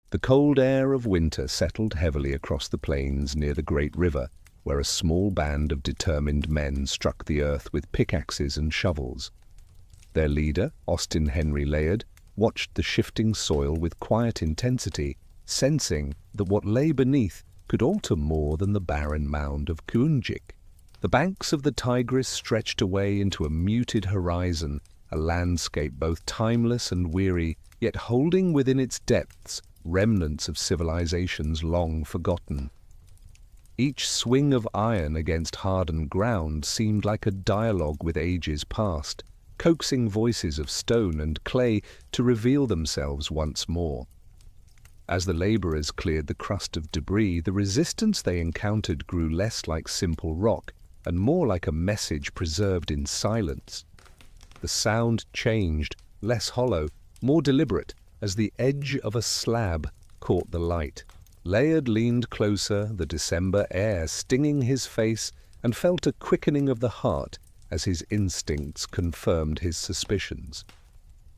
The cold air of winter settled heavily across the plains near the great river, where a small band of determined men struck the earth with pickaxes and shovels. Their leader, Austin Henry Layard, watched the shifting soil with quiet intensity, sensing that what lay beneath could alter more than the barren mound of Kuunjik. The banks of the Tigris stretched away into a muted horizon, a landscape both timeless and weary, yet holding within its depths remnants of civilizations long forgotten. Each swing of iron against hardened ground seemed like a dialogue with ages past, coaxing voices of stone and clay to reveal themselves once more. As the laborers cleared the crust of debris, the resistance they encountered grew less like simple rock and more like a message preserved in silence. The sound changed, less hollow, more deliberate, as the edge of a slab caught the light. Layard leaned closer, the December air stinging his face, and felt a quickening of the heart as his instincts confirmed his suspicions.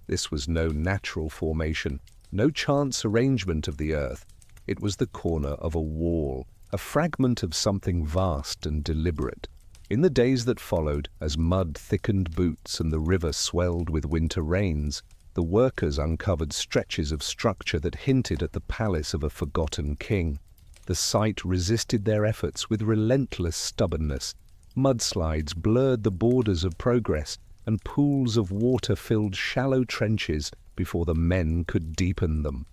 This was no natural formation, no chance arrangement of the earth. It was the corner of a wall, a fragment of something vast and deliberate. In the days that followed, as mud thickened boots and the river swelled with winter rains, the workers uncovered stretches of structure that hinted at the palace of a forgotten king. The site resisted their efforts with relentless stubbornness. Mudslides blurred the borders of progress, and pools of water filled shallow trenches before the men could deepen them.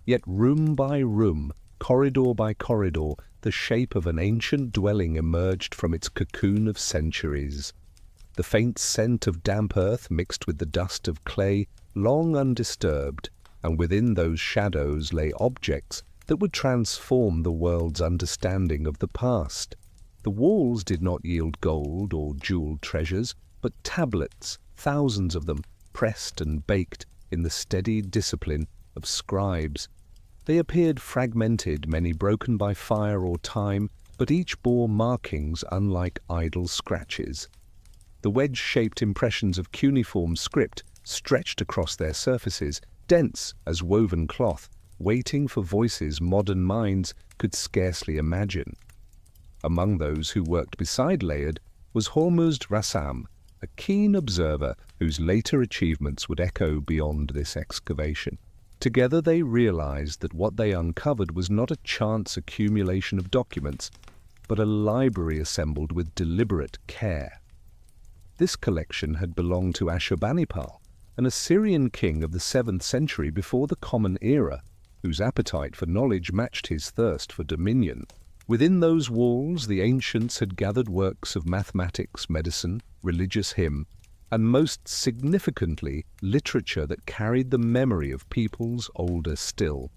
Yet room by room, corridor by corridor, the shape of an ancient dwelling emerged from its cocoon of centuries. The faint scent of damp earth mixed with the dust of clay, long undisturbed, and within those shadows lay objects that would transform the world's understanding of the past. The walls did not yield gold or jeweled treasures, but tablets, thousands of them, pressed and baked in the steady discipline of scribes. They appeared fragmented, many broken by fire or time, but each bore markings unlike idle scratches. The wedge-shaped impressions of cuneiform script stretched across their surfaces, dense as woven cloth, waiting for voices modern minds could scarcely imagine. Among those who worked beside Layard was Hormuzd Rassam, a keen observer whose later achievements would echo beyond this excavation. Together they realized that what they uncovered was not a chance accumulation of documents, but a library assembled with deliberate care. This collection had belonged to Ashurbanipal, an Assyrian king of the 7th century before the Common Era, whose appetite for knowledge matched his thirst for dominion. Within those walls, the ancients had gathered works of mathematics, medicine, religious hymn, and most significantly, literature that carried the memory of peoples older still.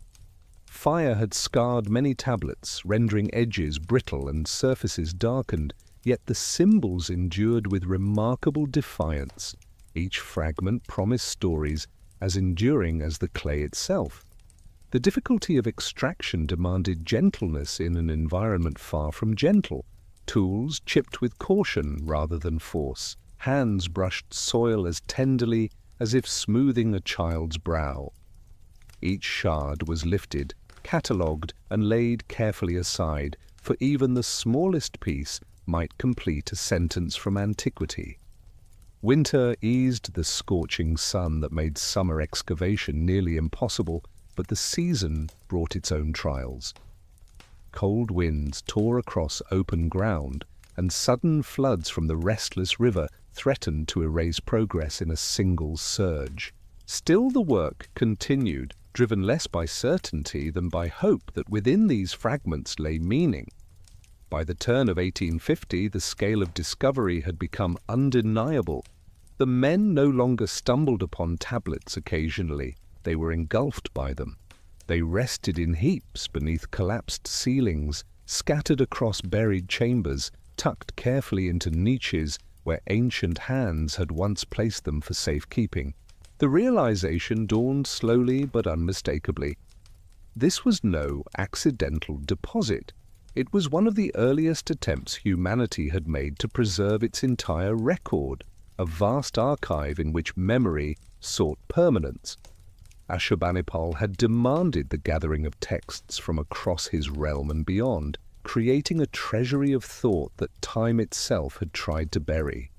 Fire had scarred many tablets, rendering edges brittle and surfaces darkened, yet the symbols endured with remarkable defiance. Each fragment promised stories as enduring as the clay itself. The difficulty of extraction demanded gentleness in an environment far from gentle. Tools chipped with caution rather than force. Hands brushed soil as tenderly as if smoothing a child's brow. Each shard was lifted, catalogued, and laid carefully aside, for even the smallest piece might complete a sentence from antiquity. Winter eased the scorching sun that made summer excavation nearly impossible, but the season brought its own trials. Cold winds tore across open ground, and sudden floods from the restless river threatened to erase progress in a single surge. Still the work continued, driven less by certainty than by hope that within these fragments lay meaning. By the turn of 1850, the scale of discovery had become undeniable. The men no longer stumbled upon tablets occasionally. They were engulfed by them. They rested in heaps beneath collapsed ceilings, scattered across buried chambers, tucked carefully into niches where ancient hands had once placed them for safekeeping. The realization dawned slowly but unmistakably. This was no accidental deposit. It was one of the earliest attempts humanity had made to preserve its entire record, a vast archive in which memory sought permanence. Ashurbanipal had demanded the gathering of texts from across his realm and beyond, creating a treasury of thought that time itself had tried to bury.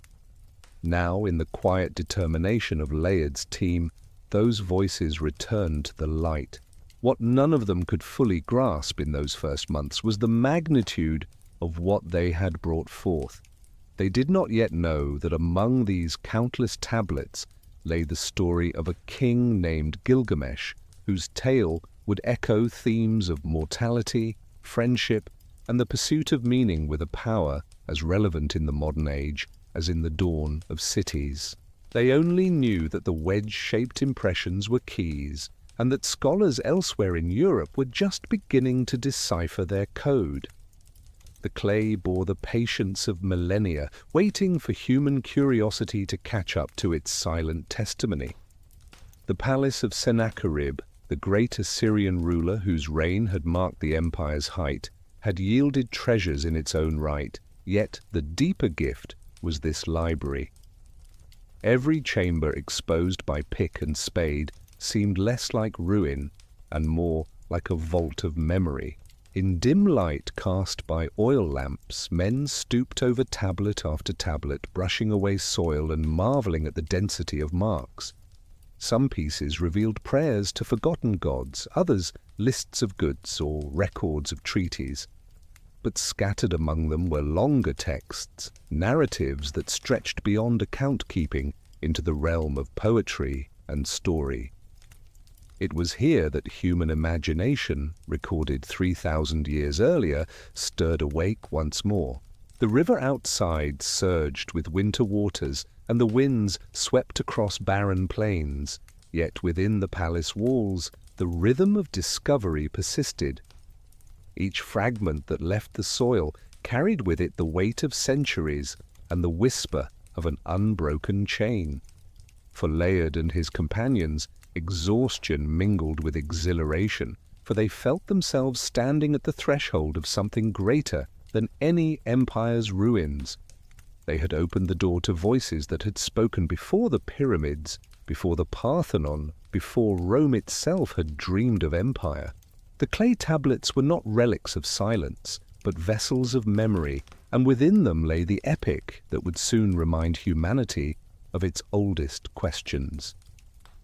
Now, in the quiet determination of Layard's team, those voices returned to the light. What none of them could fully grasp in those first months was the magnitude of what they had brought forth. They did not yet know that among these countless tablets lay the story of a king named Gilgamesh, whose tale would echo themes of mortality, friendship, and the pursuit of meaning with a power as relevant in the modern age as in the dawn of cities. They only knew that the wedge-shaped impressions were keys, and that scholars elsewhere in Europe were just beginning to decipher their code. The clay bore the patience of millennia, waiting for human curiosity to catch up to its silent testimony. The palace of Sennacherib, the great Assyrian ruler whose reign had marked the empire's height, had yielded treasures in its own right, yet the deeper gift was this library. Every chamber exposed by pick and spade seemed less like ruin and more like a vault of memory. In dim light cast by oil lamps, men stooped over tablet after tablet, brushing away soil and marveling at the density of marks. Some pieces revealed prayers to forgotten gods, others lists of goods or records of treaties. But scattered among them were longer texts, narratives that stretched beyond account-keeping into the realm of poetry and story. It was here that human imagination, recorded 3,000 years earlier, stirred awake once more. The river outside surged with winter waters, and the winds swept across barren plains. Yet within the palace walls, the rhythm of discovery persisted. Each fragment that left the soil carried with it the weight of centuries and the whisper of an unbroken chain. For Layard and his companions, exhaustion mingled with exhilaration, for they felt themselves standing at the threshold of something greater than any empire's ruins. They had opened the door to voices that had spoken before the pyramids, before the Parthenon, before Rome itself had dreamed of empire. The clay tablets were not relics of silence, but vessels of memory, and within them lay the epic that would soon remind humanity of its oldest questions.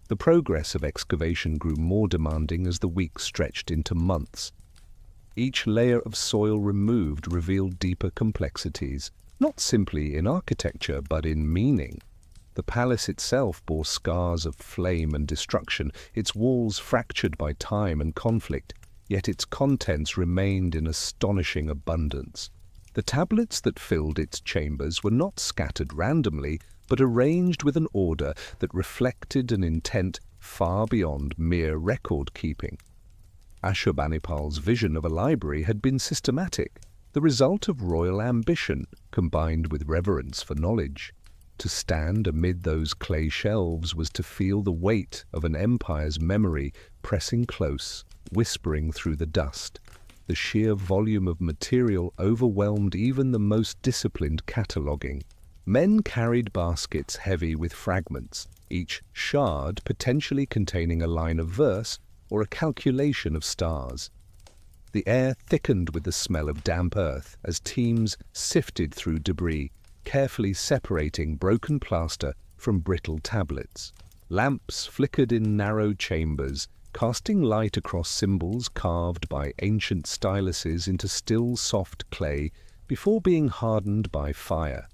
The progress of excavation grew more demanding as the weeks stretched into months. Each layer of soil removed revealed deeper complexities, not simply in architecture but in meaning. The palace itself bore scars of flame and destruction, its walls fractured by time and conflict, yet its contents remained in astonishing abundance. The tablets that filled its chambers were not scattered randomly, but arranged with an order that reflected an intent far beyond mere record-keeping. Ashurbanipal's vision of a library had been systematic, the result of royal ambition combined with reverence for knowledge. To stand amid those clay shelves was to feel the weight of an empire's memory pressing close, whispering through the dust. The sheer volume of material overwhelmed even the most disciplined cataloguing. Men carried baskets heavy with fragments, each shard potentially containing a line of verse or a calculation of stars. The air thickened with the smell of damp earth as teams sifted through debris, carefully separating broken plaster from brittle tablets. Lamps flickered in narrow chambers, casting light across symbols carved by ancient styluses into still soft clay before being hardened by fire.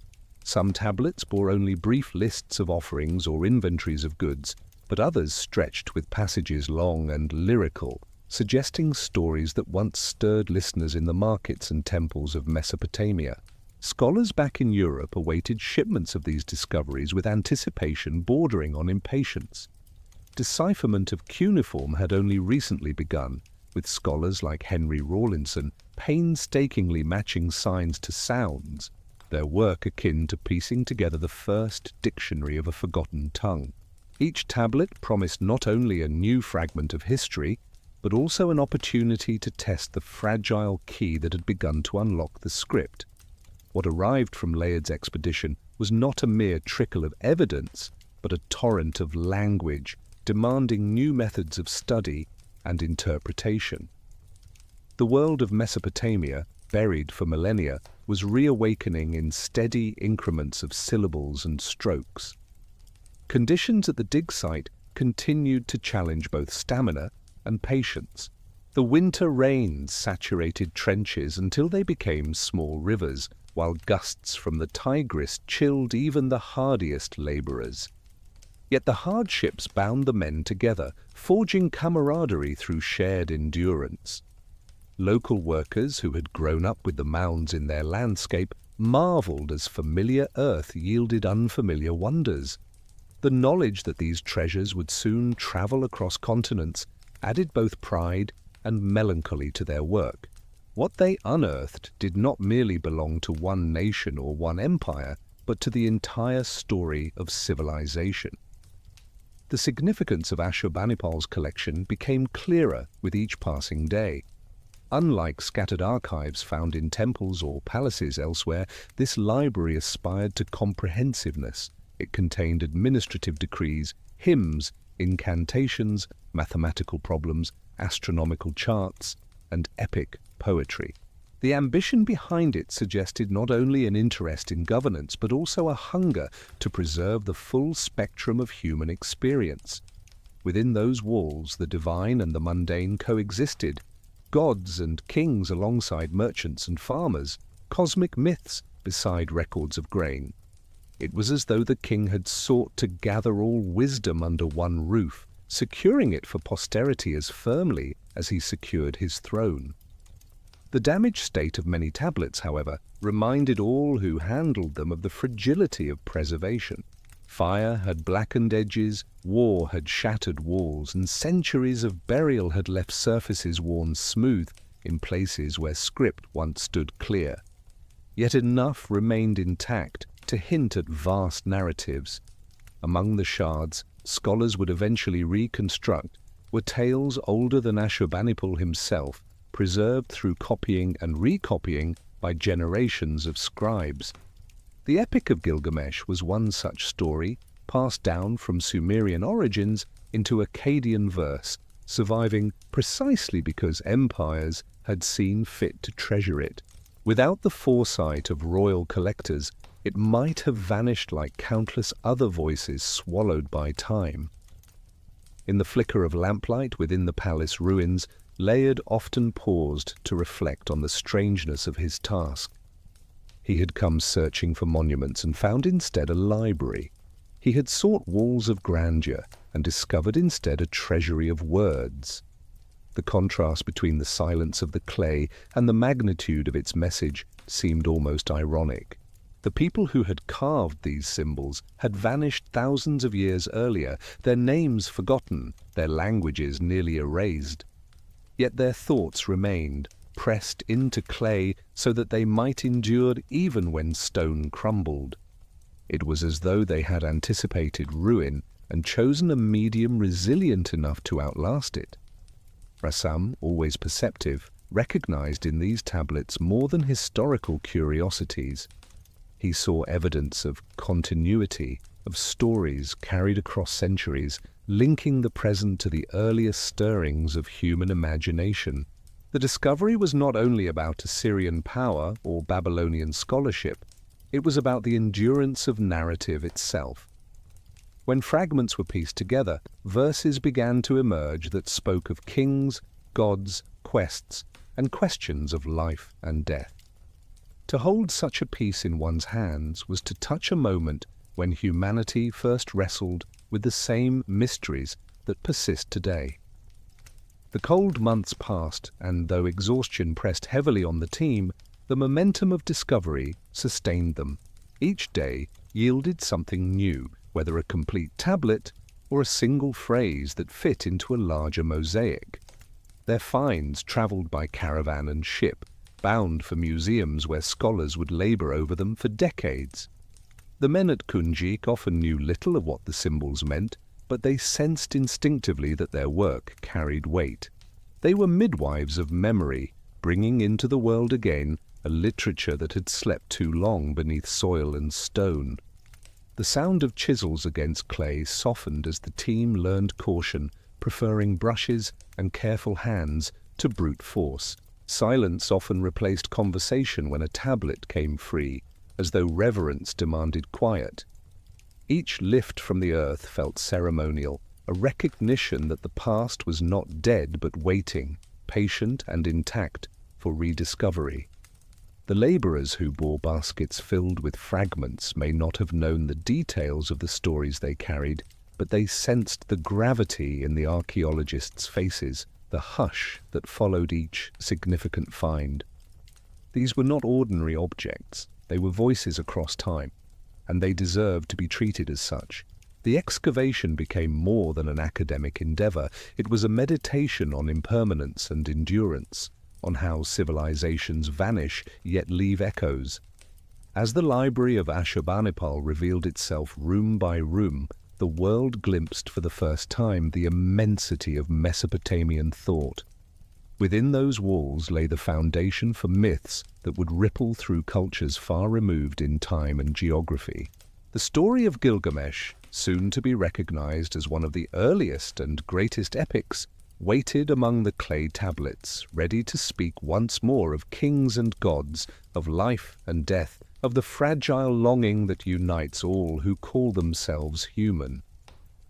Some tablets bore only brief lists of offerings or inventories of goods, but others stretched with passages long and lyrical, suggesting stories that once stirred listeners in the markets and temples of Mesopotamia. Scholars back in Europe awaited shipments of these discoveries with anticipation bordering on impatience. Decipherment of cuneiform had only recently begun, with scholars like Henry Rawlinson painstakingly matching signs to sounds, their work akin to piecing together the first dictionary of a forgotten tongue. Each tablet promised not only a new fragment of history, but also an opportunity to test the fragile key that had begun to unlock the script. What arrived from Layard's expedition was not a mere trickle of evidence, but a torrent of language, demanding new methods of study and interpretation. The world of Mesopotamia, buried for millennia, was reawakening in steady increments of syllables and strokes. Conditions at the dig site continued to challenge both stamina and patience. The winter rains saturated trenches until they became small rivers, while gusts from the Tigris chilled even the hardiest laborers. Yet the hardships bound the men together, forging camaraderie through shared endurance. Local workers who had grown up with the mounds in their landscape marveled as familiar earth yielded unfamiliar wonders. The knowledge that these treasures would soon travel across continents added both pride and melancholy to their work. What they unearthed did not merely belong to one nation or one empire, but to the entire story of civilization. The significance of Ashurbanipal's collection became clearer with each passing day. Unlike scattered archives found in temples or palaces elsewhere, this library aspired to comprehensiveness. It contained administrative decrees, hymns, incantations, mathematical problems, astronomical charts, and epic poetry. The ambition behind it suggested not only an interest in governance, but also a hunger to preserve the full spectrum of human experience. Within those walls, the divine and the mundane coexisted, gods and kings alongside merchants and farmers, cosmic myths beside records of grain. It was as though the king had sought to gather all wisdom under one roof, securing it for posterity as firmly as he secured his throne. The damaged state of many tablets, however, reminded all who handled them of the fragility of preservation. Fire had blackened edges, war had shattered walls, and centuries of burial had left surfaces worn smooth in places where script once stood clear. Yet enough remained intact to hint at vast narratives. Among the shards, scholars would eventually reconstruct, were tales older than Ashurbanipal himself, preserved through copying and recopying by generations of scribes. The Epic of Gilgamesh was one such story, passed down from Sumerian origins into Akkadian verse, surviving precisely because empires had seen fit to treasure it. Without the foresight of royal collectors, it might have vanished like countless other voices swallowed by time. In the flicker of lamplight within the palace ruins, Layard often paused to reflect on the strangeness of his task. He had come searching for monuments and found instead a library. He had sought walls of grandeur and discovered instead a treasury of words. The contrast between the silence of the clay and the magnitude of its message seemed almost ironic. The people who had carved these symbols had vanished thousands of years earlier, their names forgotten, their languages nearly erased. Yet their thoughts remained, pressed into clay so that they might endure even when stone crumbled. It was as though they had anticipated ruin and chosen a medium resilient enough to outlast it. Rassam, always perceptive, recognized in these tablets more than historical curiosities. He saw evidence of continuity, of stories carried across centuries, linking the present to the earliest stirrings of human imagination. The discovery was not only about Assyrian power or Babylonian scholarship, it was about the endurance of narrative itself. When fragments were pieced together, verses began to emerge that spoke of kings, gods, quests, and questions of life and death. To hold such a piece in one's hands was to touch a moment when humanity first wrestled with the same mysteries that persist today. The cold months passed, and though exhaustion pressed heavily on the team, the momentum of discovery sustained them. Each day yielded something new, whether a complete tablet or a single phrase that fit into a larger mosaic. Their finds travelled by caravan and ship, bound for museums where scholars would labor over them for decades. The men at Kunjik often knew little of what the symbols meant, but they sensed instinctively that their work carried weight. They were midwives of memory, bringing into the world again a literature that had slept too long beneath soil and stone. The sound of chisels against clay softened as the team learned caution, preferring brushes and careful hands to brute force. Silence often replaced conversation when a tablet came free, as though reverence demanded quiet. Each lift from the earth felt ceremonial, a recognition that the past was not dead but waiting, patient and intact, for rediscovery. The laborers who bore baskets filled with fragments may not have known the details of the stories they carried, but they sensed the gravity in the archaeologists' faces, the hush that followed each significant find. These were not ordinary objects, they were voices across time, and they deserved to be treated as such. The excavation became more than an academic endeavor. It was a meditation on impermanence and endurance, on how civilizations vanish yet leave echoes. As the library of Ashurbanipal revealed itself room by room, the world glimpsed for the first time the immensity of Mesopotamian thought. Within those walls lay the foundation for myths that would ripple through cultures far removed in time and geography. The story of Gilgamesh, soon to be recognized as one of the earliest and greatest epics, waited among the clay tablets, ready to speak once more of kings and gods, of life and death, of the fragile longing that unites all who call themselves human.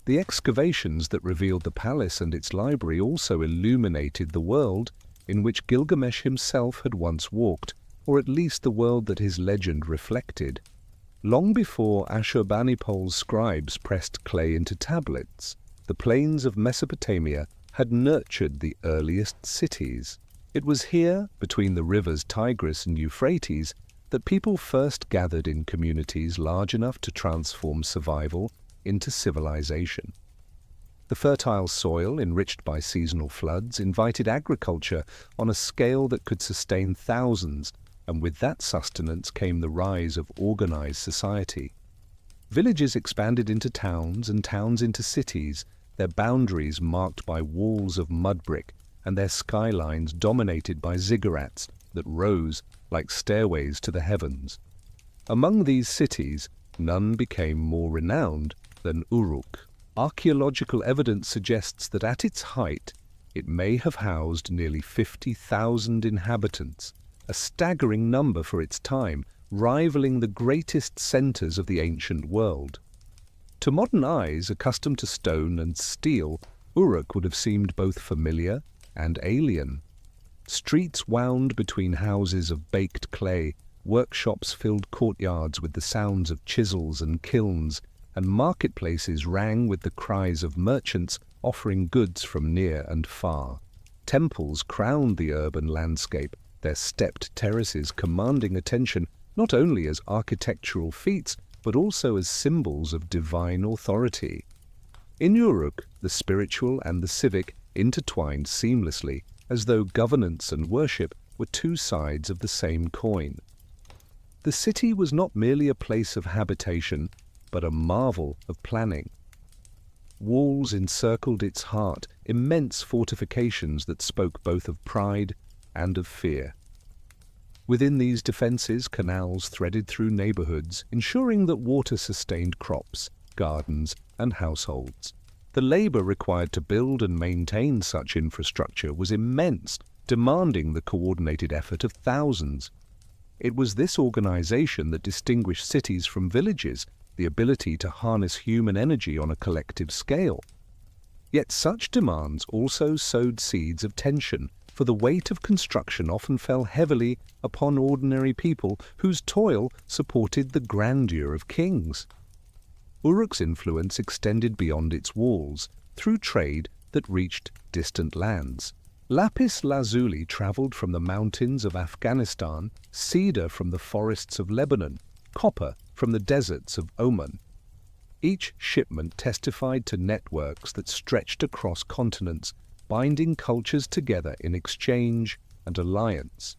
The excavations that revealed the palace and its library also illuminated the world in which Gilgamesh himself had once walked, or at least the world that his legend reflected. Long before Ashurbanipal's scribes pressed clay into tablets, the plains of Mesopotamia had nurtured the earliest cities. It was here, between the rivers Tigris and Euphrates, that people first gathered in communities large enough to transform survival into civilization. The fertile soil, enriched by seasonal floods, invited agriculture on a scale that could sustain thousands, and with that sustenance came the rise of organized society. Villages expanded into towns and towns into cities, their boundaries marked by walls of mud brick and their skylines dominated by ziggurats that rose like stairways to the heavens. Among these cities, none became more renowned than Uruk. Archaeological evidence suggests that at its height, it may have housed nearly 50,000 inhabitants, a staggering number for its time, rivaling the greatest centers of the ancient world. To modern eyes, accustomed to stone and steel, Uruk would have seemed both familiar and alien. Streets wound between houses of baked clay, workshops filled courtyards with the sounds of chisels and kilns, and marketplaces rang with the cries of merchants offering goods from near and far. Temples crowned the urban landscape, their stepped terraces commanding attention not only as architectural feats, but also as symbols of divine authority. In Uruk, the spiritual and the civic intertwined seamlessly, as though governance and worship were two sides of the same coin. The city was not merely a place of habitation, but a marvel of planning. Walls encircled its heart, immense fortifications that spoke both of pride and of fear. Within these defenses, canals threaded through neighborhoods, ensuring that water sustained crops, gardens, and households. The labor required to build and maintain such infrastructure was immense, demanding the coordinated effort of thousands. It was this organization that distinguished cities from villages, the ability to harness human energy on a collective scale. Yet such demands also sowed seeds of tension, for the weight of construction often fell heavily upon ordinary people whose toil supported the grandeur of kings. Uruk's influence extended beyond its walls, through trade that reached distant lands. Lapis lazuli traveled from the mountains of Afghanistan, cedar from the forests of Lebanon, copper from the deserts of Oman. Each shipment testified to networks that stretched across continents, binding cultures together in exchange and alliance.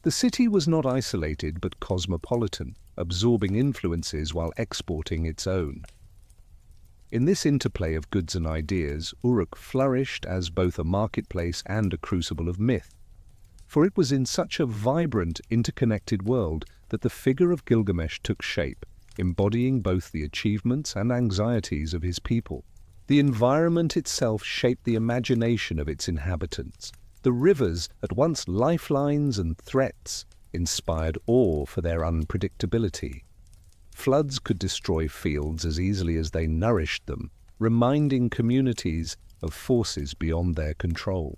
The city was not isolated but cosmopolitan, absorbing influences while exporting its own. In this interplay of goods and ideas, Uruk flourished as both a marketplace and a crucible of myth. For it was in such a vibrant, interconnected world that the figure of Gilgamesh took shape, embodying both the achievements and anxieties of his people. The environment itself shaped the imagination of its inhabitants. The rivers, at once lifelines and threats, inspired awe for their unpredictability. Floods could destroy fields as easily as they nourished them, reminding communities of forces beyond their control.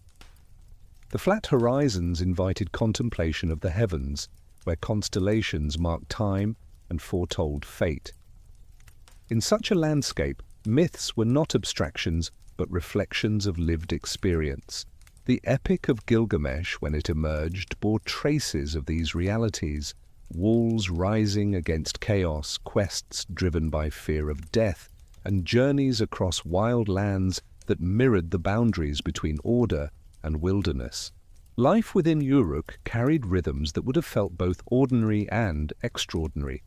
The flat horizons invited contemplation of the heavens, where constellations marked time and foretold fate. In such a landscape, myths were not abstractions, but reflections of lived experience. The Epic of Gilgamesh, when it emerged, bore traces of these realities: walls rising against chaos, quests driven by fear of death, and journeys across wild lands that mirrored the boundaries between order and wilderness. Life within Uruk carried rhythms that would have felt both ordinary and extraordinary.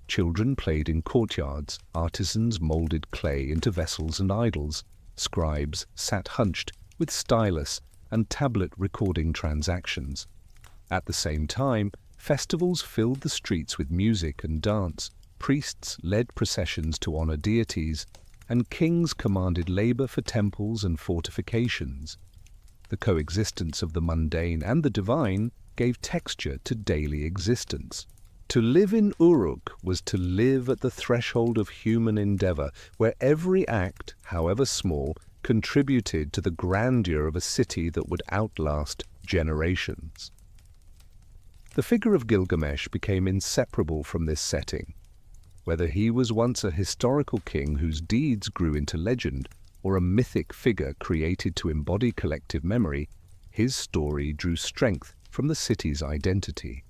Children played in courtyards, artisans molded clay into vessels and idols, scribes sat hunched with stylus and tablet recording transactions. At the same time, festivals filled the streets with music and dance, priests led processions to honor deities, and kings commanded labor for temples and fortifications. The coexistence of the mundane and the divine gave texture to daily existence. To live in Uruk was to live at the threshold of human endeavor, where every act, however small, contributed to the grandeur of a city that would outlast generations. The figure of Gilgamesh became inseparable from this setting. Whether he was once a historical king whose deeds grew into legend, or a mythic figure created to embody collective memory, his story drew strength from the city's identity.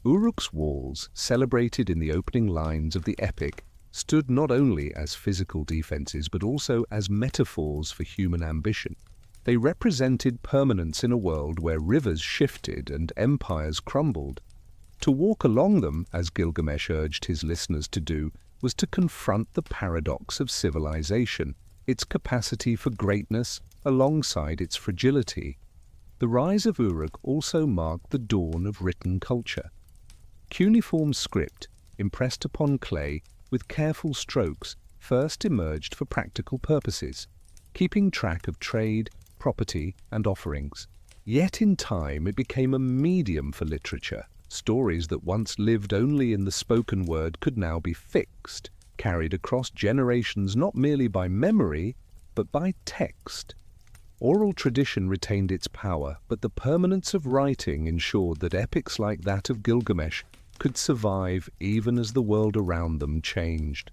Uruk's walls, celebrated in the opening lines of the epic, stood not only as physical defenses but also as metaphors for human ambition. They represented permanence in a world where rivers shifted and empires crumbled. To walk along them, as Gilgamesh urged his listeners to do, was to confront the paradox of civilization, its capacity for greatness alongside its fragility. The rise of Uruk also marked the dawn of written culture. Cuneiform script, impressed upon clay with careful strokes, first emerged for practical purposes, keeping track of trade, property, and offerings. Yet in time it became a medium for literature. Stories that once lived only in the spoken word could now be fixed, carried across generations not merely by memory, but by text. Oral tradition retained its power, but the permanence of writing ensured that epics like that of Gilgamesh could survive even as the world around them changed.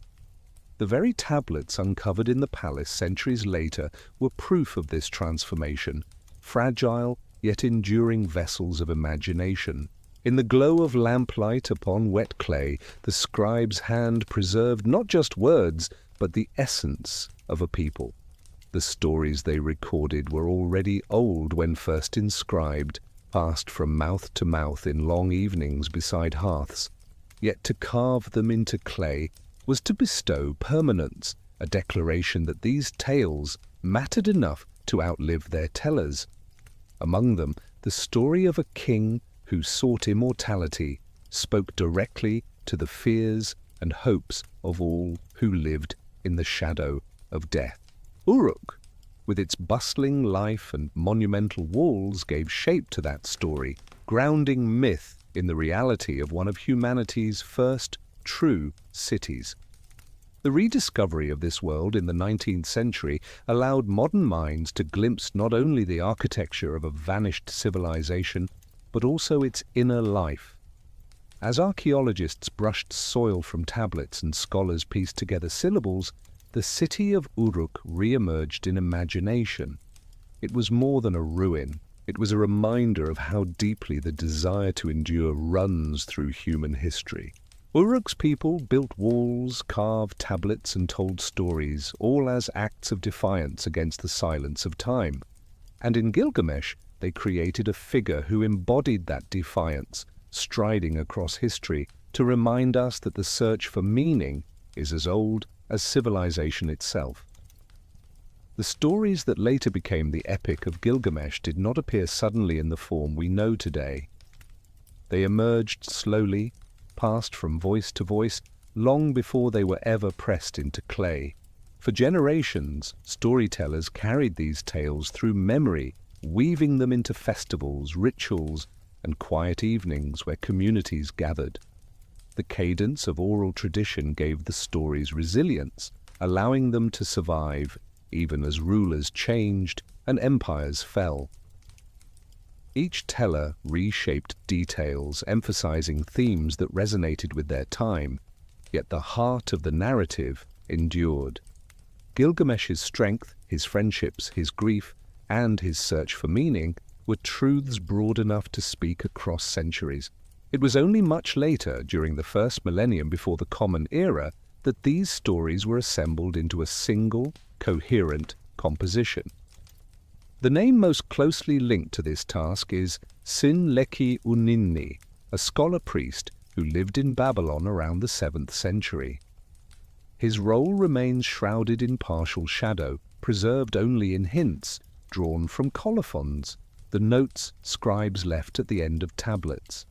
The very tablets uncovered in the palace centuries later were proof of this transformation, fragile yet enduring vessels of imagination. In the glow of lamplight upon wet clay, the scribe's hand preserved not just words, but the essence of a people. The stories they recorded were already old when first inscribed, passed from mouth to mouth in long evenings beside hearths. Yet to carve them into clay was to bestow permanence, a declaration that these tales mattered enough to outlive their tellers. Among them, the story of a king who sought immortality spoke directly to the fears and hopes of all who lived in the shadow of death. Uruk, with its bustling life and monumental walls, gave shape to that story, grounding myth in the reality of one of humanity's first true cities. The rediscovery of this world in the 19th century allowed modern minds to glimpse not only the architecture of a vanished civilization, but also its inner life. As archaeologists brushed soil from tablets and scholars pieced together syllables, the city of Uruk re-emerged in imagination. It was more than a ruin. It was a reminder of how deeply the desire to endure runs through human history. Uruk's people built walls, carved tablets, and told stories, all as acts of defiance against the silence of time. And in Gilgamesh, they created a figure who embodied that defiance, striding across history to remind us that the search for meaning is as old as civilization itself. The stories that later became the Epic of Gilgamesh did not appear suddenly in the form we know today. They emerged slowly, passed from voice to voice, long before they were ever pressed into clay. For generations, storytellers carried these tales through memory, weaving them into festivals, rituals, and quiet evenings where communities gathered. The cadence of oral tradition gave the stories resilience, allowing them to survive even as rulers changed and empires fell. Each teller reshaped details, emphasizing themes that resonated with their time, yet the heart of the narrative endured. Gilgamesh's strength, his friendships, his grief, and his search for meaning were truths broad enough to speak across centuries. It was only much later, during the first millennium before the Common Era, that these stories were assembled into a single, coherent composition. The name most closely linked to this task is Sin-Leqi-Uninni, a scholar-priest who lived in Babylon around the 7th century. His role remains shrouded in partial shadow, preserved only in hints, drawn from colophons, the notes scribes left at the end of tablets.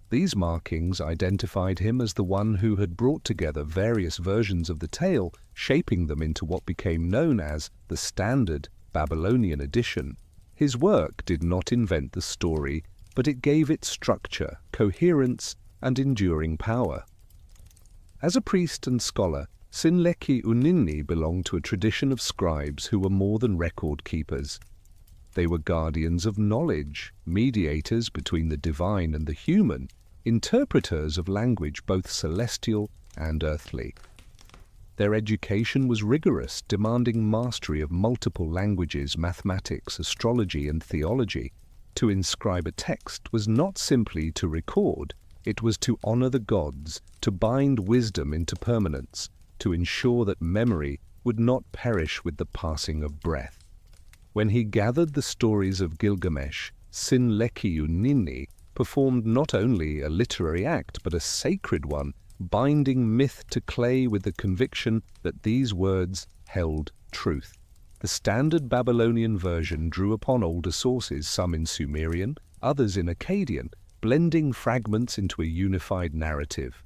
These markings identified him as the one who had brought together various versions of the tale, shaping them into what became known as the standard Babylonian edition. His work did not invent the story, but it gave it structure, coherence, and enduring power. As a priest and scholar, Sin-Leqi-Uninni belonged to a tradition of scribes who were more than record keepers. They were guardians of knowledge, mediators between the divine and the human, interpreters of language both celestial and earthly. Their education was rigorous, demanding mastery of multiple languages, mathematics, astrology, and theology. To inscribe a text was not simply to record, it was to honor the gods, to bind wisdom into permanence, to ensure that memory would not perish with the passing of breath. When he gathered the stories of Gilgamesh, Sin-Leqi-Uninni performed not only a literary act but a sacred one, binding myth to clay with the conviction that these words held truth. The standard Babylonian version drew upon older sources, some in Sumerian, others in Akkadian, blending fragments into a unified narrative.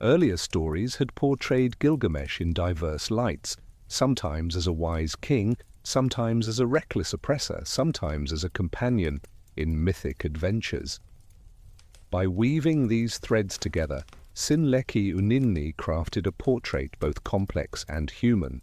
Earlier stories had portrayed Gilgamesh in diverse lights, sometimes as a wise king, sometimes as a reckless oppressor, sometimes as a companion in mythic adventures. By weaving these threads together, Sin-Leqi-Uninni crafted a portrait both complex and human.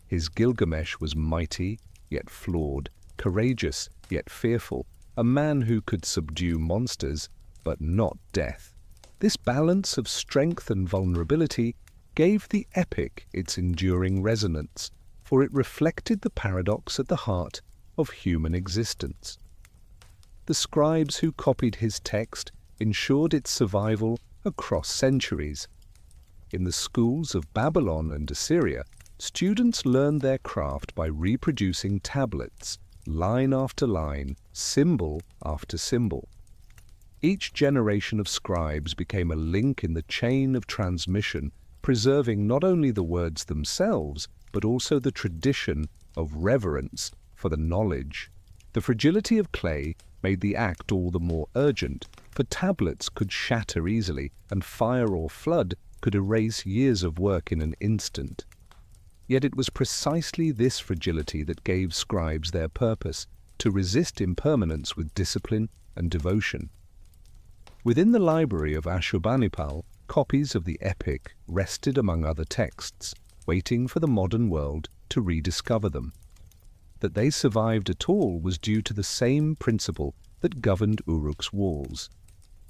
His Gilgamesh was mighty, yet flawed, courageous, yet fearful, a man who could subdue monsters, but not death. This balance of strength and vulnerability gave the epic its enduring resonance, for it reflected the paradox at the heart of human existence. The scribes who copied his text ensured its survival across centuries. In the schools of Babylon and Assyria, students learned their craft by reproducing tablets, line after line, symbol after symbol. Each generation of scribes became a link in the chain of transmission, preserving not only the words themselves, but also the tradition of reverence for the knowledge. The fragility of clay made the act all the more urgent, for tablets could shatter easily, and fire or flood could erase years of work in an instant. Yet it was precisely this fragility that gave scribes their purpose, to resist impermanence with discipline and devotion. Within the library of Ashurbanipal, copies of the epic rested among other texts, waiting for the modern world to rediscover them. That they survived at all was due to the same principle that governed Uruk's walls: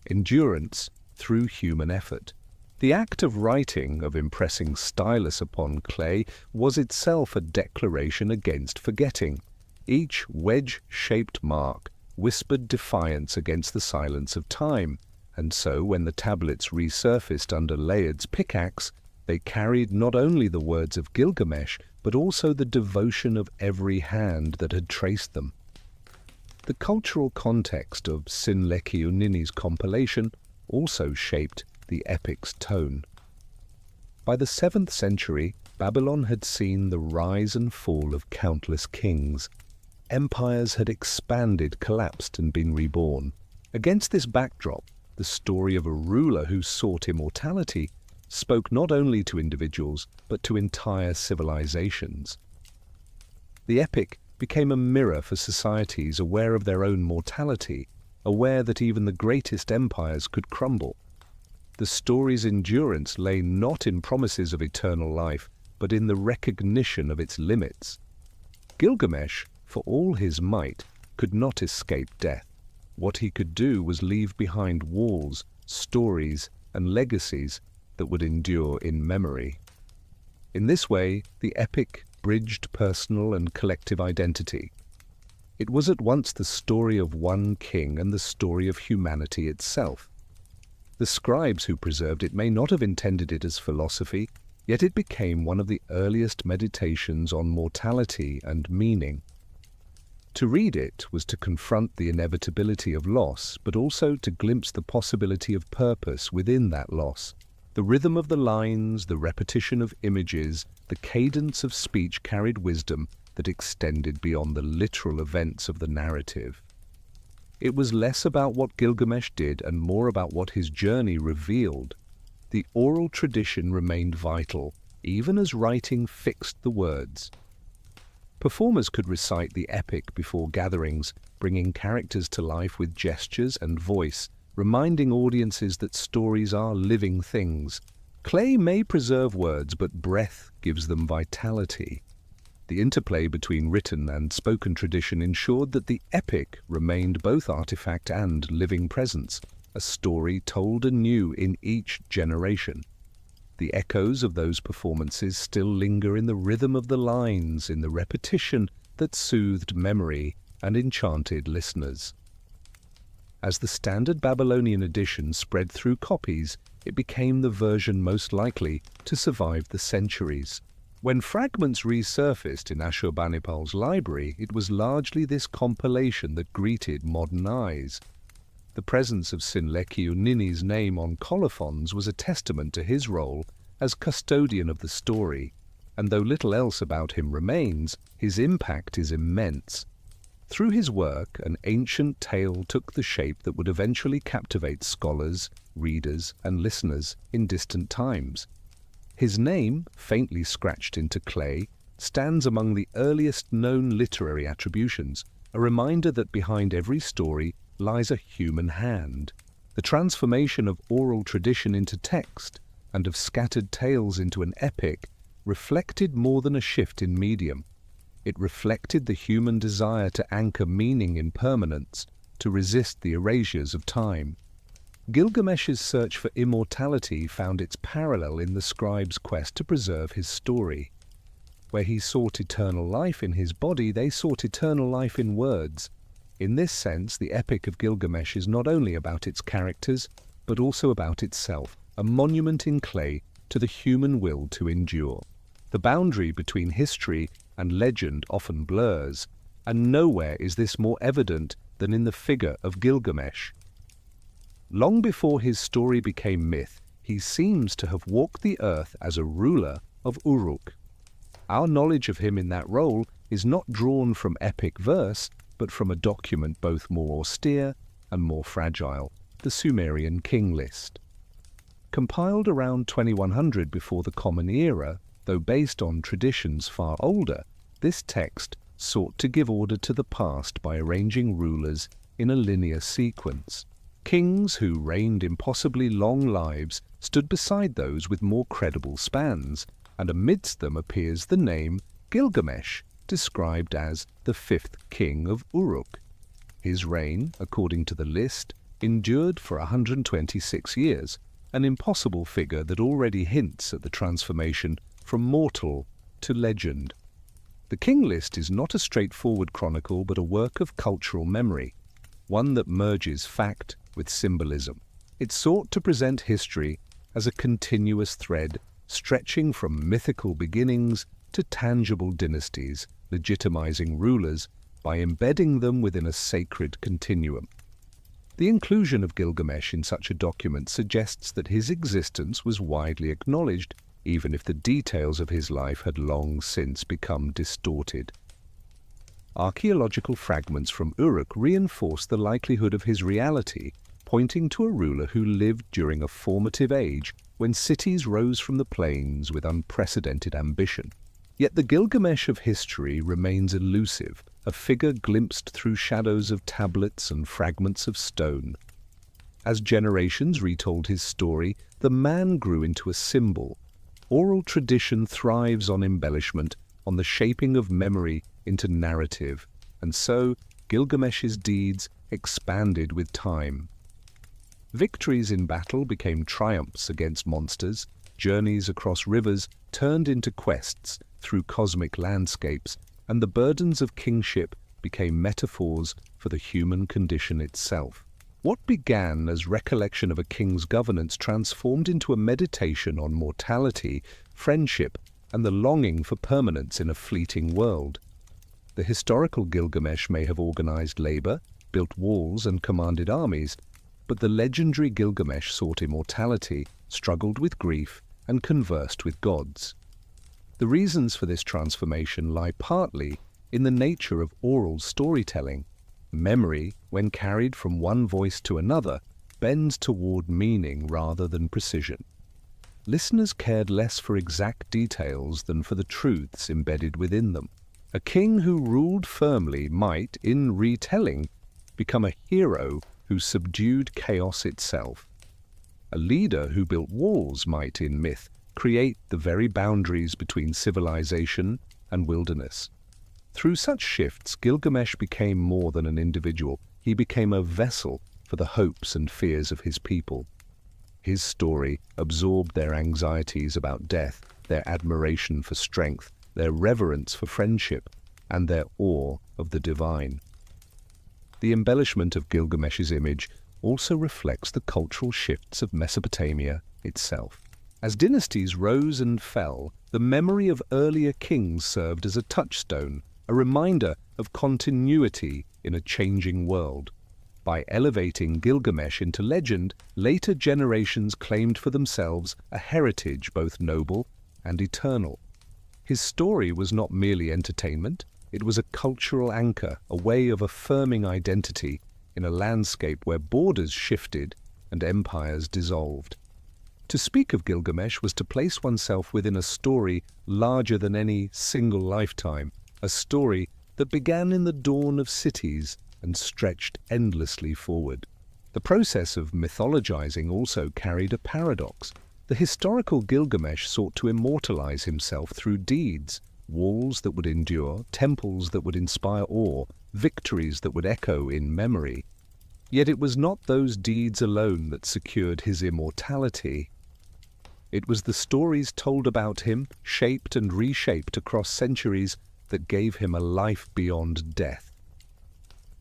endurance through human effort. The act of writing, of impressing stylus upon clay, was itself a declaration against forgetting. Each wedge-shaped mark whispered defiance against the silence of time, and so when the tablets resurfaced under Layard's pickaxe, they carried not only the words of Gilgamesh, but also the devotion of every hand that had traced them. The cultural context of Sin-Leqi-Uninni's compilation also shaped the epic's tone. By the 7th century, Babylon had seen the rise and fall of countless kings. Empires had expanded, collapsed, and been reborn. Against this backdrop, the story of a ruler who sought immortality spoke not only to individuals, but to entire civilizations. The epic became a mirror for societies aware of their own mortality, aware that even the greatest empires could crumble. The story's endurance lay not in promises of eternal life, but in the recognition of its limits. Gilgamesh, for all his might, could not escape death. What he could do was leave behind walls, stories, and legacies that would endure in memory. In this way, the epic bridged personal and collective identity. It was at once the story of one king and the story of humanity itself. The scribes who preserved it may not have intended it as philosophy, yet it became one of the earliest meditations on mortality and meaning. To read it was to confront the inevitability of loss, but also to glimpse the possibility of purpose within that loss. The rhythm of the lines, the repetition of images, the cadence of speech carried wisdom that extended beyond the literal events of the narrative. It was less about what Gilgamesh did and more about what his journey revealed. The oral tradition remained vital, even as writing fixed the words. Performers could recite the epic before gatherings, bringing characters to life with gestures and voice, reminding audiences that stories are living things. Clay may preserve words, but breath gives them vitality. The interplay between written and spoken tradition ensured that the epic remained both artifact and living presence, a story told anew in each generation. The echoes of those performances still linger in the rhythm of the lines, in the repetition that soothed memory and enchanted listeners. As the standard Babylonian edition spread through copies, it became the version most likely to survive the centuries. When fragments resurfaced in Ashurbanipal's library, it was largely this compilation that greeted modern eyes. The presence of Sinleqiunini's name on colophons was a testament to his role as custodian of the story, and though little else about him remains, his impact is immense. Through his work, an ancient tale took the shape that would eventually captivate scholars, readers, and listeners in distant times. His name, faintly scratched into clay, stands among the earliest known literary attributions, a reminder that behind every story lies a human hand. The transformation of oral tradition into text and of scattered tales into an epic reflected more than a shift in medium. It reflected the human desire to anchor meaning in permanence, to resist the erasures of time. Gilgamesh's search for immortality found its parallel in the scribe's quest to preserve his story. Where he sought eternal life in his body, they sought eternal life in words. In this sense, the Epic of Gilgamesh is not only about its characters, but also about itself, a monument in clay to the human will to endure. The boundary between history and legend often blurs, and nowhere is this more evident than in the figure of Gilgamesh. Long before his story became myth, he seems to have walked the earth as a ruler of Uruk. Our knowledge of him in that role is not drawn from epic verse, but from a document both more austere and more fragile, the Sumerian king list. Compiled around 2100 before the Common Era, though based on traditions far older, this text sought to give order to the past by arranging rulers in a linear sequence. Kings who reigned impossibly long lives stood beside those with more credible spans, and amidst them appears the name Gilgamesh, described as the fifth king of Uruk. His reign, according to the list, endured for 126 years, an impossible figure that already hints at the transformation from mortal to legend. The king list is not a straightforward chronicle, but a work of cultural memory, one that merges fact with symbolism. It sought to present history as a continuous thread, stretching from mythical beginnings to tangible dynasties, legitimizing rulers by embedding them within a sacred continuum. The inclusion of Gilgamesh in such a document suggests that his existence was widely acknowledged, even if the details of his life had long since become distorted. Archaeological fragments from Uruk reinforce the likelihood of his reality, pointing to a ruler who lived during a formative age when cities rose from the plains with unprecedented ambition. Yet the Gilgamesh of history remains elusive, a figure glimpsed through shadows of tablets and fragments of stone. As generations retold his story, the man grew into a symbol. Oral tradition thrives on embellishment, on the shaping of memory into narrative, and so Gilgamesh's deeds expanded with time. Victories in battle became triumphs against monsters, journeys across rivers turned into quests through cosmic landscapes, and the burdens of kingship became metaphors for the human condition itself. What began as recollection of a king's governance transformed into a meditation on mortality, friendship, and the longing for permanence in a fleeting world. The historical Gilgamesh may have organized labor, built walls, and commanded armies, but the legendary Gilgamesh sought immortality, struggled with grief, and conversed with gods. The reasons for this transformation lie partly in the nature of oral storytelling. Memory, when carried from one voice to another, bends toward meaning rather than precision. Listeners cared less for exact details than for the truths embedded within them. A king who ruled firmly might, in retelling, become a hero who subdued chaos itself. A leader who built walls might, in myth, create the very boundaries between civilization and wilderness. Through such shifts, Gilgamesh became more than an individual. He became a vessel for the hopes and fears of his people. His story absorbed their anxieties about death, their admiration for strength, their reverence for friendship, and their awe of the divine. The embellishment of Gilgamesh's image also reflects the cultural shifts of Mesopotamia itself. As dynasties rose and fell, the memory of earlier kings served as a touchstone, a reminder of continuity in a changing world. By elevating Gilgamesh into legend, later generations claimed for themselves a heritage both noble and eternal. His story was not merely entertainment, it was a cultural anchor, a way of affirming identity in a landscape where borders shifted and empires dissolved. To speak of Gilgamesh was to place oneself within a story larger than any single lifetime, a story that began in the dawn of cities and stretched endlessly forward. The process of mythologizing also carried a paradox. The historical Gilgamesh sought to immortalize himself through deeds, walls that would endure, temples that would inspire awe, victories that would echo in memory. Yet it was not those deeds alone that secured his immortality. It was the stories told about him, shaped and reshaped across centuries, that gave him a life beyond death.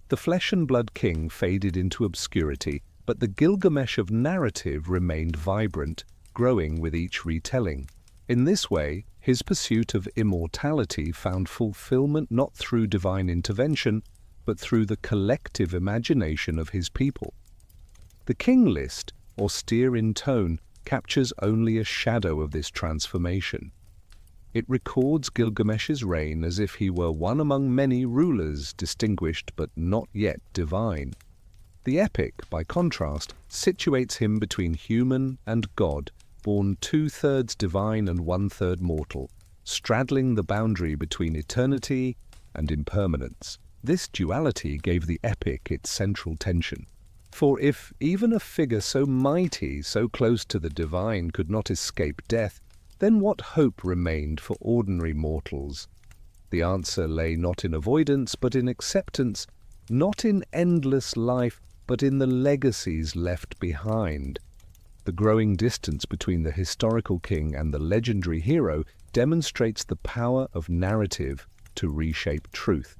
The flesh-and-blood king faded into obscurity, but the Gilgamesh of narrative remained vibrant, growing with each retelling. In this way, his pursuit of immortality found fulfillment not through divine intervention, but through the collective imagination of his people. The king list, austere in tone, captures only a shadow of this transformation. It records Gilgamesh's reign as if he were one among many rulers, distinguished but not yet divine. The epic, by contrast, situates him between human and god, born 2/3 divine and 1/3 mortal, straddling the boundary between eternity and impermanence. This duality gave the epic its central tension. For if even a figure so mighty, so close to the divine, could not escape death, then what hope remained for ordinary mortals? The answer lay not in avoidance, but in acceptance, not in endless life, but in the legacies left behind. The growing distance between the historical king and the legendary hero demonstrates the power of narrative to reshape truth.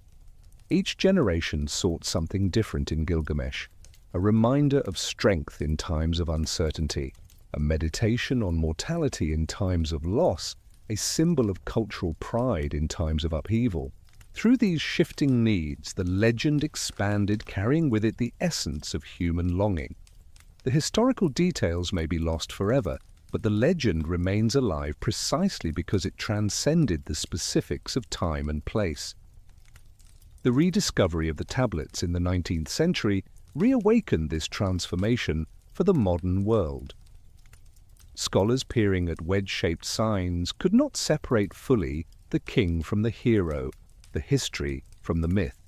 Each generation sought something different in Gilgamesh, a reminder of strength in times of uncertainty, a meditation on mortality in times of loss, a symbol of cultural pride in times of upheaval. Through these shifting needs, the legend expanded, carrying with it the essence of human longing. The historical details may be lost forever, but the legend remains alive precisely because it transcended the specifics of time and place. The rediscovery of the tablets in the 19th century reawakened this transformation for the modern world. Scholars peering at wedge-shaped signs could not separate fully the king from the hero, the history from the myth.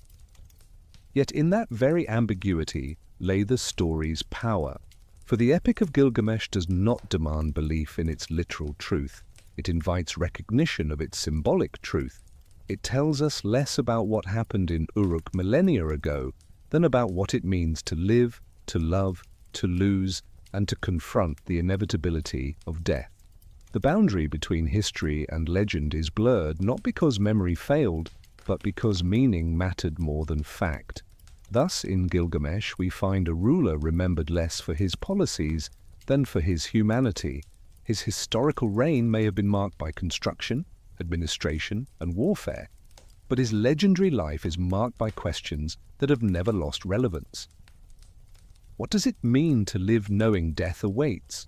Yet in that very ambiguity lay the story's power, for the Epic of Gilgamesh does not demand belief in its literal truth. It invites recognition of its symbolic truth. It tells us less about what happened in Uruk millennia ago than about what it means to live, to love, to lose, and to confront the inevitability of death. The boundary between history and legend is blurred not because memory failed, but because meaning mattered more than fact. Thus, in Gilgamesh, we find a ruler remembered less for his policies than for his humanity. His historical reign may have been marked by construction, administration, and warfare, but his legendary life is marked by questions that have never lost relevance. What does it mean to live knowing death awaits?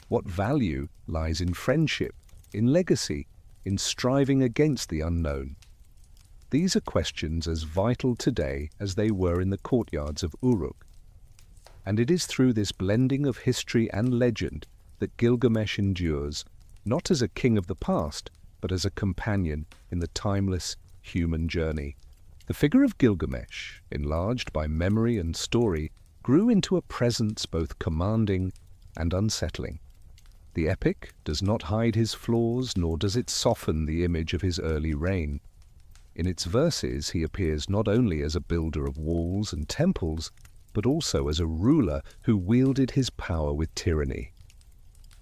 What value lies in friendship, in legacy, in striving against the unknown? These are questions as vital today as they were in the courtyards of Uruk. And it is through this blending of history and legend that Gilgamesh endures, not as a king of the past, but as a companion in the timeless human journey. The figure of Gilgamesh, enlarged by memory and story, grew into a presence both commanding and unsettling. The epic does not hide his flaws, nor does it soften the image of his early reign. In its verses, he appears not only as a builder of walls and temples, but also as a ruler who wielded his power with tyranny.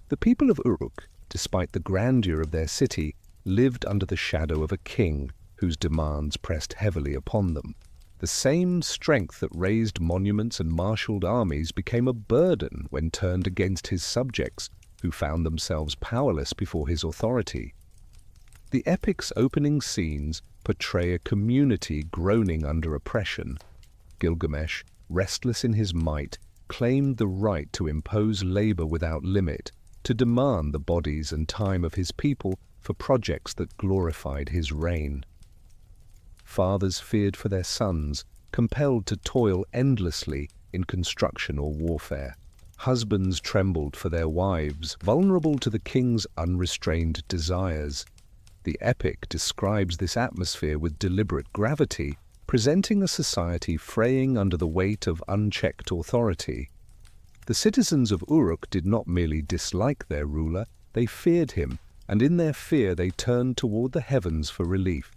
The people of Uruk, despite the grandeur of their city, lived under the shadow of a king whose demands pressed heavily upon them. The same strength that raised monuments and marshaled armies became a burden when turned against his subjects, who found themselves powerless before his authority. The epic's opening scenes portray a community groaning under oppression. Gilgamesh, restless in his might, claimed the right to impose labor without limit, to demand the bodies and time of his people for projects that glorified his reign. Fathers feared for their sons, compelled to toil endlessly in construction or warfare. Husbands trembled for their wives, vulnerable to the king's unrestrained desires. The epic describes this atmosphere with deliberate gravity, presenting a society fraying under the weight of unchecked authority. The citizens of Uruk did not merely dislike their ruler, they feared him, and in their fear they turned toward the heavens for relief.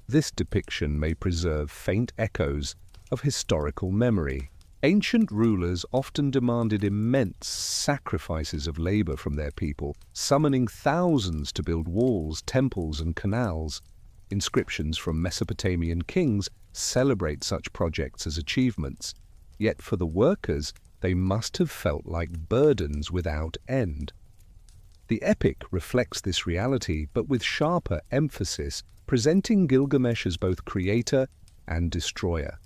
This depiction may preserve faint echoes of historical memory. Ancient rulers often demanded immense sacrifices of labor from their people, summoning thousands to build walls, temples, and canals. Inscriptions from Mesopotamian kings celebrate such projects as achievements, yet for the workers they must have felt like burdens without end. The epic reflects this reality, but with sharper emphasis, presenting Gilgamesh as both creator and destroyer.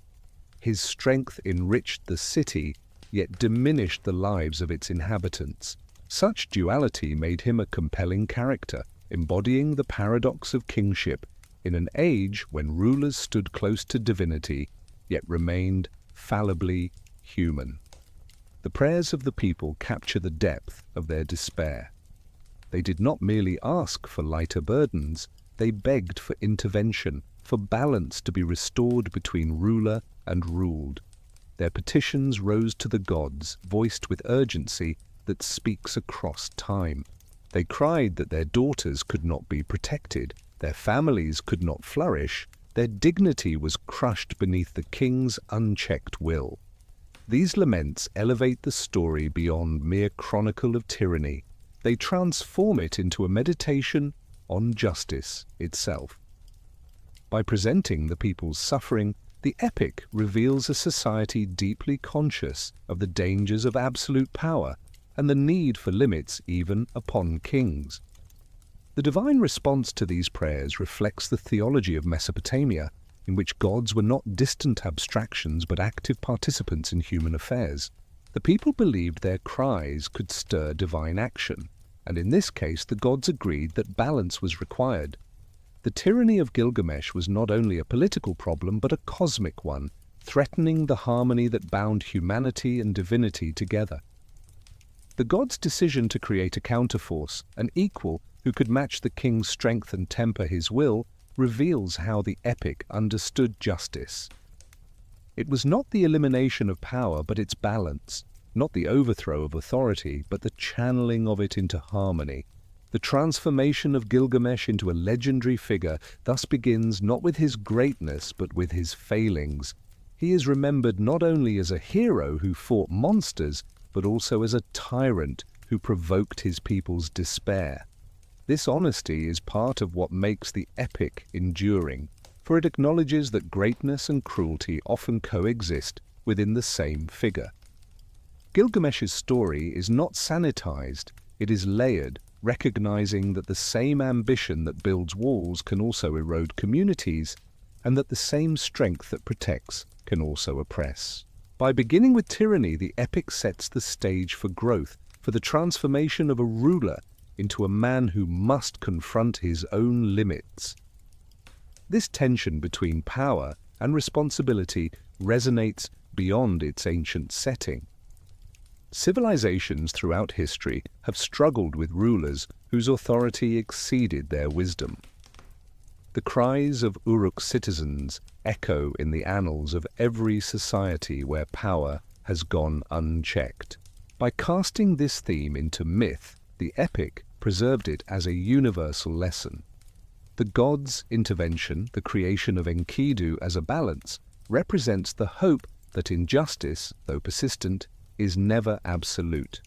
His strength enriched the city, yet diminished the lives of its inhabitants. Such duality made him a compelling character, embodying the paradox of kingship in an age when rulers stood close to divinity, yet remained fallibly human. The prayers of the people capture the depth of their despair. They did not merely ask for lighter burdens, they begged for intervention, for balance to be restored between ruler and ruled. Their petitions rose to the gods, voiced with urgency that speaks across time. They cried that their daughters could not be protected, their families could not flourish, their dignity was crushed beneath the king's unchecked will. These laments elevate the story beyond mere chronicle of tyranny. They transform it into a meditation on justice itself. By presenting the people's suffering, the epic reveals a society deeply conscious of the dangers of absolute power and the need for limits even upon kings. The divine response to these prayers reflects the theology of Mesopotamia, in which gods were not distant abstractions but active participants in human affairs. The people believed their cries could stir divine action, and in this case the gods agreed that balance was required. The tyranny of Gilgamesh was not only a political problem but a cosmic one, threatening the harmony that bound humanity and divinity together. The gods' decision to create a counterforce, an equal who could match the king's strength and temper his will, reveals how the epic understood justice. It was not the elimination of power, but its balance, not the overthrow of authority, but the channeling of it into harmony. The transformation of Gilgamesh into a legendary figure thus begins not with his greatness, but with his failings. He is remembered not only as a hero who fought monsters, but also as a tyrant who provoked his people's despair. This honesty is part of what makes the epic enduring, for it acknowledges that greatness and cruelty often coexist within the same figure. Gilgamesh's story is not sanitized, it is layered, recognizing that the same ambition that builds walls can also erode communities, and that the same strength that protects can also oppress. By beginning with tyranny, the epic sets the stage for growth, for the transformation of a ruler into a man who must confront his own limits. This tension between power and responsibility resonates beyond its ancient setting. Civilizations throughout history have struggled with rulers whose authority exceeded their wisdom. The cries of Uruk's citizens echo in the annals of every society where power has gone unchecked. By casting this theme into myth, the epic preserved it as a universal lesson. The gods' intervention, the creation of Enkidu as a balance, represents the hope that injustice, though persistent, is never absolute.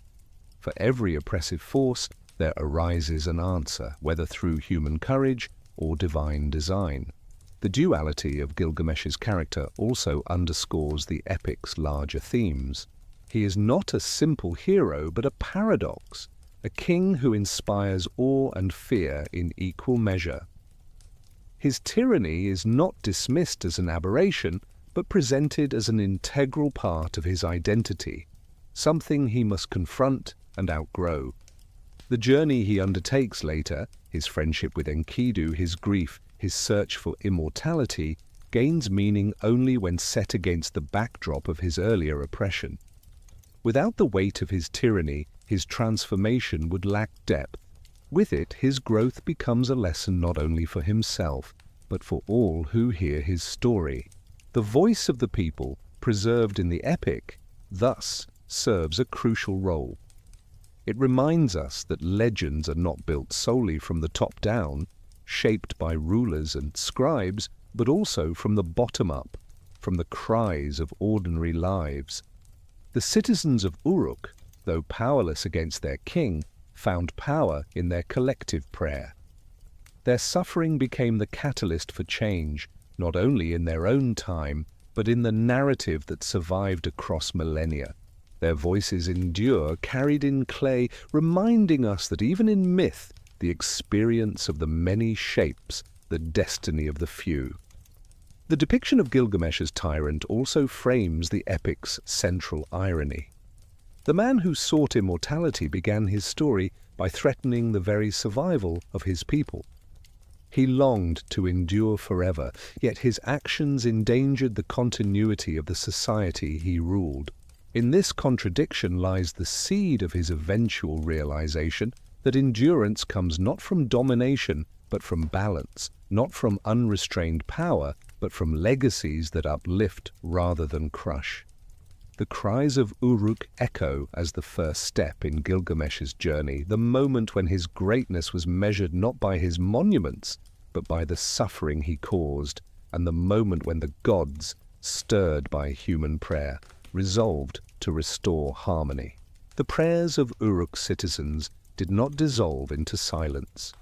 For every oppressive force, there arises an answer, whether through human courage or divine design. The duality of Gilgamesh's character also underscores the epic's larger themes. He is not a simple hero, but a paradox, a king who inspires awe and fear in equal measure. His tyranny is not dismissed as an aberration, but presented as an integral part of his identity, something he must confront and outgrow. The journey he undertakes later, his friendship with Enkidu, his grief, his search for immortality, gains meaning only when set against the backdrop of his earlier oppression. Without the weight of his tyranny, his transformation would lack depth. With it, his growth becomes a lesson not only for himself, but for all who hear his story. The voice of the people, preserved in the epic, thus serves a crucial role. It reminds us that legends are not built solely from the top down, shaped by rulers and scribes, but also from the bottom up, from the cries of ordinary lives. The citizens of Uruk, though powerless against their king, found power in their collective prayer. Their suffering became the catalyst for change, not only in their own time, but in the narrative that survived across millennia. Their voices endure, carried in clay, reminding us that even in myth, the experience of the many shapes the destiny of the few. The depiction of Gilgamesh as tyrant also frames the epic's central irony. The man who sought immortality began his story by threatening the very survival of his people. He longed to endure forever, yet his actions endangered the continuity of the society he ruled. In this contradiction lies the seed of his eventual realization that endurance comes not from domination, but from balance, not from unrestrained power, but from legacies that uplift rather than crush. The cries of Uruk echo as the first step in Gilgamesh's journey, the moment when his greatness was measured not by his monuments, but by the suffering he caused, and the moment when the gods, stirred by human prayer, resolved to restore harmony. The prayers of Uruk's citizens did not dissolve into silence.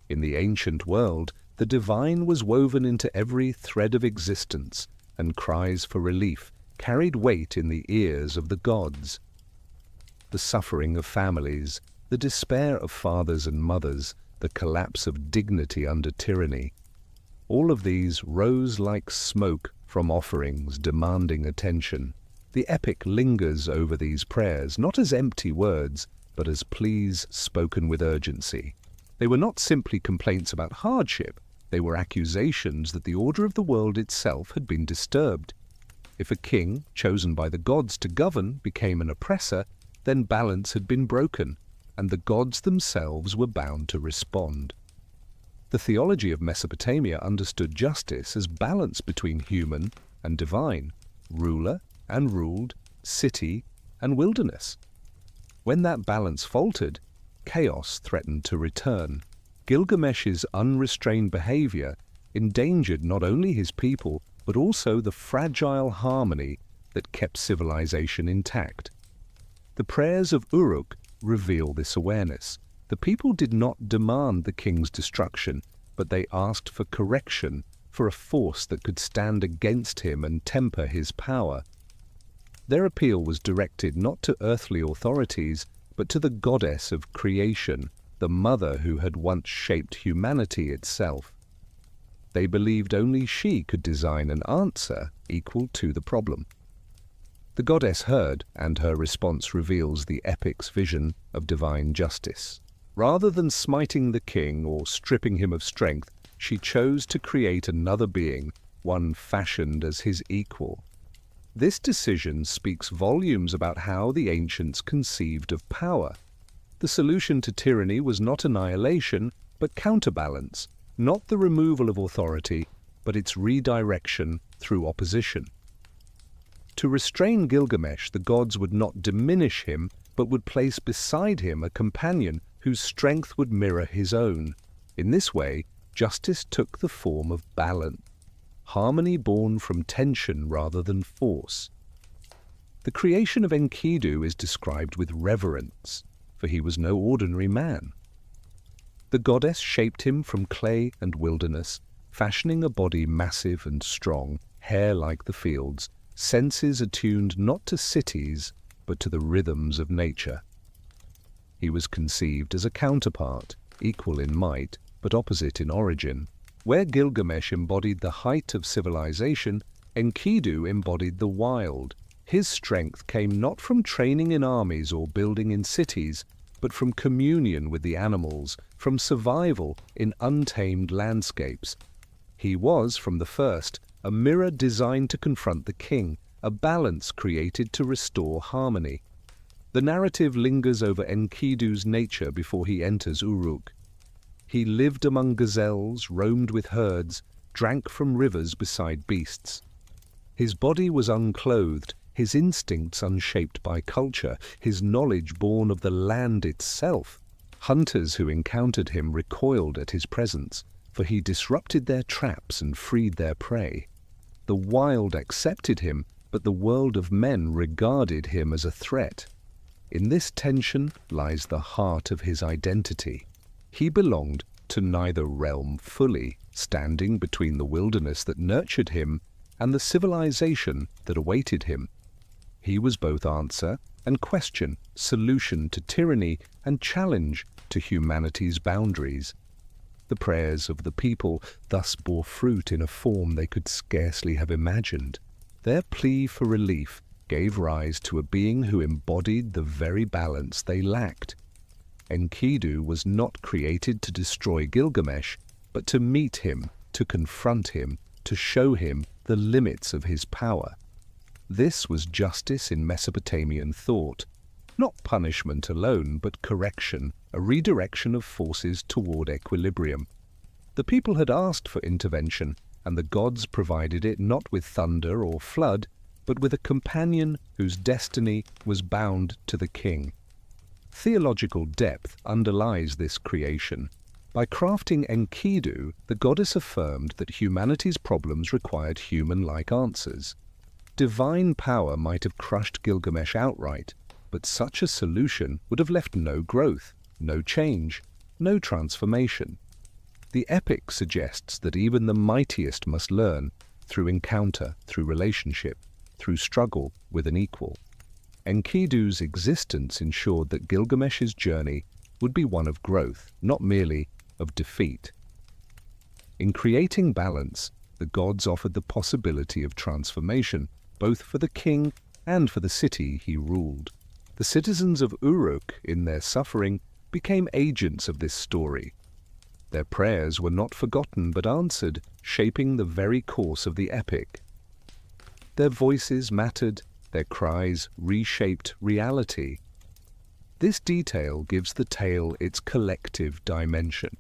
In the ancient world, the divine was woven into every thread of existence, and cries for relief carried weight in the ears of the gods. The suffering of families, the despair of fathers and mothers, the collapse of dignity under tyranny, all of these rose like smoke from offerings demanding attention. The epic lingers over these prayers, not as empty words, but as pleas spoken with urgency. They were not simply complaints about hardship, they were accusations that the order of the world itself had been disturbed. If a king, chosen by the gods to govern, became an oppressor, then balance had been broken, and the gods themselves were bound to respond. The theology of Mesopotamia understood justice as balance between human and divine, ruler and ruled, city and wilderness. When that balance faltered, chaos threatened to return. Gilgamesh's unrestrained behavior endangered not only his people, but also the fragile harmony that kept civilization intact. The prayers of Uruk reveal this awareness. The people did not demand the king's destruction, but they asked for correction, for a force that could stand against him and temper his power. Their appeal was directed not to earthly authorities, but to the goddess of creation, the mother who had once shaped humanity itself. They believed only she could design an answer equal to the problem. The goddess heard, and her response reveals the epic's vision of divine justice. Rather than smiting the king or stripping him of strength, she chose to create another being, one fashioned as his equal. This decision speaks volumes about how the ancients conceived of power. The solution to tyranny was not annihilation, but counterbalance, not the removal of authority, but its redirection through opposition. To restrain Gilgamesh, the gods would not diminish him, but would place beside him a companion whose strength would mirror his own. In this way, justice took the form of balance, harmony born from tension rather than force. The creation of Enkidu is described with reverence, for he was no ordinary man. The goddess shaped him from clay and wilderness, fashioning a body massive and strong, hair like the fields, senses attuned not to cities, but to the rhythms of nature. He was conceived as a counterpart, equal in might, but opposite in origin. Where Gilgamesh embodied the height of civilization, Enkidu embodied the wild. His strength came not from training in armies or building in cities, but from communion with the animals, from survival in untamed landscapes. He was, from the first, a mirror designed to confront the king, a balance created to restore harmony. The narrative lingers over Enkidu's nature before he enters Uruk. He lived among gazelles, roamed with herds, drank from rivers beside beasts. His body was unclothed, his instincts unshaped by culture, his knowledge born of the land itself. Hunters who encountered him recoiled at his presence, for he disrupted their traps and freed their prey. The wild accepted him, but the world of men regarded him as a threat. In this tension lies the heart of his identity. He belonged to neither realm fully, standing between the wilderness that nurtured him and the civilization that awaited him. He was both answer and question, solution to tyranny and challenge to humanity's boundaries. The prayers of the people thus bore fruit in a form they could scarcely have imagined. Their plea for relief gave rise to a being who embodied the very balance they lacked. Enkidu was not created to destroy Gilgamesh, but to meet him, to confront him, to show him the limits of his power. This was justice in Mesopotamian thought, not punishment alone, but correction, a redirection of forces toward equilibrium. The people had asked for intervention, and the gods provided it not with thunder or flood, but with a companion whose destiny was bound to the king. Theological depth underlies this creation. By crafting Enkidu, the goddess affirmed that humanity's problems required human-like answers. Divine power might have crushed Gilgamesh outright, but such a solution would have left no growth, no change, no transformation. The epic suggests that even the mightiest must learn through encounter, through relationship, through struggle with an equal. Enkidu's existence ensured that Gilgamesh's journey would be one of growth, not merely of defeat. In creating balance, the gods offered the possibility of transformation, both for the king and for the city he ruled. The citizens of Uruk, in their suffering, became agents of this story. Their prayers were not forgotten but answered, shaping the very course of the epic. Their voices mattered, their cries reshaped reality. This detail gives the tale its collective dimension.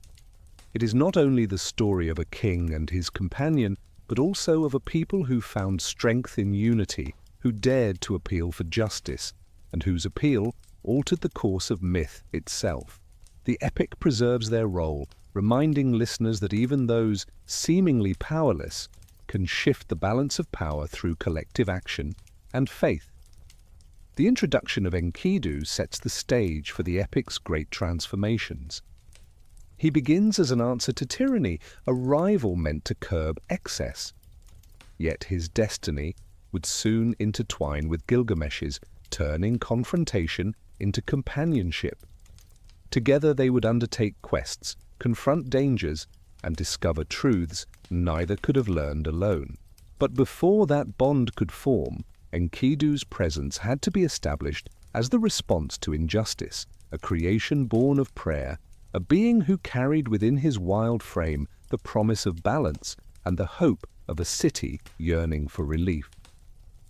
It is not only the story of a king and his companion, but also of a people who found strength in unity, who dared to appeal for justice, and whose appeal altered the course of myth itself. The epic preserves their role, reminding listeners that even those seemingly powerless can shift the balance of power through collective action and faith. The introduction of Enkidu sets the stage for the epic's great transformations. He begins as an answer to tyranny, a rival meant to curb excess. Yet his destiny would soon intertwine with Gilgamesh's, turning confrontation into companionship. Together they would undertake quests, confront dangers, and discover truths neither could have learned alone. But before that bond could form, Enkidu's presence had to be established as the response to injustice, a creation born of prayer, a being who carried within his wild frame the promise of balance and the hope of a city yearning for relief.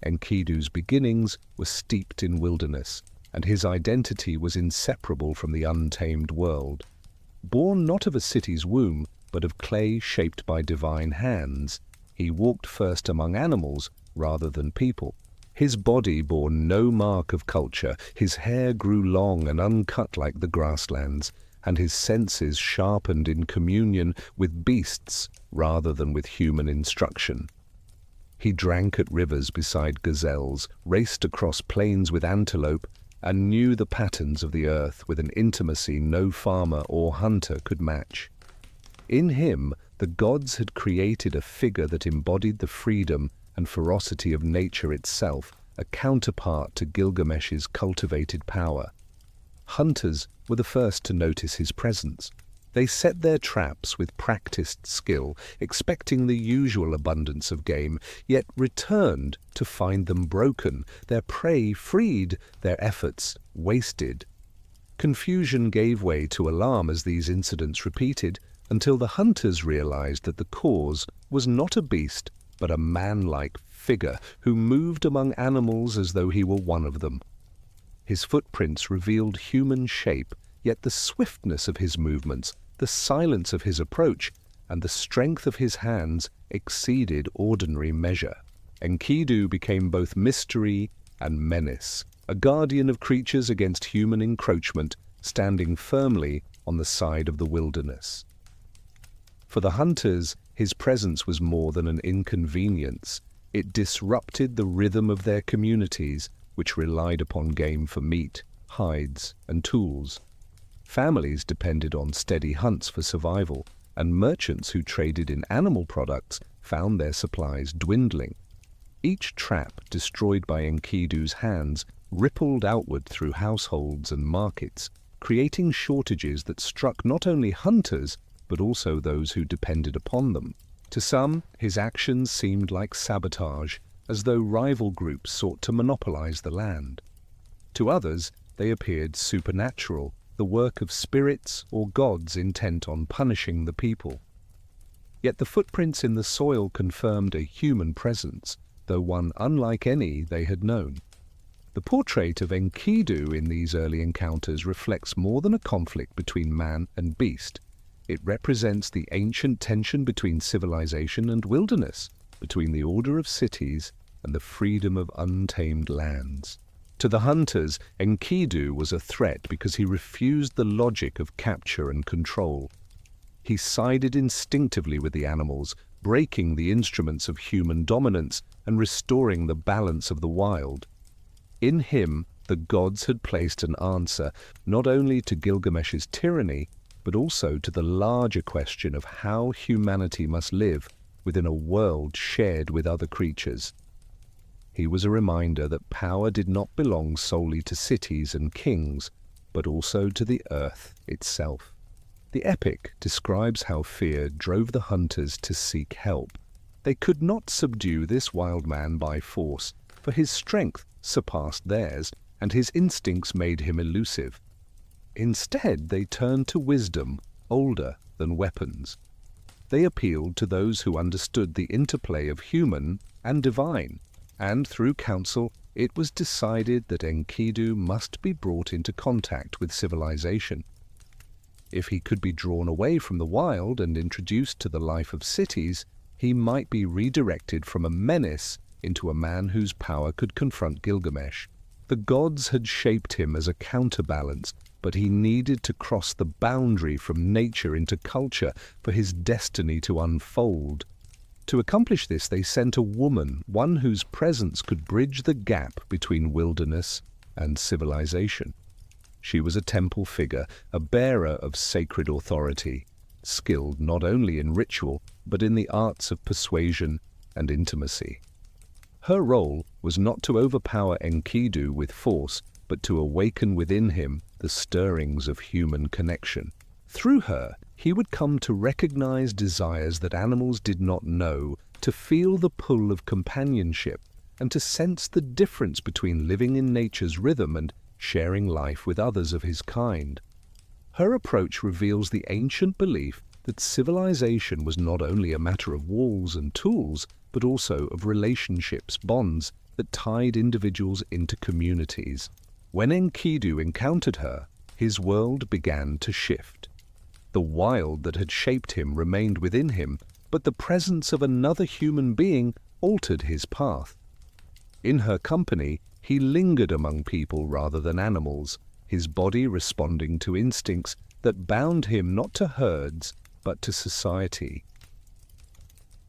Enkidu's beginnings were steeped in wilderness, and his identity was inseparable from the untamed world. Born not of a city's womb, but of clay shaped by divine hands, he walked first among animals rather than people. His body bore no mark of culture, his hair grew long and uncut like the grasslands, and his senses sharpened in communion with beasts rather than with human instruction. He drank at rivers beside gazelles, raced across plains with antelope, and knew the patterns of the earth with an intimacy no farmer or hunter could match. In him, the gods had created a figure that embodied the freedom and ferocity of nature itself, a counterpart to Gilgamesh's cultivated power. Hunters were the first to notice his presence. They set their traps with practiced skill, expecting the usual abundance of game, yet returned to find them broken, their prey freed, their efforts wasted. Confusion gave way to alarm as these incidents repeated, until the hunters realized that the cause was not a beast, but a man-like figure who moved among animals as though he were one of them. His footprints revealed human shape, yet the swiftness of his movements, the silence of his approach, and the strength of his hands exceeded ordinary measure. Enkidu became both mystery and menace, a guardian of creatures against human encroachment, standing firmly on the side of the wilderness. For the hunters, his presence was more than an inconvenience. It disrupted the rhythm of their communities, which relied upon game for meat, hides, and tools. Families depended on steady hunts for survival, and merchants who traded in animal products found their supplies dwindling. Each trap destroyed by Enkidu's hands rippled outward through households and markets, creating shortages that struck not only hunters, but also those who depended upon them. To some, his actions seemed like sabotage, as though rival groups sought to monopolize the land. To others, they appeared supernatural, the work of spirits or gods intent on punishing the people. Yet the footprints in the soil confirmed a human presence, though one unlike any they had known. The portrait of Enkidu in these early encounters reflects more than a conflict between man and beast. It represents the ancient tension between civilization and wilderness, between the order of cities and the freedom of untamed lands. To the hunters, Enkidu was a threat because he refused the logic of capture and control. He sided instinctively with the animals, breaking the instruments of human dominance and restoring the balance of the wild. In him, the gods had placed an answer not only to Gilgamesh's tyranny, but also to the larger question of how humanity must live within a world shared with other creatures. He was a reminder that power did not belong solely to cities and kings, but also to the earth itself. The epic describes how fear drove the hunters to seek help. They could not subdue this wild man by force, for his strength surpassed theirs, and his instincts made him elusive. Instead, they turned to wisdom, older than weapons. They appealed to those who understood the interplay of human and divine. and through council it was decided that Enkidu must be brought into contact with civilization. If he could be drawn away from the wild and introduced to the life of cities, he might be redirected from a menace into a man whose power could confront Gilgamesh. The gods had shaped him as a counterbalance, but he needed to cross the boundary from nature into culture for his destiny to unfold. To accomplish this, they sent a woman, one whose presence could bridge the gap between wilderness and civilization. She was a temple figure, a bearer of sacred authority, skilled not only in ritual, but in the arts of persuasion and intimacy. Her role was not to overpower Enkidu with force, but to awaken within him the stirrings of human connection. Through her, he would come to recognize desires that animals did not know, to feel the pull of companionship, and to sense the difference between living in nature's rhythm and sharing life with others of his kind. Her approach reveals the ancient belief that civilization was not only a matter of walls and tools, but also of relationships, bonds that tied individuals into communities. When Enkidu encountered her, his world began to shift. The wild that had shaped him remained within him, but the presence of another human being altered his path. In her company, he lingered among people rather than animals, his body responding to instincts that bound him not to herds, but to society.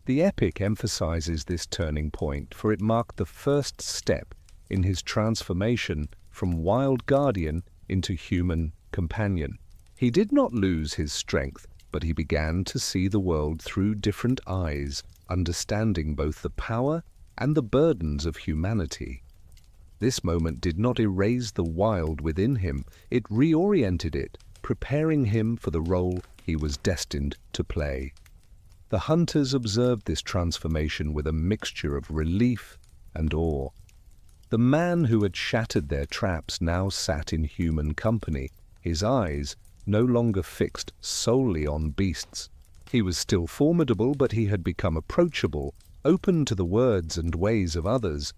The epic emphasizes this turning point, for it marked the first step in his transformation from wild guardian into human companion. He did not lose his strength, but he began to see the world through different eyes, understanding both the power and the burdens of humanity. This moment did not erase the wild within him, it reoriented it, preparing him for the role he was destined to play. The hunters observed this transformation with a mixture of relief and awe. The man who had shattered their traps now sat in human company, his eyes no longer fixed solely on beasts. He was still formidable, but he had become approachable, open to the words and ways of others.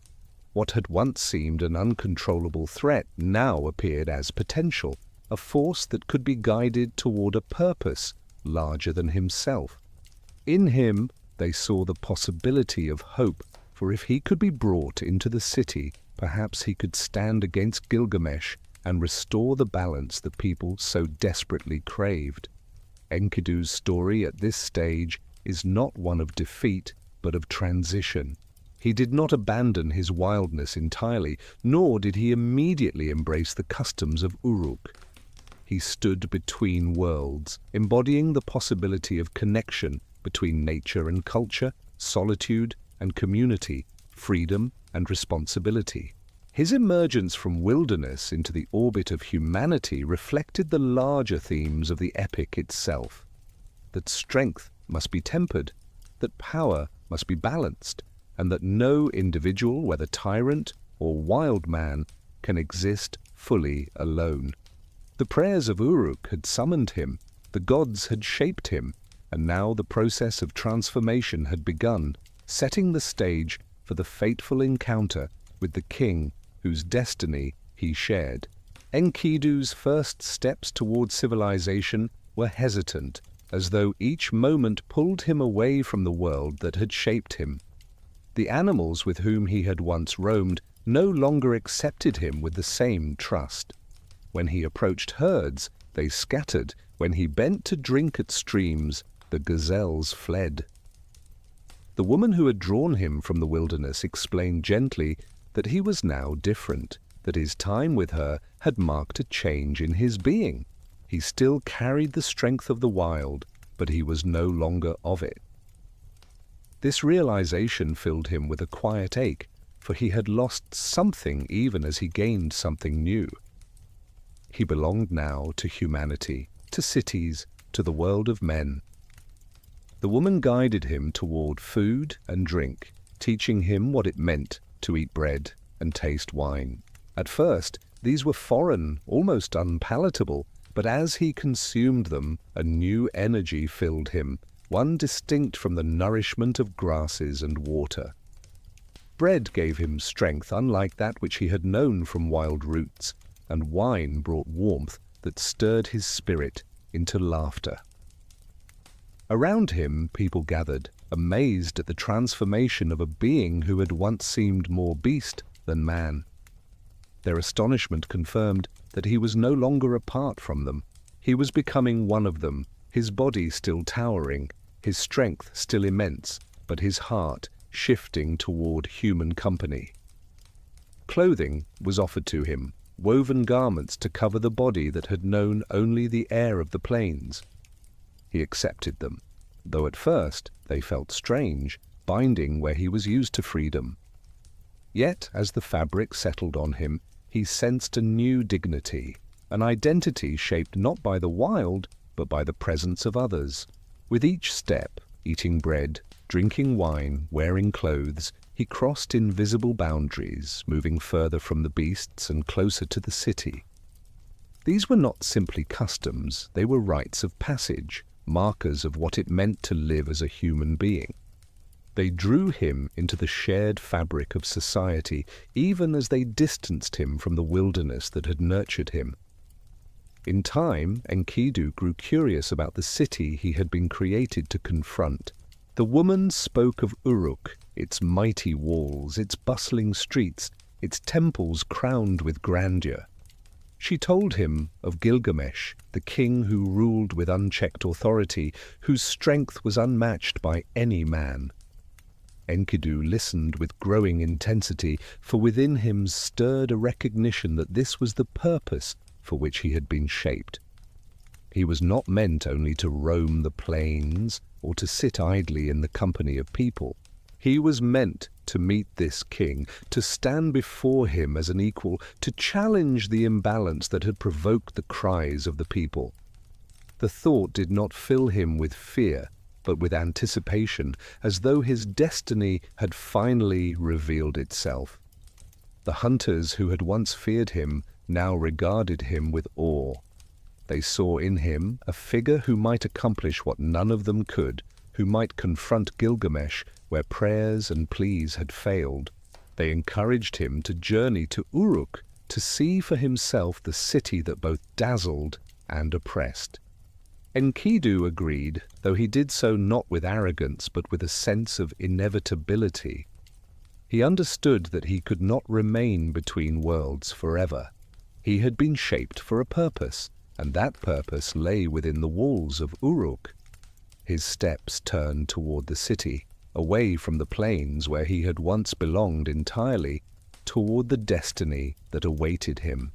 What had once seemed an uncontrollable threat now appeared as potential, a force that could be guided toward a purpose larger than himself. In him they saw the possibility of hope, for if he could be brought into the city, perhaps he could stand against Gilgamesh and restore the balance the people so desperately craved. Enkidu's story at this stage is not one of defeat, but of transition. He did not abandon his wildness entirely, nor did he immediately embrace the customs of Uruk. He stood between worlds, embodying the possibility of connection between nature and culture, solitude and community, freedom and responsibility. His emergence from wilderness into the orbit of humanity reflected the larger themes of the epic itself, that strength must be tempered, that power must be balanced, and that no individual, whether tyrant or wild man, can exist fully alone. The prayers of Uruk had summoned him, the gods had shaped him, and now the process of transformation had begun, setting the stage for the fateful encounter with the king whose destiny he shared. Enkidu's first steps toward civilization were hesitant, as though each moment pulled him away from the world that had shaped him. The animals with whom he had once roamed no longer accepted him with the same trust. When he approached herds, they scattered. When he bent to drink at streams, the gazelles fled. The woman who had drawn him from the wilderness explained gently that he was now different, that his time with her had marked a change in his being. He still carried the strength of the wild, but he was no longer of it. This realization filled him with a quiet ache, for he had lost something even as he gained something new. He belonged now to humanity, to cities, to the world of men. The woman guided him toward food and drink, teaching him what it meant to eat bread and taste wine. At first, these were foreign, almost unpalatable, but as he consumed them, a new energy filled him, one distinct from the nourishment of grasses and water. Bread gave him strength unlike that which he had known from wild roots, and wine brought warmth that stirred his spirit into laughter. Around him people gathered, amazed at the transformation of a being who had once seemed more beast than man. Their astonishment confirmed that he was no longer apart from them. He was becoming one of them, his body still towering, his strength still immense, but his heart shifting toward human company. Clothing was offered to him, woven garments to cover the body that had known only the air of the plains. He accepted them, though at first they felt strange, binding where he was used to freedom. Yet, as the fabric settled on him, he sensed a new dignity, an identity shaped not by the wild, but by the presence of others. With each step, eating bread, drinking wine, wearing clothes, he crossed invisible boundaries, moving further from the beasts and closer to the city. These were not simply customs, they were rites of passage, markers of what it meant to live as a human being. They drew him into the shared fabric of society, even as they distanced him from the wilderness that had nurtured him. In time, Enkidu grew curious about the city he had been created to confront. The woman spoke of Uruk, its mighty walls, its bustling streets, its temples crowned with grandeur. She told him of Gilgamesh, the king who ruled with unchecked authority, whose strength was unmatched by any man. Enkidu listened with growing intensity, for within him stirred a recognition that this was the purpose for which he had been shaped. He was not meant only to roam the plains or to sit idly in the company of people. He was meant to meet this king, to stand before him as an equal, to challenge the imbalance that had provoked the cries of the people. The thought did not fill him with fear, but with anticipation, as though his destiny had finally revealed itself. The hunters who had once feared him now regarded him with awe. They saw in him a figure who might accomplish what none of them could, who might confront Gilgamesh where prayers and pleas had failed. They encouraged him to journey to Uruk, to see for himself the city that both dazzled and oppressed. Enkidu agreed, though he did so not with arrogance but with a sense of inevitability. He understood that he could not remain between worlds forever. He had been shaped for a purpose, and that purpose lay within the walls of Uruk. His steps turned toward the city, away from the plains where he had once belonged entirely, toward the destiny that awaited him.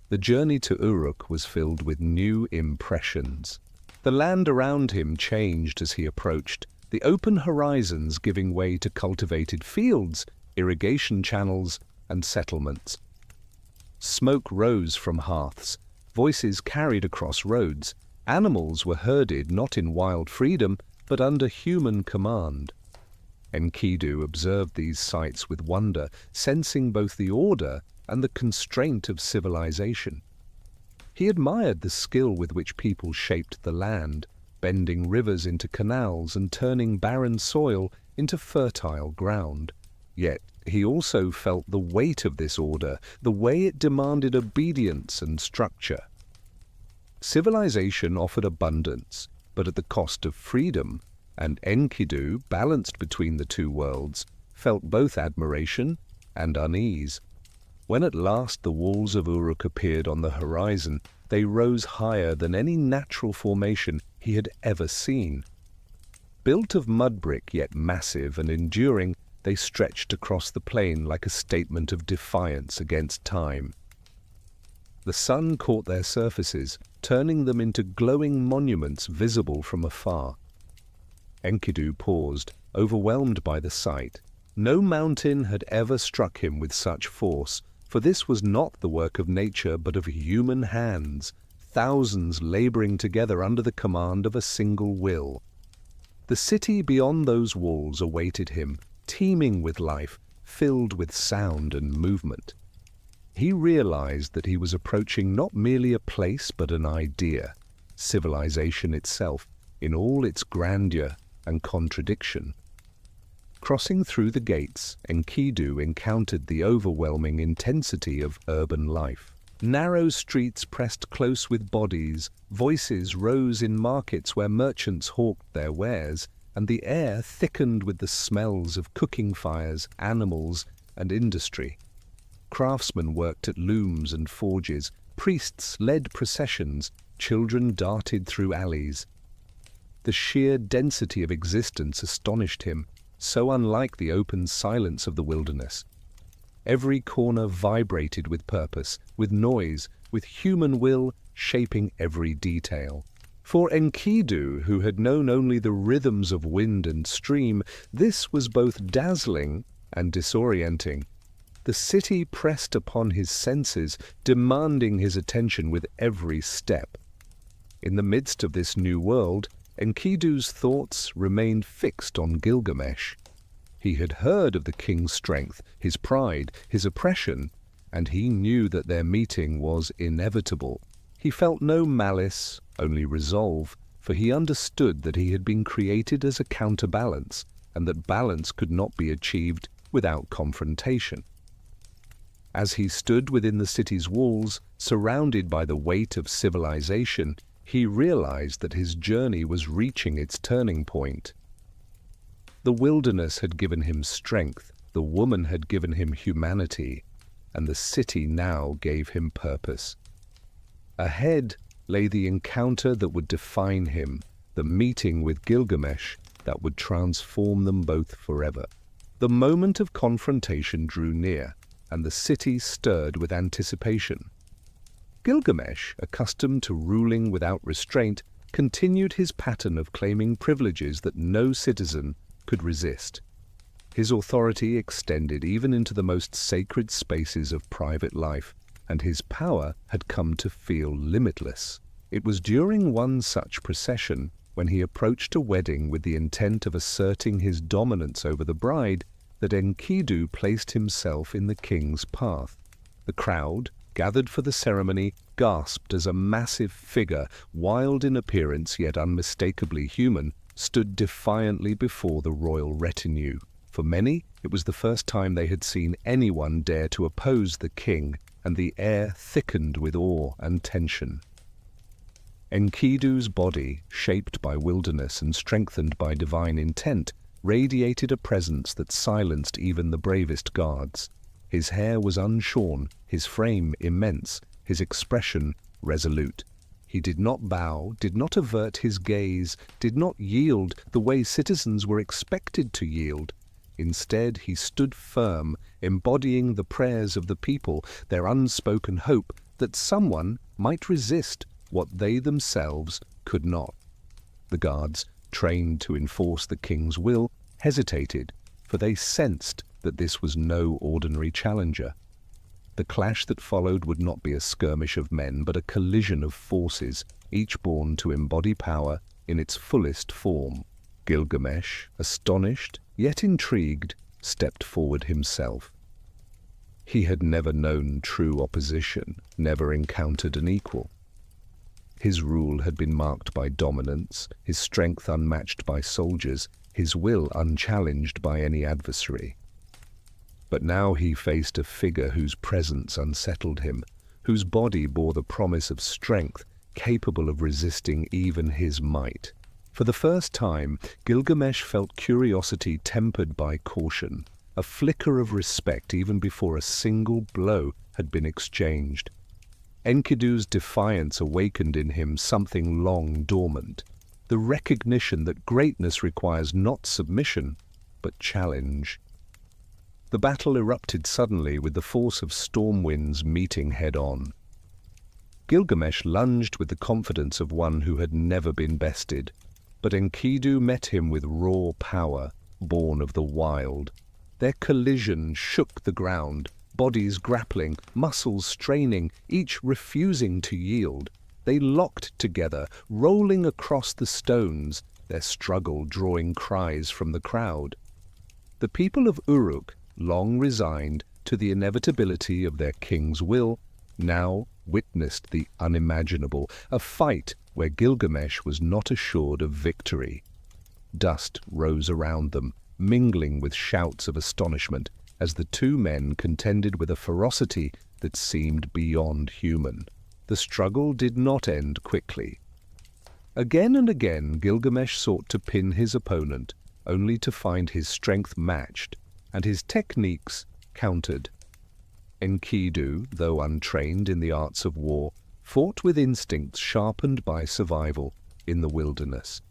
The journey to Uruk was filled with new impressions. The land around him changed as he approached, the open horizons giving way to cultivated fields, irrigation channels, and settlements. Smoke rose from hearths, voices carried across roads, animals were herded not in wild freedom, but under human command. Enkidu observed these sights with wonder, sensing both the order and the constraint of civilization. He admired the skill with which people shaped the land, bending rivers into canals and turning barren soil into fertile ground. Yet he also felt the weight of this order, the way it demanded obedience and structure. Civilization offered abundance, but at the cost of freedom, and Enkidu, balanced between the two worlds, felt both admiration and unease. When at last the walls of Uruk appeared on the horizon, they rose higher than any natural formation he had ever seen. Built of mud brick yet massive and enduring, they stretched across the plain like a statement of defiance against time. The sun caught their surfaces, turning them into glowing monuments visible from afar. Enkidu paused, overwhelmed by the sight. No mountain had ever struck him with such force, for this was not the work of nature but of human hands, thousands laboring together under the command of a single will. The city beyond those walls awaited him, teeming with life, filled with sound and movement. He realized that he was approaching not merely a place but an idea, civilization itself, in all its grandeur and contradiction. Crossing through the gates, Enkidu encountered the overwhelming intensity of urban life. Narrow streets pressed close with bodies, voices rose in markets where merchants hawked their wares, and the air thickened with the smells of cooking fires, animals, and industry. Craftsmen worked at looms and forges, priests led processions, children darted through alleys. The sheer density of existence astonished him, so unlike the open silence of the wilderness. Every corner vibrated with purpose, with noise, with human will shaping every detail. For Enkidu, who had known only the rhythms of wind and stream, this was both dazzling and disorienting. The city pressed upon his senses, demanding his attention with every step. In the midst of this new world, Enkidu's thoughts remained fixed on Gilgamesh. He had heard of the king's strength, his pride, his oppression, and he knew that their meeting was inevitable. He felt no malice, only resolve, for he understood that he had been created as a counterbalance, and that balance could not be achieved without confrontation. As he stood within the city's walls, surrounded by the weight of civilization, he realized that his journey was reaching its turning point. The wilderness had given him strength, the woman had given him humanity, and the city now gave him purpose. Ahead lay the encounter that would define him, the meeting with Gilgamesh that would transform them both forever. The moment of confrontation drew near, and the city stirred with anticipation. Gilgamesh, accustomed to ruling without restraint, continued his pattern of claiming privileges that no citizen could resist. His authority extended even into the most sacred spaces of private life, and his power had come to feel limitless. It was during one such procession, when he approached a wedding with the intent of asserting his dominance over the bride, that Enkidu placed himself in the king's path. The crowd, gathered for the ceremony, gasped as a massive figure, wild in appearance yet unmistakably human, stood defiantly before the royal retinue. For many, it was the first time they had seen anyone dare to oppose the king, and the air thickened with awe and tension. Enkidu's body, shaped by wilderness and strengthened by divine intent, radiated a presence that silenced even the bravest guards. His hair was unshorn, his frame immense, his expression resolute. He did not bow, did not avert his gaze, did not yield the way citizens were expected to yield. Instead, he stood firm, embodying the prayers of the people, their unspoken hope that someone might resist what they themselves could not. The guards, trained to enforce the king's will, hesitated, for they sensed that this was no ordinary challenger. The clash that followed would not be a skirmish of men, but a collision of forces, each born to embody power in its fullest form. Gilgamesh, astonished, yet intrigued, stepped forward himself. He had never known true opposition, never encountered an equal. His rule had been marked by dominance, his strength unmatched by soldiers, his will unchallenged by any adversary. But now he faced a figure whose presence unsettled him, whose body bore the promise of strength, capable of resisting even his might. For the first time, Gilgamesh felt curiosity tempered by caution, a flicker of respect even before a single blow had been exchanged. Enkidu's defiance awakened in him something long dormant, the recognition that greatness requires not submission, but challenge. The battle erupted suddenly with the force of storm winds meeting head-on. Gilgamesh lunged with the confidence of one who had never been bested, but Enkidu met him with raw power, born of the wild. Their collision shook the ground, bodies grappling, muscles straining, each refusing to yield. They locked together, rolling across the stones, their struggle drawing cries from the crowd. The people of Uruk, long resigned to the inevitability of their king's will, now witnessed the unimaginable, a fight where Gilgamesh was not assured of victory. Dust rose around them, mingling with shouts of astonishment as the two men contended with a ferocity that seemed beyond human. The struggle did not end quickly. Again and again Gilgamesh sought to pin his opponent, only to find his strength matched and his techniques countered. Enkidu, though untrained in the arts of war, fought with instincts sharpened by survival in the wilderness.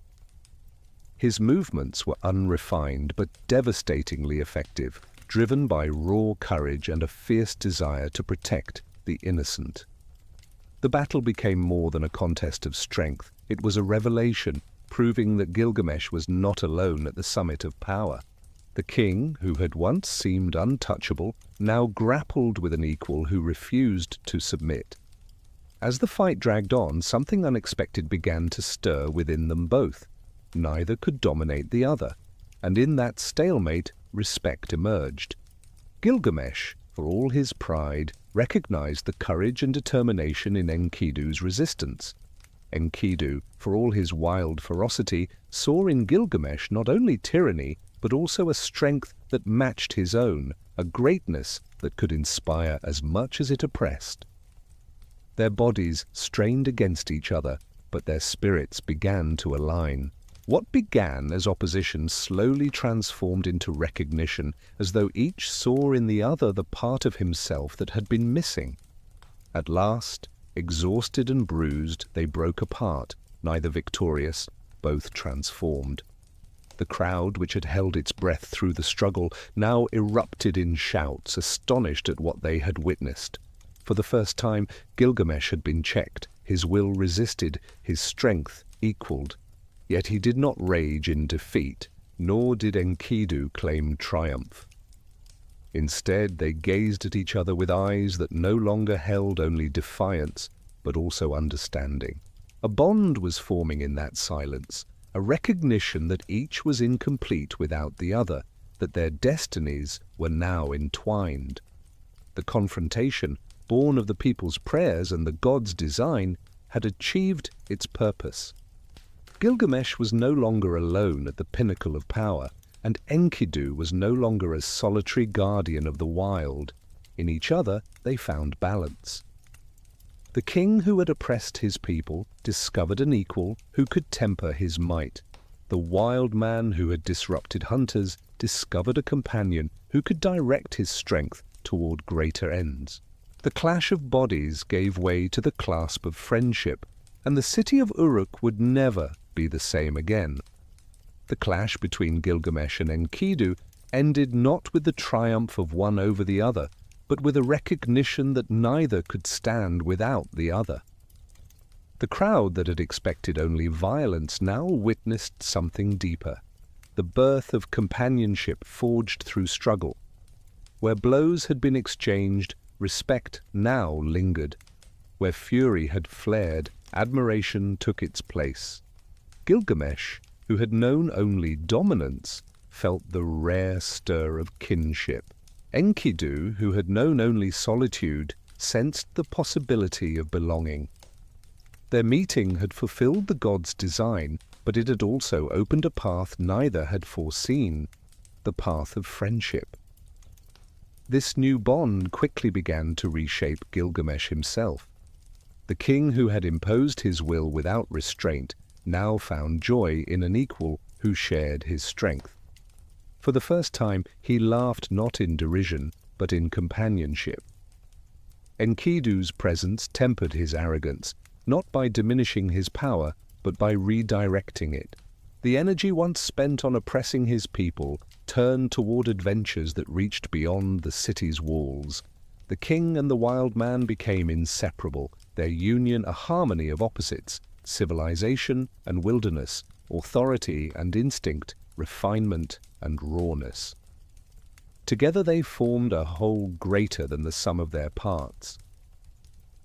His movements were unrefined but devastatingly effective, driven by raw courage and a fierce desire to protect the innocent. The battle became more than a contest of strength. It was a revelation, proving that Gilgamesh was not alone at the summit of power. The king, who had once seemed untouchable, now grappled with an equal who refused to submit. As the fight dragged on, something unexpected began to stir within them both. Neither could dominate the other, and in that stalemate, respect emerged. Gilgamesh, for all his pride, recognized the courage and determination in Enkidu's resistance. Enkidu, for all his wild ferocity, saw in Gilgamesh not only tyranny, but also a strength that matched his own, a greatness that could inspire as much as it oppressed. Their bodies strained against each other, but their spirits began to align. What began as opposition slowly transformed into recognition, as though each saw in the other the part of himself that had been missing. At last, exhausted and bruised, they broke apart, neither victorious, both transformed. The crowd, which had held its breath through the struggle, now erupted in shouts, astonished at what they had witnessed. For the first time, Gilgamesh had been checked, his will resisted, his strength equaled. Yet he did not rage in defeat, nor did Enkidu claim triumph. Instead, they gazed at each other with eyes that no longer held only defiance, but also understanding. A bond was forming in that silence, a recognition that each was incomplete without the other, that their destinies were now entwined. The confrontation, born of the people's prayers and the gods' design, had achieved its purpose. Gilgamesh was no longer alone at the pinnacle of power, and Enkidu was no longer a solitary guardian of the wild. In each other they found balance. The king who had oppressed his people discovered an equal who could temper his might. The wild man who had disrupted hunters discovered a companion who could direct his strength toward greater ends. The clash of bodies gave way to the clasp of friendship, and the city of Uruk would never be the same again. The clash between Gilgamesh and Enkidu ended not with the triumph of one over the other, but with a recognition that neither could stand without the other. The crowd that had expected only violence now witnessed something deeper, the birth of companionship forged through struggle. Where blows had been exchanged, respect now lingered. Where fury had flared, admiration took its place. Gilgamesh, who had known only dominance, felt the rare stir of kinship. Enkidu, who had known only solitude, sensed the possibility of belonging. Their meeting had fulfilled the god's design, but it had also opened a path neither had foreseen, the path of friendship. This new bond quickly began to reshape Gilgamesh himself. The king who had imposed his will without restraint now found joy in an equal who shared his strength. For the first time, he laughed not in derision, but in companionship. Enkidu's presence tempered his arrogance, not by diminishing his power, but by redirecting it. The energy once spent on oppressing his people turned toward adventures that reached beyond the city's walls. The king and the wild man became inseparable, their union a harmony of opposites, civilization and wilderness, authority and instinct, refinement and rawness. Together they formed a whole greater than the sum of their parts.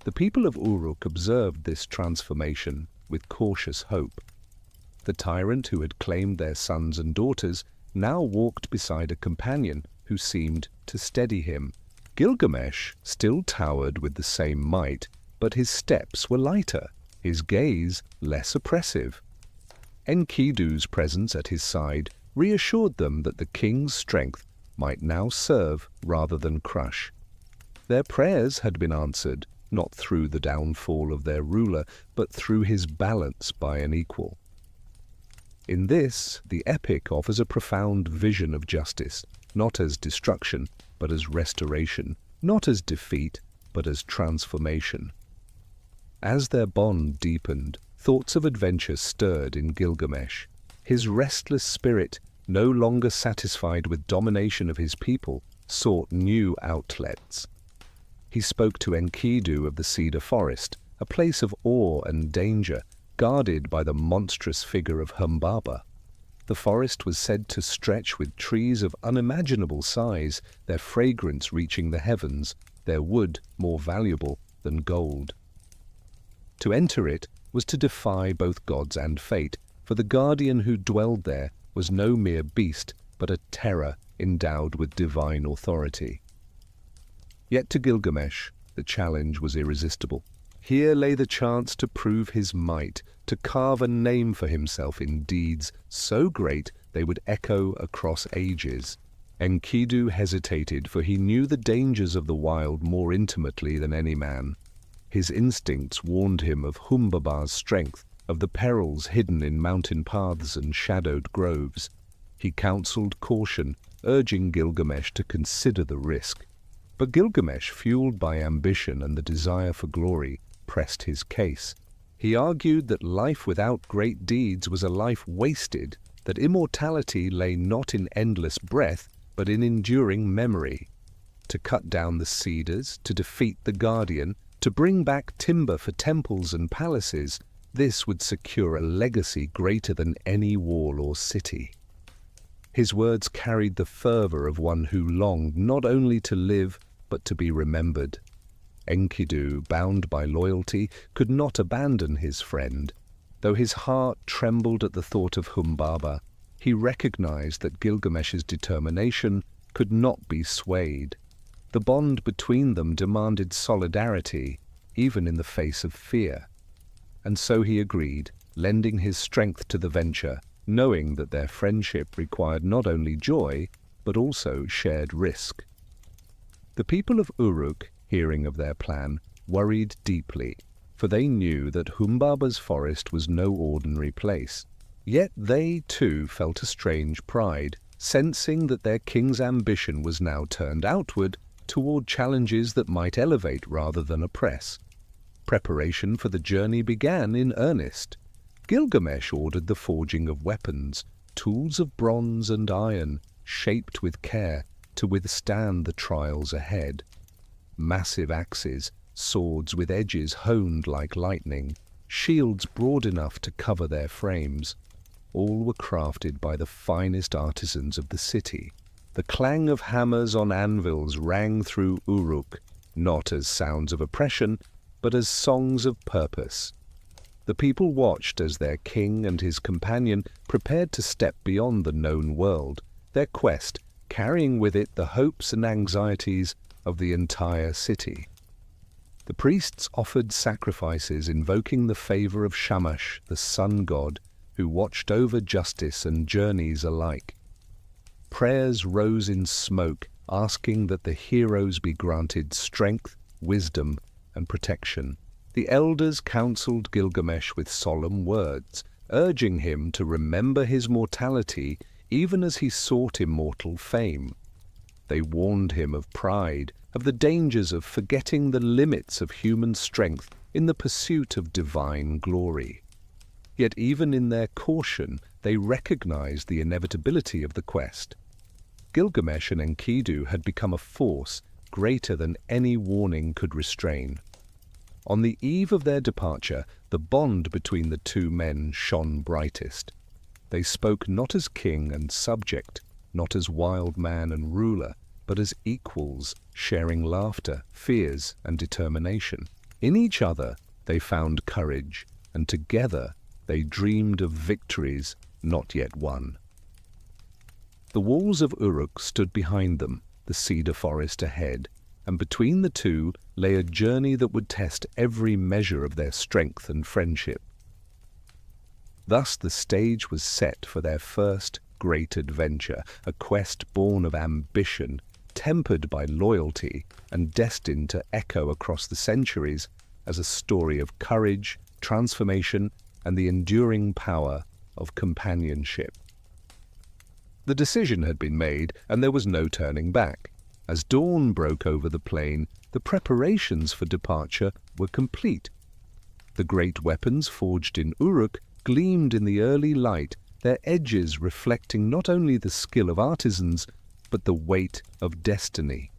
The people of Uruk observed this transformation with cautious hope. The tyrant who had claimed their sons and daughters now walked beside a companion who seemed to steady him. Gilgamesh still towered with the same might, but his steps were lighter, his gaze less oppressive. Enkidu's presence at his side reassured them that the king's strength might now serve rather than crush. Their prayers had been answered, not through the downfall of their ruler, but through his balance by an equal. In this, the epic offers a profound vision of justice, not as destruction, but as restoration, not as defeat, but as transformation. As their bond deepened, thoughts of adventure stirred in Gilgamesh. His restless spirit, no longer satisfied with domination of his people, sought new outlets. He spoke to Enkidu of the cedar forest, a place of awe and danger, guarded by the monstrous figure of Humbaba. The forest was said to stretch with trees of unimaginable size, their fragrance reaching the heavens, their wood more valuable than gold. To enter it was to defy both gods and fate, for the guardian who dwelled there was no mere beast, but a terror endowed with divine authority. Yet to Gilgamesh, the challenge was irresistible. Here lay the chance to prove his might, to carve a name for himself in deeds so great they would echo across ages. Enkidu hesitated, for he knew the dangers of the wild more intimately than any man. His instincts warned him of Humbaba's strength, of the perils hidden in mountain paths and shadowed groves. He counseled caution, urging Gilgamesh to consider the risk. But Gilgamesh, fueled by ambition and the desire for glory, pressed his case. He argued that life without great deeds was a life wasted, that immortality lay not in endless breath, but in enduring memory. To cut down the cedars, to defeat the guardian, to bring back timber for temples and palaces, this would secure a legacy greater than any wall or city. His words carried the fervor of one who longed not only to live, but to be remembered. Enkidu, bound by loyalty, could not abandon his friend. Though his heart trembled at the thought of Humbaba, he recognized that Gilgamesh's determination could not be swayed. The bond between them demanded solidarity, even in the face of fear. And so he agreed, lending his strength to the venture, knowing that their friendship required not only joy, but also shared risk. The people of Uruk, hearing of their plan, worried deeply, for they knew that Humbaba's forest was no ordinary place. Yet they, too, felt a strange pride, sensing that their king's ambition was now turned outward toward challenges that might elevate rather than oppress. Preparation for the journey began in earnest. Gilgamesh ordered the forging of weapons, tools of bronze and iron, shaped with care to withstand the trials ahead. Massive axes, swords with edges honed like lightning, shields broad enough to cover their frames. All were crafted by the finest artisans of the city. The clang of hammers on anvils rang through Uruk, not as sounds of oppression, but as songs of purpose. The people watched as their king and his companion prepared to step beyond the known world, their quest carrying with it the hopes and anxieties of the entire city. The priests offered sacrifices invoking the favor of Shamash, the sun god, who watched over justice and journeys alike. Prayers rose in smoke, asking that the heroes be granted strength, wisdom, and protection. The elders counseled Gilgamesh with solemn words, urging him to remember his mortality even as he sought immortal fame. They warned him of pride, of the dangers of forgetting the limits of human strength in the pursuit of divine glory. Yet even in their caution, they recognized the inevitability of the quest. Gilgamesh and Enkidu had become a force greater than any warning could restrain. On the eve of their departure, the bond between the two men shone brightest. They spoke not as king and subject, not as wild man and ruler, but as equals, sharing laughter, fears, and determination. In each other they found courage, and together they dreamed of victories not yet won. The walls of Uruk stood behind them, the cedar forest ahead, and between the two lay a journey that would test every measure of their strength and friendship. Thus the stage was set for their first great adventure, a quest born of ambition, tempered by loyalty, and destined to echo across the centuries as a story of courage, transformation, and the enduring power of companionship. The decision had been made, and there was no turning back. As dawn broke over the plain, the preparations for departure were complete. The great weapons forged in Uruk gleamed in the early light, their edges reflecting not only the skill of artisans, but the weight of destiny.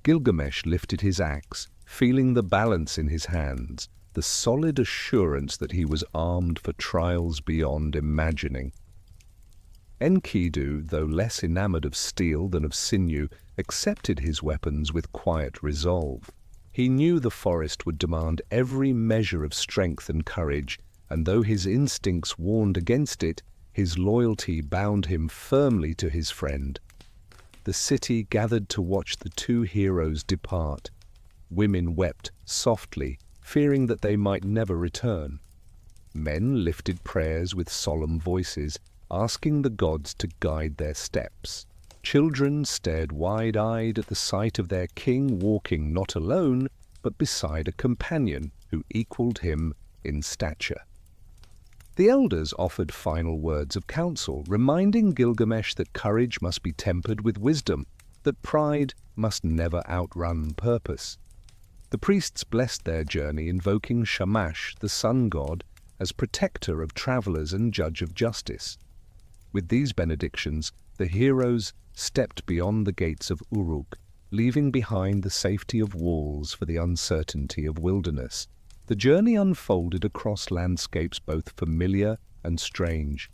Gilgamesh lifted his axe, feeling the balance in his hands, the solid assurance that he was armed for trials beyond imagining. Enkidu, though less enamored of steel than of sinew, accepted his weapons with quiet resolve. He knew the forest would demand every measure of strength and courage, and though his instincts warned against it, his loyalty bound him firmly to his friend. The city gathered to watch the two heroes depart. Women wept softly, fearing that they might never return. Men lifted prayers with solemn voices, asking the gods to guide their steps. Children stared wide-eyed at the sight of their king walking not alone, but beside a companion who equaled him in stature. The elders offered final words of counsel, reminding Gilgamesh that courage must be tempered with wisdom, that pride must never outrun purpose. The priests blessed their journey, invoking Shamash, the sun god, as protector of travelers and judge of justice. With these benedictions, the heroes stepped beyond the gates of Uruk, leaving behind the safety of walls for the uncertainty of wilderness. The journey unfolded across landscapes both familiar and strange.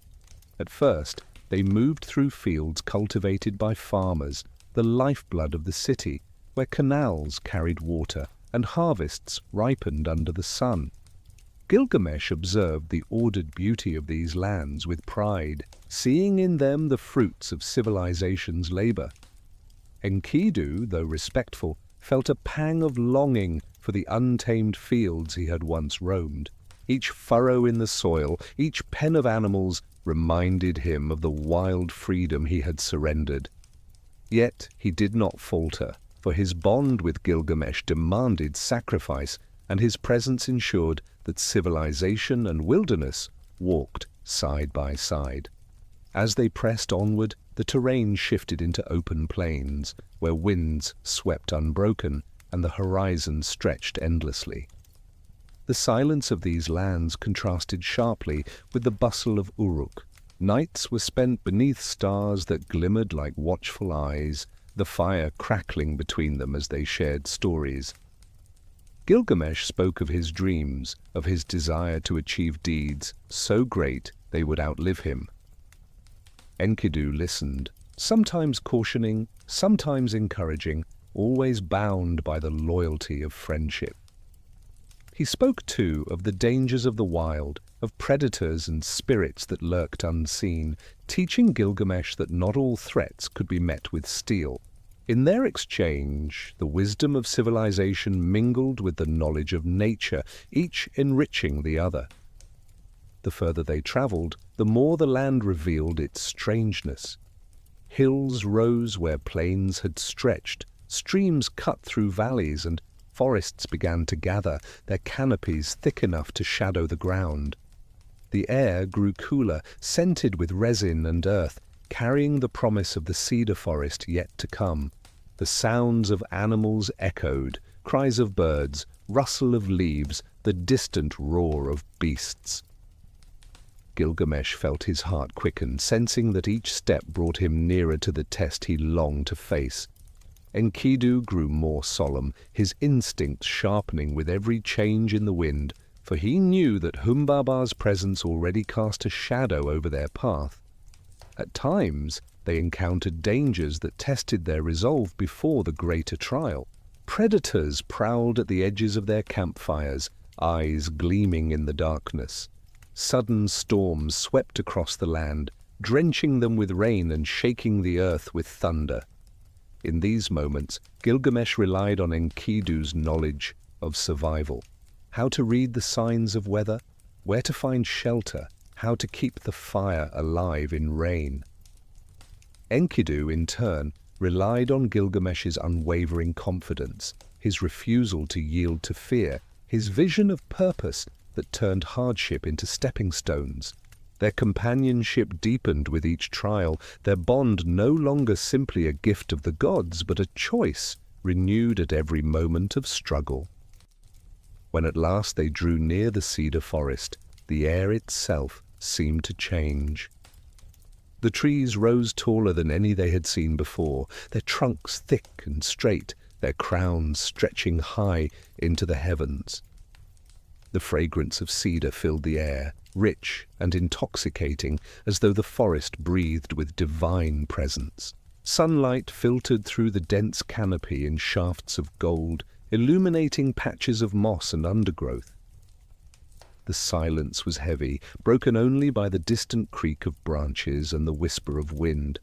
At first, they moved through fields cultivated by farmers, the lifeblood of the city, where canals carried water and harvests ripened under the sun. Gilgamesh observed the ordered beauty of these lands with pride, seeing in them the fruits of civilization's labor. Enkidu, though respectful, felt a pang of longing for the untamed fields he had once roamed. Each furrow in the soil, each pen of animals, reminded him of the wild freedom he had surrendered. Yet he did not falter, for his bond with Gilgamesh demanded sacrifice, and his presence ensured that civilization and wilderness walked side by side. As they pressed onward, the terrain shifted into open plains, where winds swept unbroken and the horizon stretched endlessly. The silence of these lands contrasted sharply with the bustle of Uruk. Nights were spent beneath stars that glimmered like watchful eyes, the fire crackling between them as they shared stories. Gilgamesh spoke of his dreams, of his desire to achieve deeds so great they would outlive him. Enkidu listened, sometimes cautioning, sometimes encouraging, always bound by the loyalty of friendship. He spoke, too, of the dangers of the wild, of predators and spirits that lurked unseen, teaching Gilgamesh that not all threats could be met with steel. In their exchange, the wisdom of civilization mingled with the knowledge of nature, each enriching the other. The further they traveled, the more the land revealed its strangeness. Hills rose where plains had stretched, streams cut through valleys, and forests began to gather, their canopies thick enough to shadow the ground. The air grew cooler, scented with resin and earth, carrying the promise of the cedar forest yet to come. The sounds of animals echoed, cries of birds, rustle of leaves, the distant roar of beasts. Gilgamesh felt his heart quicken, sensing that each step brought him nearer to the test he longed to face. Enkidu grew more solemn, his instincts sharpening with every change in the wind, for he knew that Humbaba's presence already cast a shadow over their path. At times, they encountered dangers that tested their resolve before the greater trial. Predators prowled at the edges of their campfires, eyes gleaming in the darkness. Sudden storms swept across the land, drenching them with rain and shaking the earth with thunder. In these moments, Gilgamesh relied on Enkidu's knowledge of survival. How to read the signs of weather, where to find shelter, how to keep the fire alive in rain. Enkidu, in turn, relied on Gilgamesh's unwavering confidence, his refusal to yield to fear, his vision of purpose that turned hardship into stepping stones. Their companionship deepened with each trial, their bond no longer simply a gift of the gods, but a choice renewed at every moment of struggle. When at last they drew near the cedar forest, the air itself seemed to change. The trees rose taller than any they had seen before, their trunks thick and straight, their crowns stretching high into the heavens. The fragrance of cedar filled the air, rich and intoxicating, as though the forest breathed with divine presence. Sunlight filtered through the dense canopy in shafts of gold, illuminating patches of moss and undergrowth. The silence was heavy, broken only by the distant creak of branches and the whisper of wind.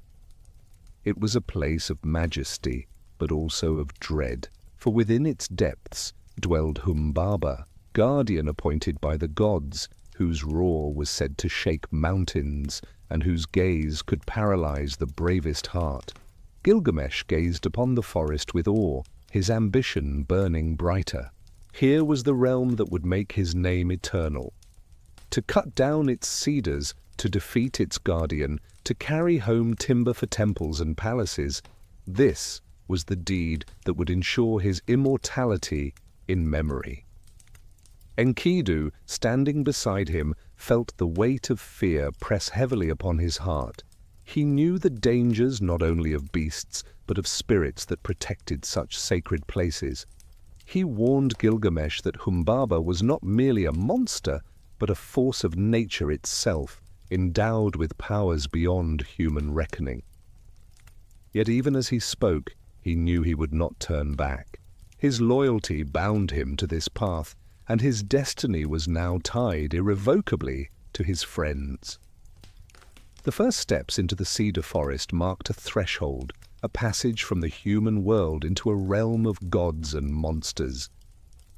It was a place of majesty, but also of dread, for within its depths dwelled Humbaba, guardian appointed by the gods, whose roar was said to shake mountains and whose gaze could paralyze the bravest heart. Gilgamesh gazed upon the forest with awe, his ambition burning brighter. Here was the realm that would make his name eternal. To cut down its cedars, to defeat its guardian, to carry home timber for temples and palaces, this was the deed that would ensure his immortality in memory. Enkidu, standing beside him, felt the weight of fear press heavily upon his heart. He knew the dangers not only of beasts, but of spirits that protected such sacred places. He warned Gilgamesh that Humbaba was not merely a monster, but a force of nature itself, endowed with powers beyond human reckoning. Yet even as he spoke, he knew he would not turn back. His loyalty bound him to this path, and his destiny was now tied irrevocably to his friends. The first steps into the cedar forest marked a threshold, a passage from the human world into a realm of gods and monsters.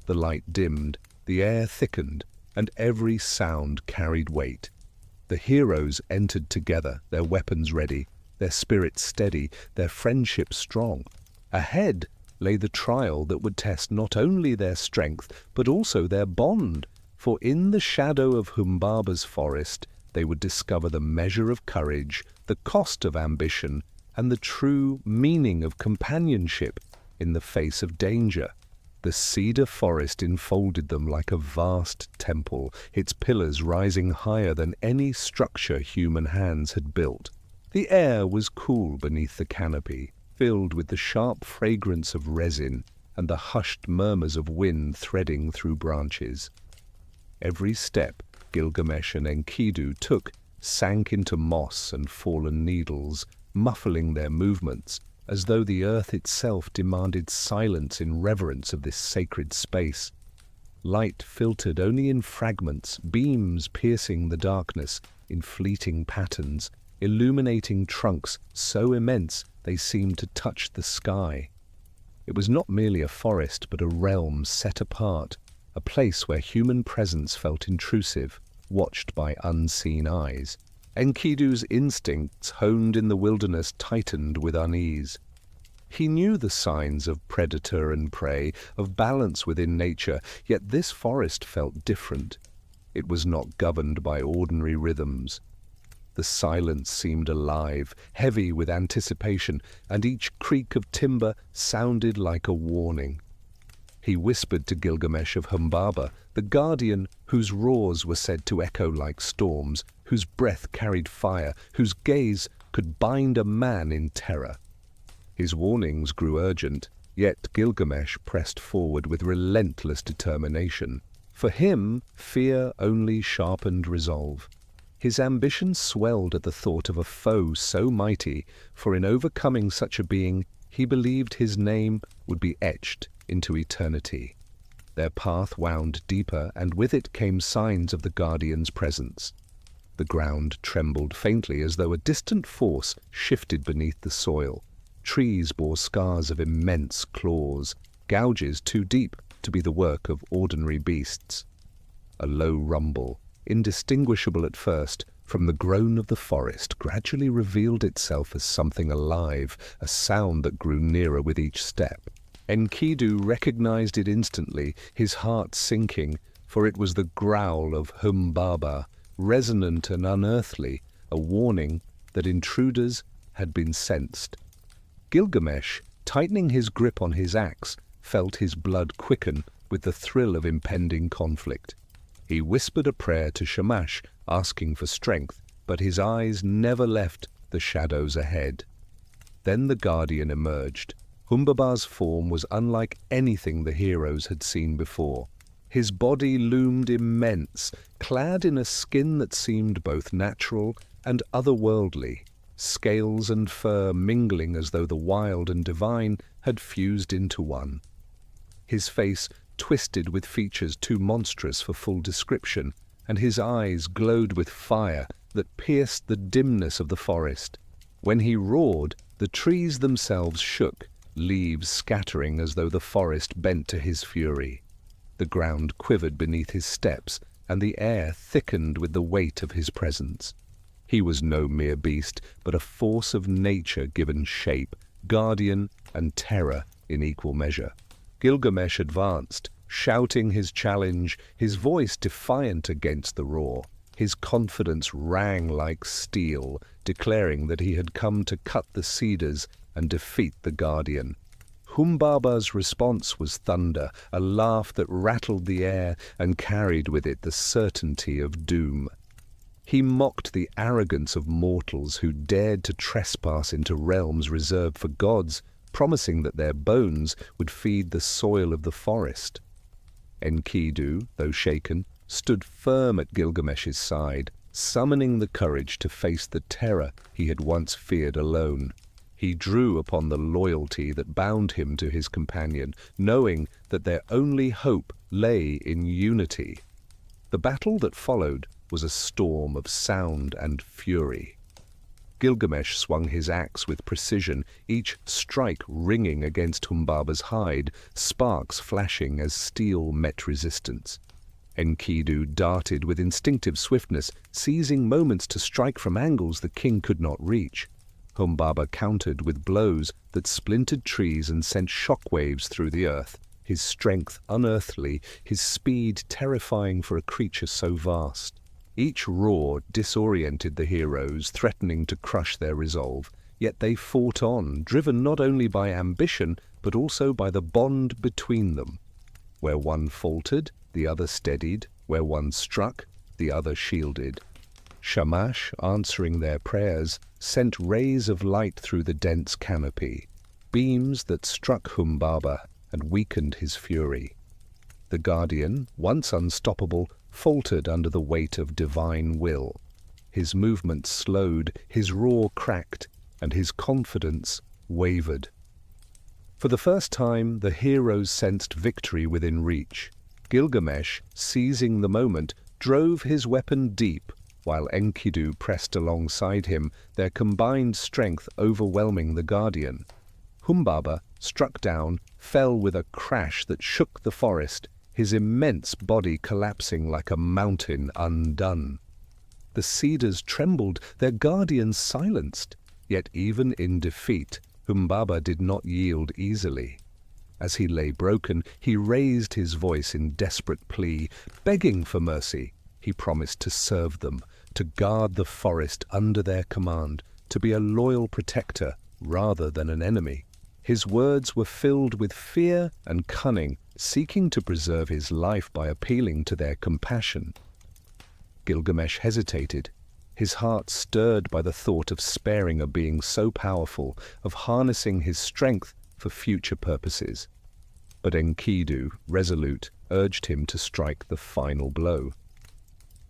The light dimmed, the air thickened, and every sound carried weight. The heroes entered together, their weapons ready, their spirits steady, their friendship strong. Ahead lay the trial that would test not only their strength, but also their bond, for in the shadow of Humbaba's forest they would discover the measure of courage, the cost of ambition, and the true meaning of companionship in the face of danger. The cedar forest enfolded them like a vast temple, its pillars rising higher than any structure human hands had built. The air was cool beneath the canopy, filled with the sharp fragrance of resin and the hushed murmurs of wind threading through branches. Every step Gilgamesh and Enkidu took sank into moss and fallen needles, muffling their movements, as though the earth itself demanded silence in reverence of this sacred space. Light filtered only in fragments, beams piercing the darkness in fleeting patterns, illuminating trunks so immense they seemed to touch the sky. It was not merely a forest, but a realm set apart, a place where human presence felt intrusive, watched by unseen eyes. Enkidu's instincts, honed in the wilderness, tightened with unease. He knew the signs of predator and prey, of balance within nature, yet this forest felt different. It was not governed by ordinary rhythms. The silence seemed alive, heavy with anticipation, and each creak of timber sounded like a warning. He whispered to Gilgamesh of Humbaba, the guardian whose roars were said to echo like storms, whose breath carried fire, whose gaze could bind a man in terror. His warnings grew urgent, yet Gilgamesh pressed forward with relentless determination. For him, fear only sharpened resolve. His ambition swelled at the thought of a foe so mighty, for in overcoming such a being, he believed his name would be etched into eternity. Their path wound deeper, and with it came signs of the guardian's presence. The ground trembled faintly as though a distant force shifted beneath the soil. Trees bore scars of immense claws, gouges too deep to be the work of ordinary beasts. A low rumble, indistinguishable at first, From the groan of the forest gradually revealed itself as something alive, a sound that grew nearer with each step. Enkidu recognized it instantly, his heart sinking, for it was the growl of Humbaba, resonant and unearthly, a warning that intruders had been sensed. Gilgamesh, tightening his grip on his axe, felt his blood quicken with the thrill of impending conflict. He whispered a prayer to Shamash, asking for strength, but his eyes never left the shadows ahead. Then the Guardian emerged. Humbaba's form was unlike anything the heroes had seen before. His body loomed immense, clad in a skin that seemed both natural and otherworldly, scales and fur mingling as though the wild and divine had fused into one. His face twisted with features too monstrous for full description, and his eyes glowed with fire that pierced the dimness of the forest. When he roared, the trees themselves shook, leaves scattering as though the forest bent to his fury. The ground quivered beneath his steps, and the air thickened with the weight of his presence. He was no mere beast, but a force of nature given shape, guardian and terror in equal measure. Gilgamesh advanced, shouting his challenge, his voice defiant against the roar. His confidence rang like steel, declaring that he had come to cut the cedars and defeat the Guardian. Humbaba's response was thunder, a laugh that rattled the air and carried with it the certainty of doom. He mocked the arrogance of mortals who dared to trespass into realms reserved for gods, promising that their bones would feed the soil of the forest. Enkidu, though shaken, stood firm at Gilgamesh's side, summoning the courage to face the terror he had once feared alone. He drew upon the loyalty that bound him to his companion, knowing that their only hope lay in unity. The battle that followed was a storm of sound and fury. Gilgamesh swung his axe with precision, each strike ringing against Humbaba's hide, sparks flashing as steel met resistance. Enkidu darted with instinctive swiftness, seizing moments to strike from angles the king could not reach. Humbaba countered with blows that splintered trees and sent shockwaves through the earth, his strength unearthly, his speed terrifying for a creature so vast. Each roar disoriented the heroes, threatening to crush their resolve, yet they fought on, driven not only by ambition, but also by the bond between them. Where one faltered, the other steadied; where one struck, the other shielded. Shamash, answering their prayers, sent rays of light through the dense canopy, beams that struck Humbaba and weakened his fury. The Guardian, once unstoppable, faltered under the weight of divine will. His movement slowed, his roar cracked, and his confidence wavered. For the first time, the heroes sensed victory within reach. Gilgamesh, seizing the moment, drove his weapon deep, while Enkidu pressed alongside him, their combined strength overwhelming the Guardian. Humbaba, struck down, fell with a crash that shook the forest, his immense body collapsing like a mountain undone. The cedars trembled, their guardians silenced, yet even in defeat, Humbaba did not yield easily. As he lay broken, he raised his voice in desperate plea, begging for mercy. He promised to serve them, to guard the forest under their command, to be a loyal protector rather than an enemy. His words were filled with fear and cunning, seeking to preserve his life by appealing to their compassion. Gilgamesh hesitated, his heart stirred by the thought of sparing a being so powerful, of harnessing his strength for future purposes. But Enkidu, resolute, urged him to strike the final blow.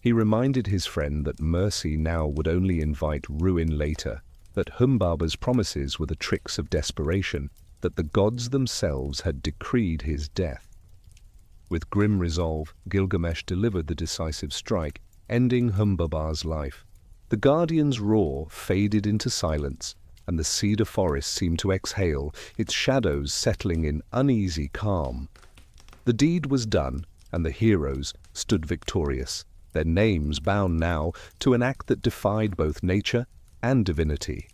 He reminded his friend that mercy now would only invite ruin later, that Humbaba's promises were the tricks of desperation, that the gods themselves had decreed his death. With grim resolve, Gilgamesh delivered the decisive strike, ending Humbaba's life. The Guardian's roar faded into silence, and the cedar forest seemed to exhale, its shadows settling in uneasy calm. The deed was done, and the heroes stood victorious, their names bound now to an act that defied both nature and divinity.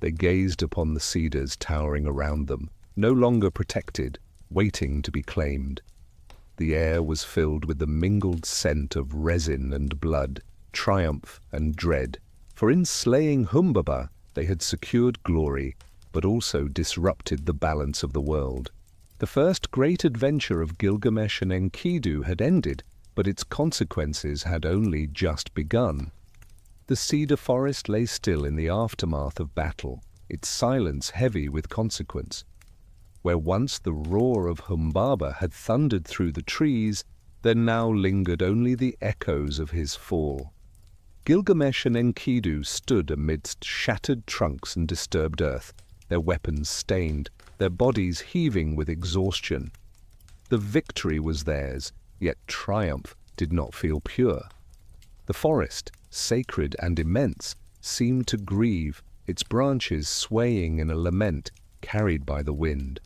They gazed upon the cedars towering around them, no longer protected, waiting to be claimed. The air was filled with the mingled scent of resin and blood, triumph and dread, for in slaying Humbaba they had secured glory, but also disrupted the balance of the world. The first great adventure of Gilgamesh and Enkidu had ended, but its consequences had only just begun. The cedar forest lay still in the aftermath of battle, its silence heavy with consequence. Where once the roar of Humbaba had thundered through the trees, there now lingered only the echoes of his fall. Gilgamesh and Enkidu stood amidst shattered trunks and disturbed earth, their weapons stained, their bodies heaving with exhaustion. The victory was theirs, yet triumph did not feel pure. The forest, sacred and immense, seemed to grieve, its branches swaying in a lament carried by the wind.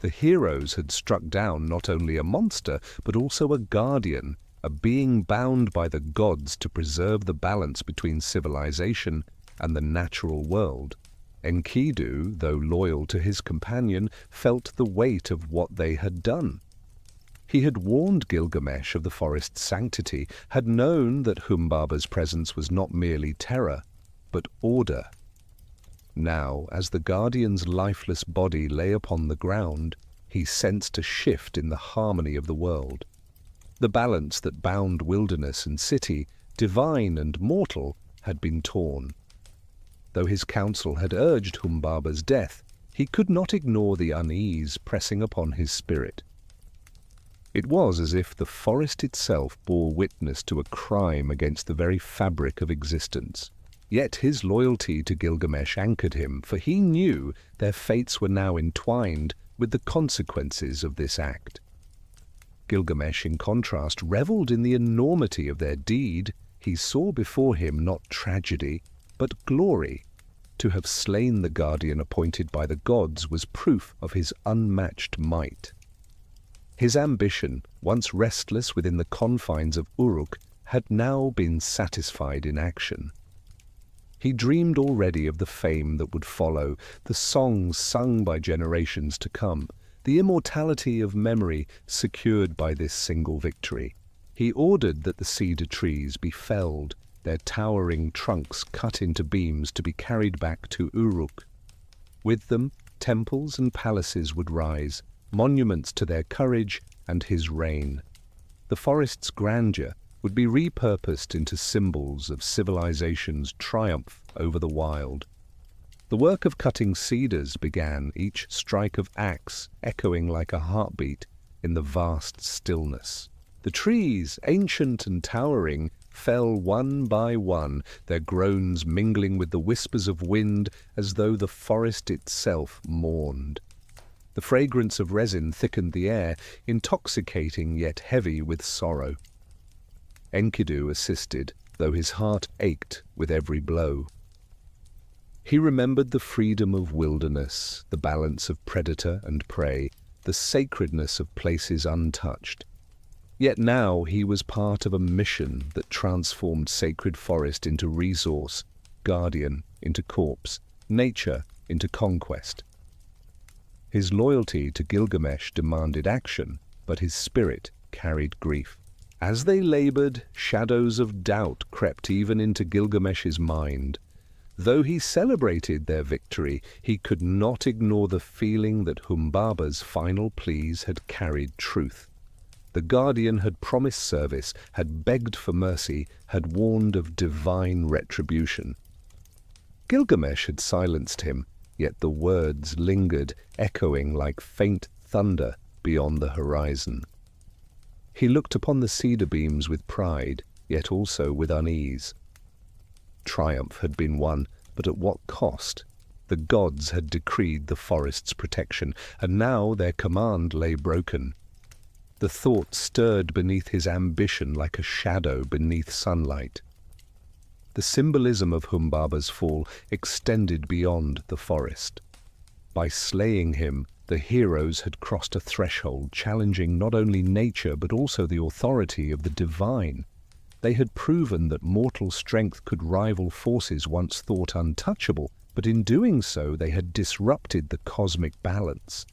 The heroes had struck down not only a monster, but also a guardian, a being bound by the gods to preserve the balance between civilization and the natural world. Enkidu, though loyal to his companion, felt the weight of what they had done. He had warned Gilgamesh of the forest's sanctity, had known that Humbaba's presence was not merely terror, but order. Now, as the guardian's lifeless body lay upon the ground, he sensed a shift in the harmony of the world. The balance that bound wilderness and city, divine and mortal, had been torn. Though his council had urged Humbaba's death, he could not ignore the unease pressing upon his spirit. It was as if the forest itself bore witness to a crime against the very fabric of existence. Yet his loyalty to Gilgamesh anchored him, for he knew their fates were now entwined with the consequences of this act. Gilgamesh, in contrast, revelled in the enormity of their deed. He saw before him not tragedy, but glory. To have slain the guardian appointed by the gods was proof of his unmatched might. His ambition, once restless within the confines of Uruk, had now been satisfied in action. He dreamed already of the fame that would follow, the songs sung by generations to come, the immortality of memory secured by this single victory. He ordered that the cedar trees be felled, their towering trunks cut into beams to be carried back to Uruk. With them, temples and palaces would rise, monuments to their courage and his reign. The forest's grandeur would be repurposed into symbols of civilization's triumph over the wild. The work of cutting cedars began, each strike of axe echoing like a heartbeat in the vast stillness. The trees, ancient and towering, fell one by one, their groans mingling with the whispers of wind as though the forest itself mourned. The fragrance of resin thickened the air, intoxicating yet heavy with sorrow. Enkidu assisted, though his heart ached with every blow. He remembered the freedom of wilderness, the balance of predator and prey, the sacredness of places untouched. Yet now he was part of a mission that transformed sacred forest into resource, guardian into corpse, nature into conquest. His loyalty to Gilgamesh demanded action, but his spirit carried grief. As they labored, shadows of doubt crept even into Gilgamesh's mind. Though he celebrated their victory, he could not ignore the feeling that Humbaba's final pleas had carried truth. The guardian had promised service, had begged for mercy, had warned of divine retribution. Gilgamesh had silenced him, yet the words lingered, echoing like faint thunder beyond the horizon. He looked upon the cedar beams with pride, yet also with unease. Triumph had been won, but at what cost? The gods had decreed the forest's protection, and now their command lay broken. The thought stirred beneath his ambition like a shadow beneath sunlight. The symbolism of Humbaba's fall extended beyond the forest. By slaying him, the heroes had crossed a threshold challenging not only nature but also the authority of the divine. They had proven that mortal strength could rival forces once thought untouchable, but in doing so they had disrupted the cosmic balance.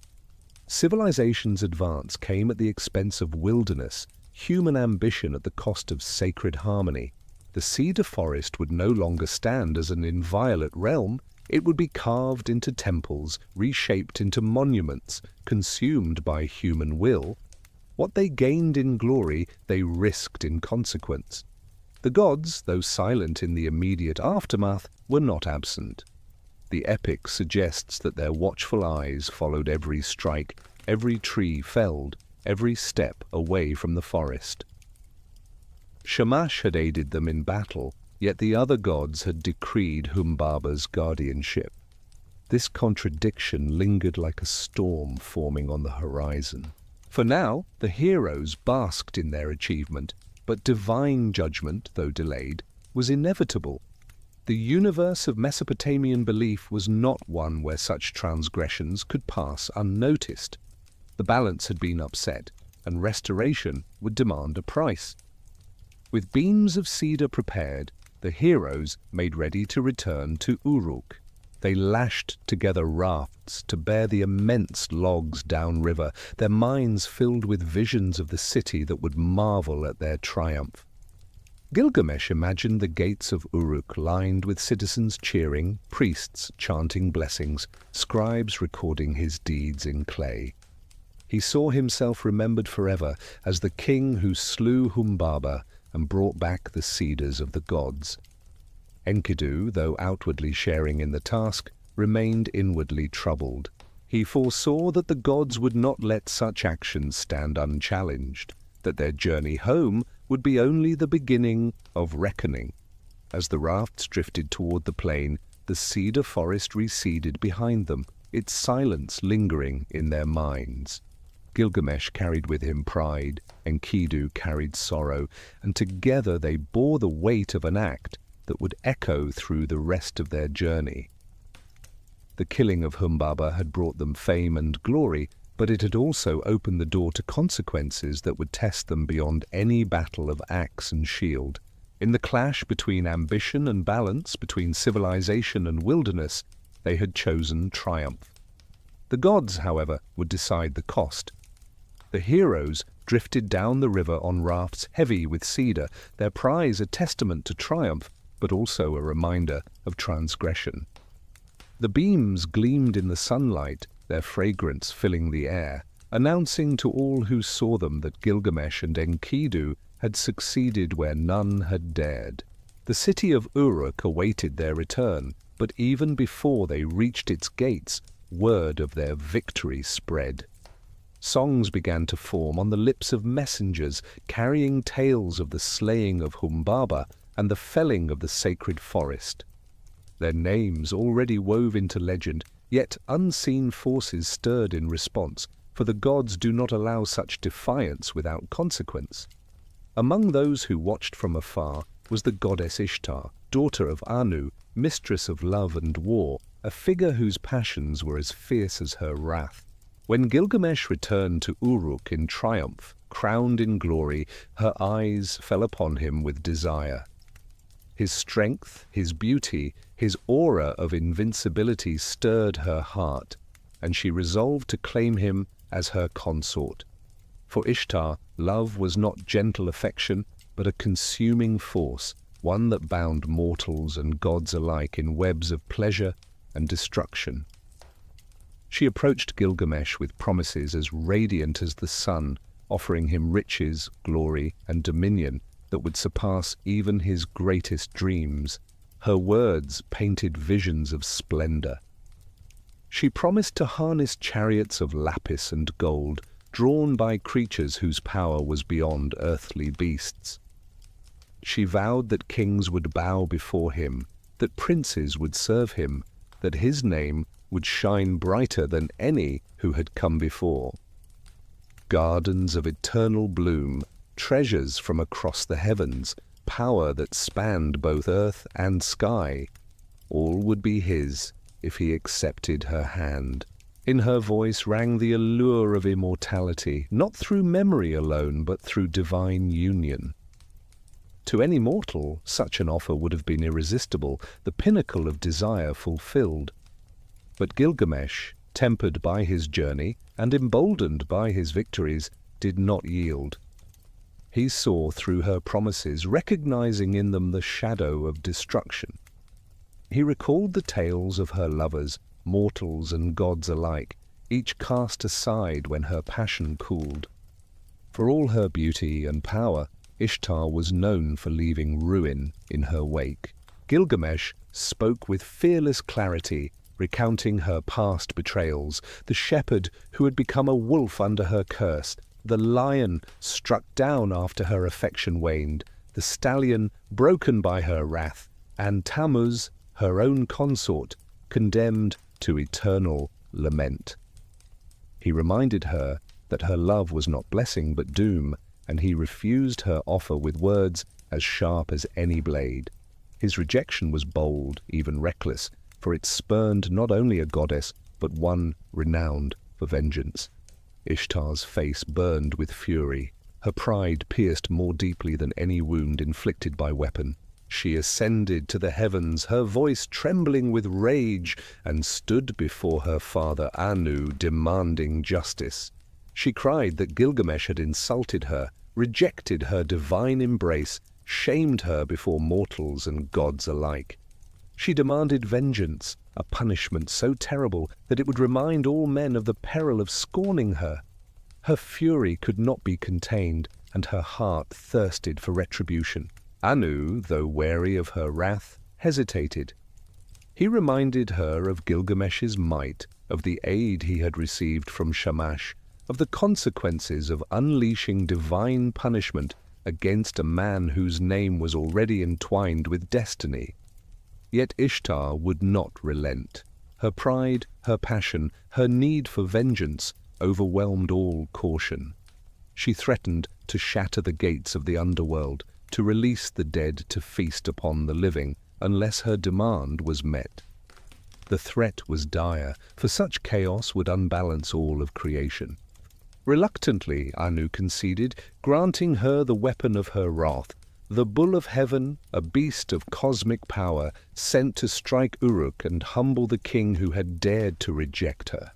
Civilization's advance came at the expense of wilderness, human ambition at the cost of sacred harmony. The cedar forest would no longer stand as an inviolate realm. It would be carved into temples, reshaped into monuments, consumed by human will. What they gained in glory, they risked in consequence. The gods, though silent in the immediate aftermath, were not absent. The epic suggests that their watchful eyes followed every strike, every tree felled, every step away from the forest. Shamash had aided them in battle, yet the other gods had decreed Humbaba's guardianship. This contradiction lingered like a storm forming on the horizon. For now, the heroes basked in their achievement, but divine judgment, though delayed, was inevitable. The universe of Mesopotamian belief was not one where such transgressions could pass unnoticed. The balance had been upset, and restoration would demand a price. With beams of cedar prepared, the heroes made ready to return to Uruk. They lashed together rafts to bear the immense logs downriver, their minds filled with visions of the city that would marvel at their triumph. Gilgamesh imagined the gates of Uruk lined with citizens cheering, priests chanting blessings, scribes recording his deeds in clay. He saw himself remembered forever as the king who slew Humbaba and brought back the cedars of the gods. Enkidu, though outwardly sharing in the task, remained inwardly troubled. He foresaw that the gods would not let such actions stand unchallenged, that their journey home would be only the beginning of reckoning. As the rafts drifted toward the plain, the cedar forest receded behind them, its silence lingering in their minds. Gilgamesh carried with him pride, Enkidu carried sorrow, and together they bore the weight of an act that would echo through the rest of their journey. The killing of Humbaba had brought them fame and glory, but it had also opened the door to consequences that would test them beyond any battle of axe and shield. In the clash between ambition and balance, between civilization and wilderness, they had chosen triumph. The gods, however, would decide the cost. The heroes drifted down the river on rafts heavy with cedar, their prize a testament to triumph, but also a reminder of transgression. The beams gleamed in the sunlight, their fragrance filling the air, announcing to all who saw them that Gilgamesh and Enkidu had succeeded where none had dared. The city of Uruk awaited their return, but even before they reached its gates, word of their victory spread. Songs began to form on the lips of messengers carrying tales of the slaying of Humbaba and the felling of the sacred forest. Their names already wove into legend, yet unseen forces stirred in response, for the gods do not allow such defiance without consequence. Among those who watched from afar was the goddess Ishtar, daughter of Anu, mistress of love and war, a figure whose passions were as fierce as her wrath. When Gilgamesh returned to Uruk in triumph, crowned in glory, her eyes fell upon him with desire. His strength, his beauty, his aura of invincibility stirred her heart, and she resolved to claim him as her consort. For Ishtar, love was not gentle affection, but a consuming force, one that bound mortals and gods alike in webs of pleasure and destruction. She approached Gilgamesh with promises as radiant as the sun, offering him riches, glory, and dominion that would surpass even his greatest dreams. Her words painted visions of splendor. She promised to harness chariots of lapis and gold, drawn by creatures whose power was beyond earthly beasts. She vowed that kings would bow before him, that princes would serve him, that his name would shine brighter than any who had come before. Gardens of eternal bloom, treasures from across the heavens, power that spanned both earth and sky, all would be his if he accepted her hand. In her voice rang the allure of immortality, not through memory alone, but through divine union. To any mortal, such an offer would have been irresistible, the pinnacle of desire fulfilled. But Gilgamesh, tempered by his journey and emboldened by his victories, did not yield. He saw through her promises, recognizing in them the shadow of destruction. He recalled the tales of her lovers, mortals and gods alike, each cast aside when her passion cooled. For all her beauty and power, Ishtar was known for leaving ruin in her wake. Gilgamesh spoke with fearless clarity, recounting her past betrayals, the shepherd who had become a wolf under her curse, the lion struck down after her affection waned, the stallion broken by her wrath, and Tammuz, her own consort, condemned to eternal lament. He reminded her that her love was not blessing but doom, and he refused her offer with words as sharp as any blade. His rejection was bold, even reckless, for it spurned not only a goddess, but one renowned for vengeance. Ishtar's face burned with fury. Her pride pierced more deeply than any wound inflicted by weapon. She ascended to the heavens, her voice trembling with rage, and stood before her father Anu, demanding justice. She cried that Gilgamesh had insulted her, rejected her divine embrace, shamed her before mortals and gods alike. She demanded vengeance, a punishment so terrible that it would remind all men of the peril of scorning her. Her fury could not be contained, and her heart thirsted for retribution. Anu, though wary of her wrath, hesitated. He reminded her of Gilgamesh's might, of the aid he had received from Shamash, of the consequences of unleashing divine punishment against a man whose name was already entwined with destiny. Yet Ishtar would not relent. Her pride, her passion, her need for vengeance overwhelmed all caution. She threatened to shatter the gates of the underworld, to release the dead to feast upon the living, unless her demand was met. The threat was dire, for such chaos would unbalance all of creation. Reluctantly, Anu conceded, granting her the weapon of her wrath, the bull of heaven, a beast of cosmic power, sent to strike Uruk and humble the king who had dared to reject her.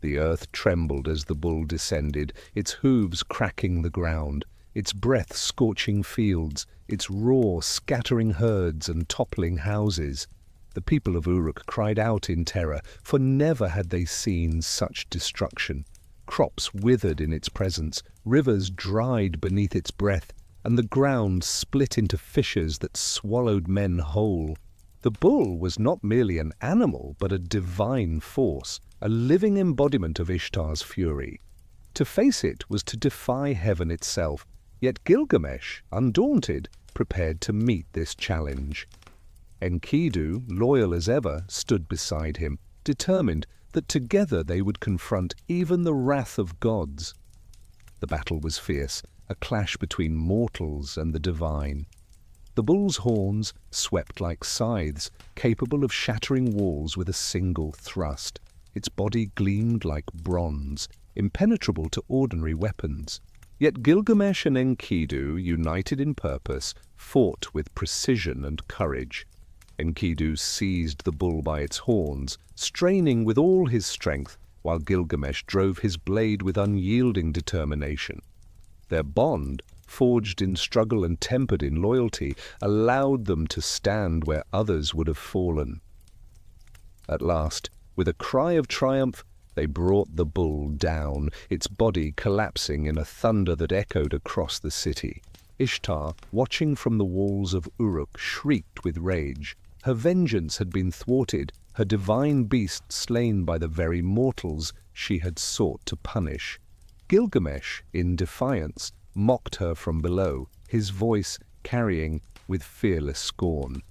The earth trembled as the bull descended, its hooves cracking the ground, its breath scorching fields, its roar scattering herds and toppling houses. The people of Uruk cried out in terror, for never had they seen such destruction. Crops withered in its presence, rivers dried beneath its breath, and the ground split into fissures that swallowed men whole. The bull was not merely an animal, but a divine force, a living embodiment of Ishtar's fury. To face it was to defy heaven itself, yet Gilgamesh, undaunted, prepared to meet this challenge. Enkidu, loyal as ever, stood beside him, determined that together they would confront even the wrath of gods. The battle was fierce, a clash between mortals and the divine. The bull's horns swept like scythes, capable of shattering walls with a single thrust. Its body gleamed like bronze, impenetrable to ordinary weapons. Yet Gilgamesh and Enkidu, united in purpose, fought with precision and courage. Enkidu seized the bull by its horns, straining with all his strength, while Gilgamesh drove his blade with unyielding determination. Their bond, forged in struggle and tempered in loyalty, allowed them to stand where others would have fallen. At last, with a cry of triumph, they brought the bull down, its body collapsing in a thunder that echoed across the city. Ishtar, watching from the walls of Uruk, shrieked with rage. Her vengeance had been thwarted, her divine beast slain by the very mortals she had sought to punish. Gilgamesh, in defiance, mocked her from below, his voice carrying with fearless scorn.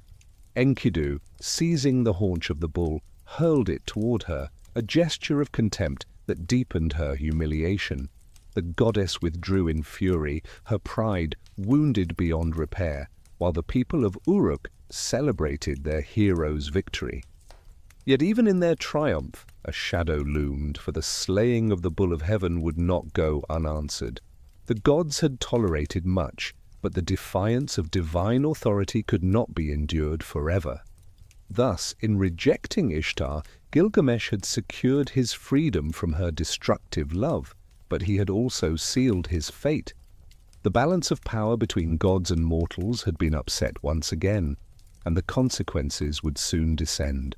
Enkidu, seizing the haunch of the bull, hurled it toward her, a gesture of contempt that deepened her humiliation. The goddess withdrew in fury, her pride wounded beyond repair, while the people of Uruk celebrated their hero's victory. Yet even in their triumph, a shadow loomed, for the slaying of the bull of heaven would not go unanswered. The gods had tolerated much, but the defiance of divine authority could not be endured forever. Thus, in rejecting Ishtar, Gilgamesh had secured his freedom from her destructive love, but he had also sealed his fate. The balance of power between gods and mortals had been upset once again, and the consequences would soon descend.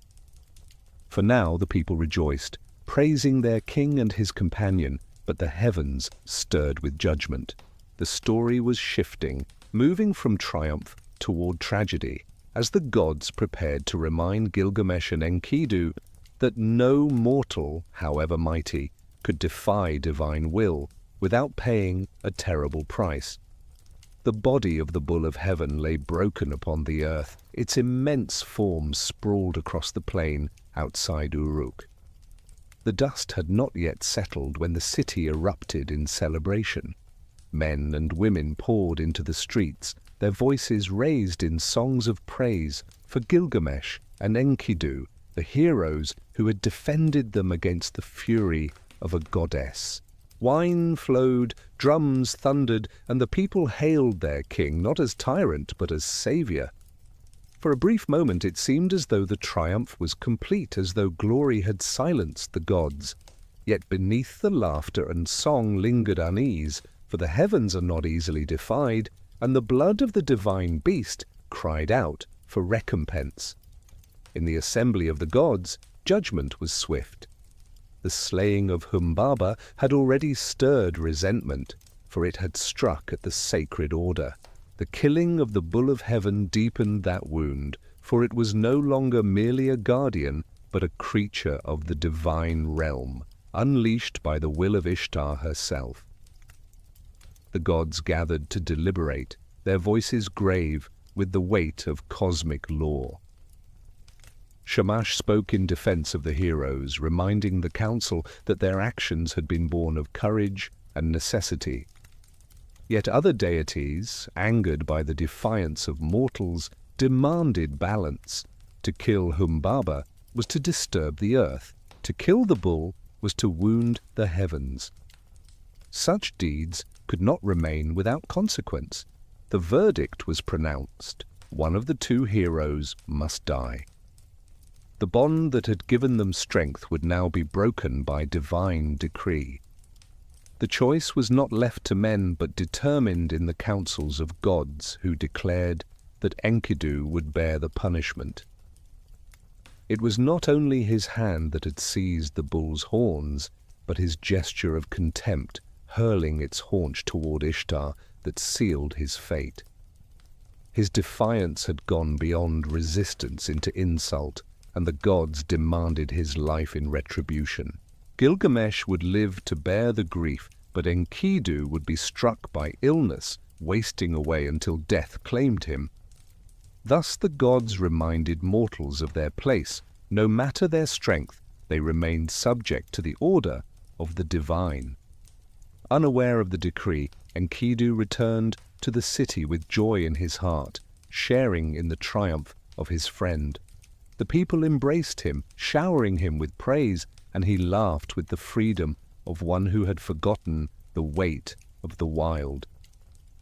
For now the people rejoiced, praising their king and his companion, but the heavens stirred with judgment. The story was shifting, moving from triumph toward tragedy, as the gods prepared to remind Gilgamesh and Enkidu that no mortal, however mighty, could defy divine will without paying a terrible price. The body of the bull of heaven lay broken upon the earth, its immense form sprawled across the plain outside Uruk. The dust had not yet settled when the city erupted in celebration. Men and women poured into the streets, their voices raised in songs of praise for Gilgamesh and Enkidu, the heroes who had defended them against the fury of a goddess. Wine flowed, drums thundered, and the people hailed their king not as tyrant but as savior. For a brief moment it seemed as though the triumph was complete, as though glory had silenced the gods. Yet beneath the laughter and song lingered unease, for the heavens are not easily defied, and the blood of the divine beast cried out for recompense. In the assembly of the gods, judgment was swift. The slaying of Humbaba had already stirred resentment, for it had struck at the sacred order. The killing of the bull of heaven deepened that wound, for it was no longer merely a guardian, but a creature of the divine realm, unleashed by the will of Ishtar herself. The gods gathered to deliberate, their voices grave with the weight of cosmic law. Shamash spoke in defense of the heroes, reminding the council that their actions had been born of courage and necessity. Yet other deities, angered by the defiance of mortals, demanded balance. To kill Humbaba was to disturb the earth. To kill the bull was to wound the heavens. Such deeds could not remain without consequence. The verdict was pronounced. One of the two heroes must die. The bond that had given them strength would now be broken by divine decree. The choice was not left to men, but determined in the councils of gods, who declared that Enkidu would bear the punishment. It was not only his hand that had seized the bull's horns, but his gesture of contempt, hurling its haunch toward Ishtar, that sealed his fate. His defiance had gone beyond resistance into insult, and the gods demanded his life in retribution. Gilgamesh would live to bear the grief, but Enkidu would be struck by illness, wasting away until death claimed him. Thus the gods reminded mortals of their place. No matter their strength, they remained subject to the order of the divine. Unaware of the decree, Enkidu returned to the city with joy in his heart, sharing in the triumph of his friend. The people embraced him, showering him with praise, and he laughed with the freedom of one who had forgotten the weight of the wild.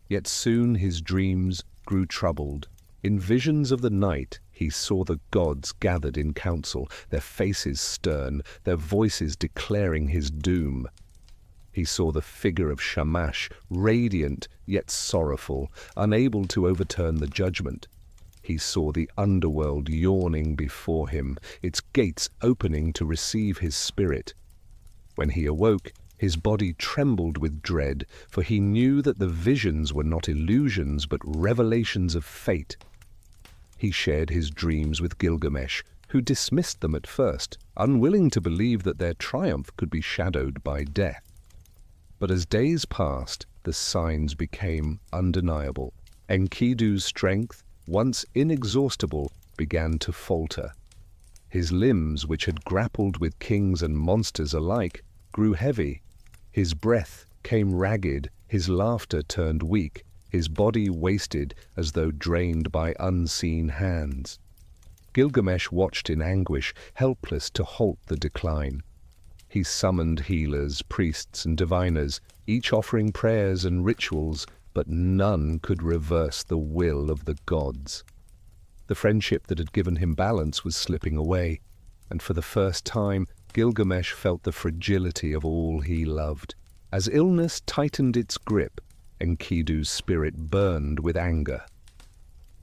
Yet soon his dreams grew troubled. In visions of the night he saw the gods gathered in council, their faces stern, their voices declaring his doom. He saw the figure of Shamash, radiant yet sorrowful, unable to overturn the judgment. He saw the underworld yawning before him, its gates opening to receive his spirit. When he awoke, his body trembled with dread, for he knew that the visions were not illusions but revelations of fate. He shared his dreams with Gilgamesh, who dismissed them at first, unwilling to believe that their triumph could be shadowed by death. But as days passed, the signs became undeniable. Enkidu's strength, once inexhaustible, began to falter. His limbs, which had grappled with kings and monsters alike, grew heavy. His breath came ragged, his laughter turned weak, his body wasted as though drained by unseen hands. Gilgamesh watched in anguish, helpless to halt the decline. He summoned healers, priests, and diviners, each offering prayers and rituals, but none could reverse the will of the gods. The friendship that had given him balance was slipping away, and for the first time Gilgamesh felt the fragility of all he loved. As illness tightened its grip, Enkidu's spirit burned with anger.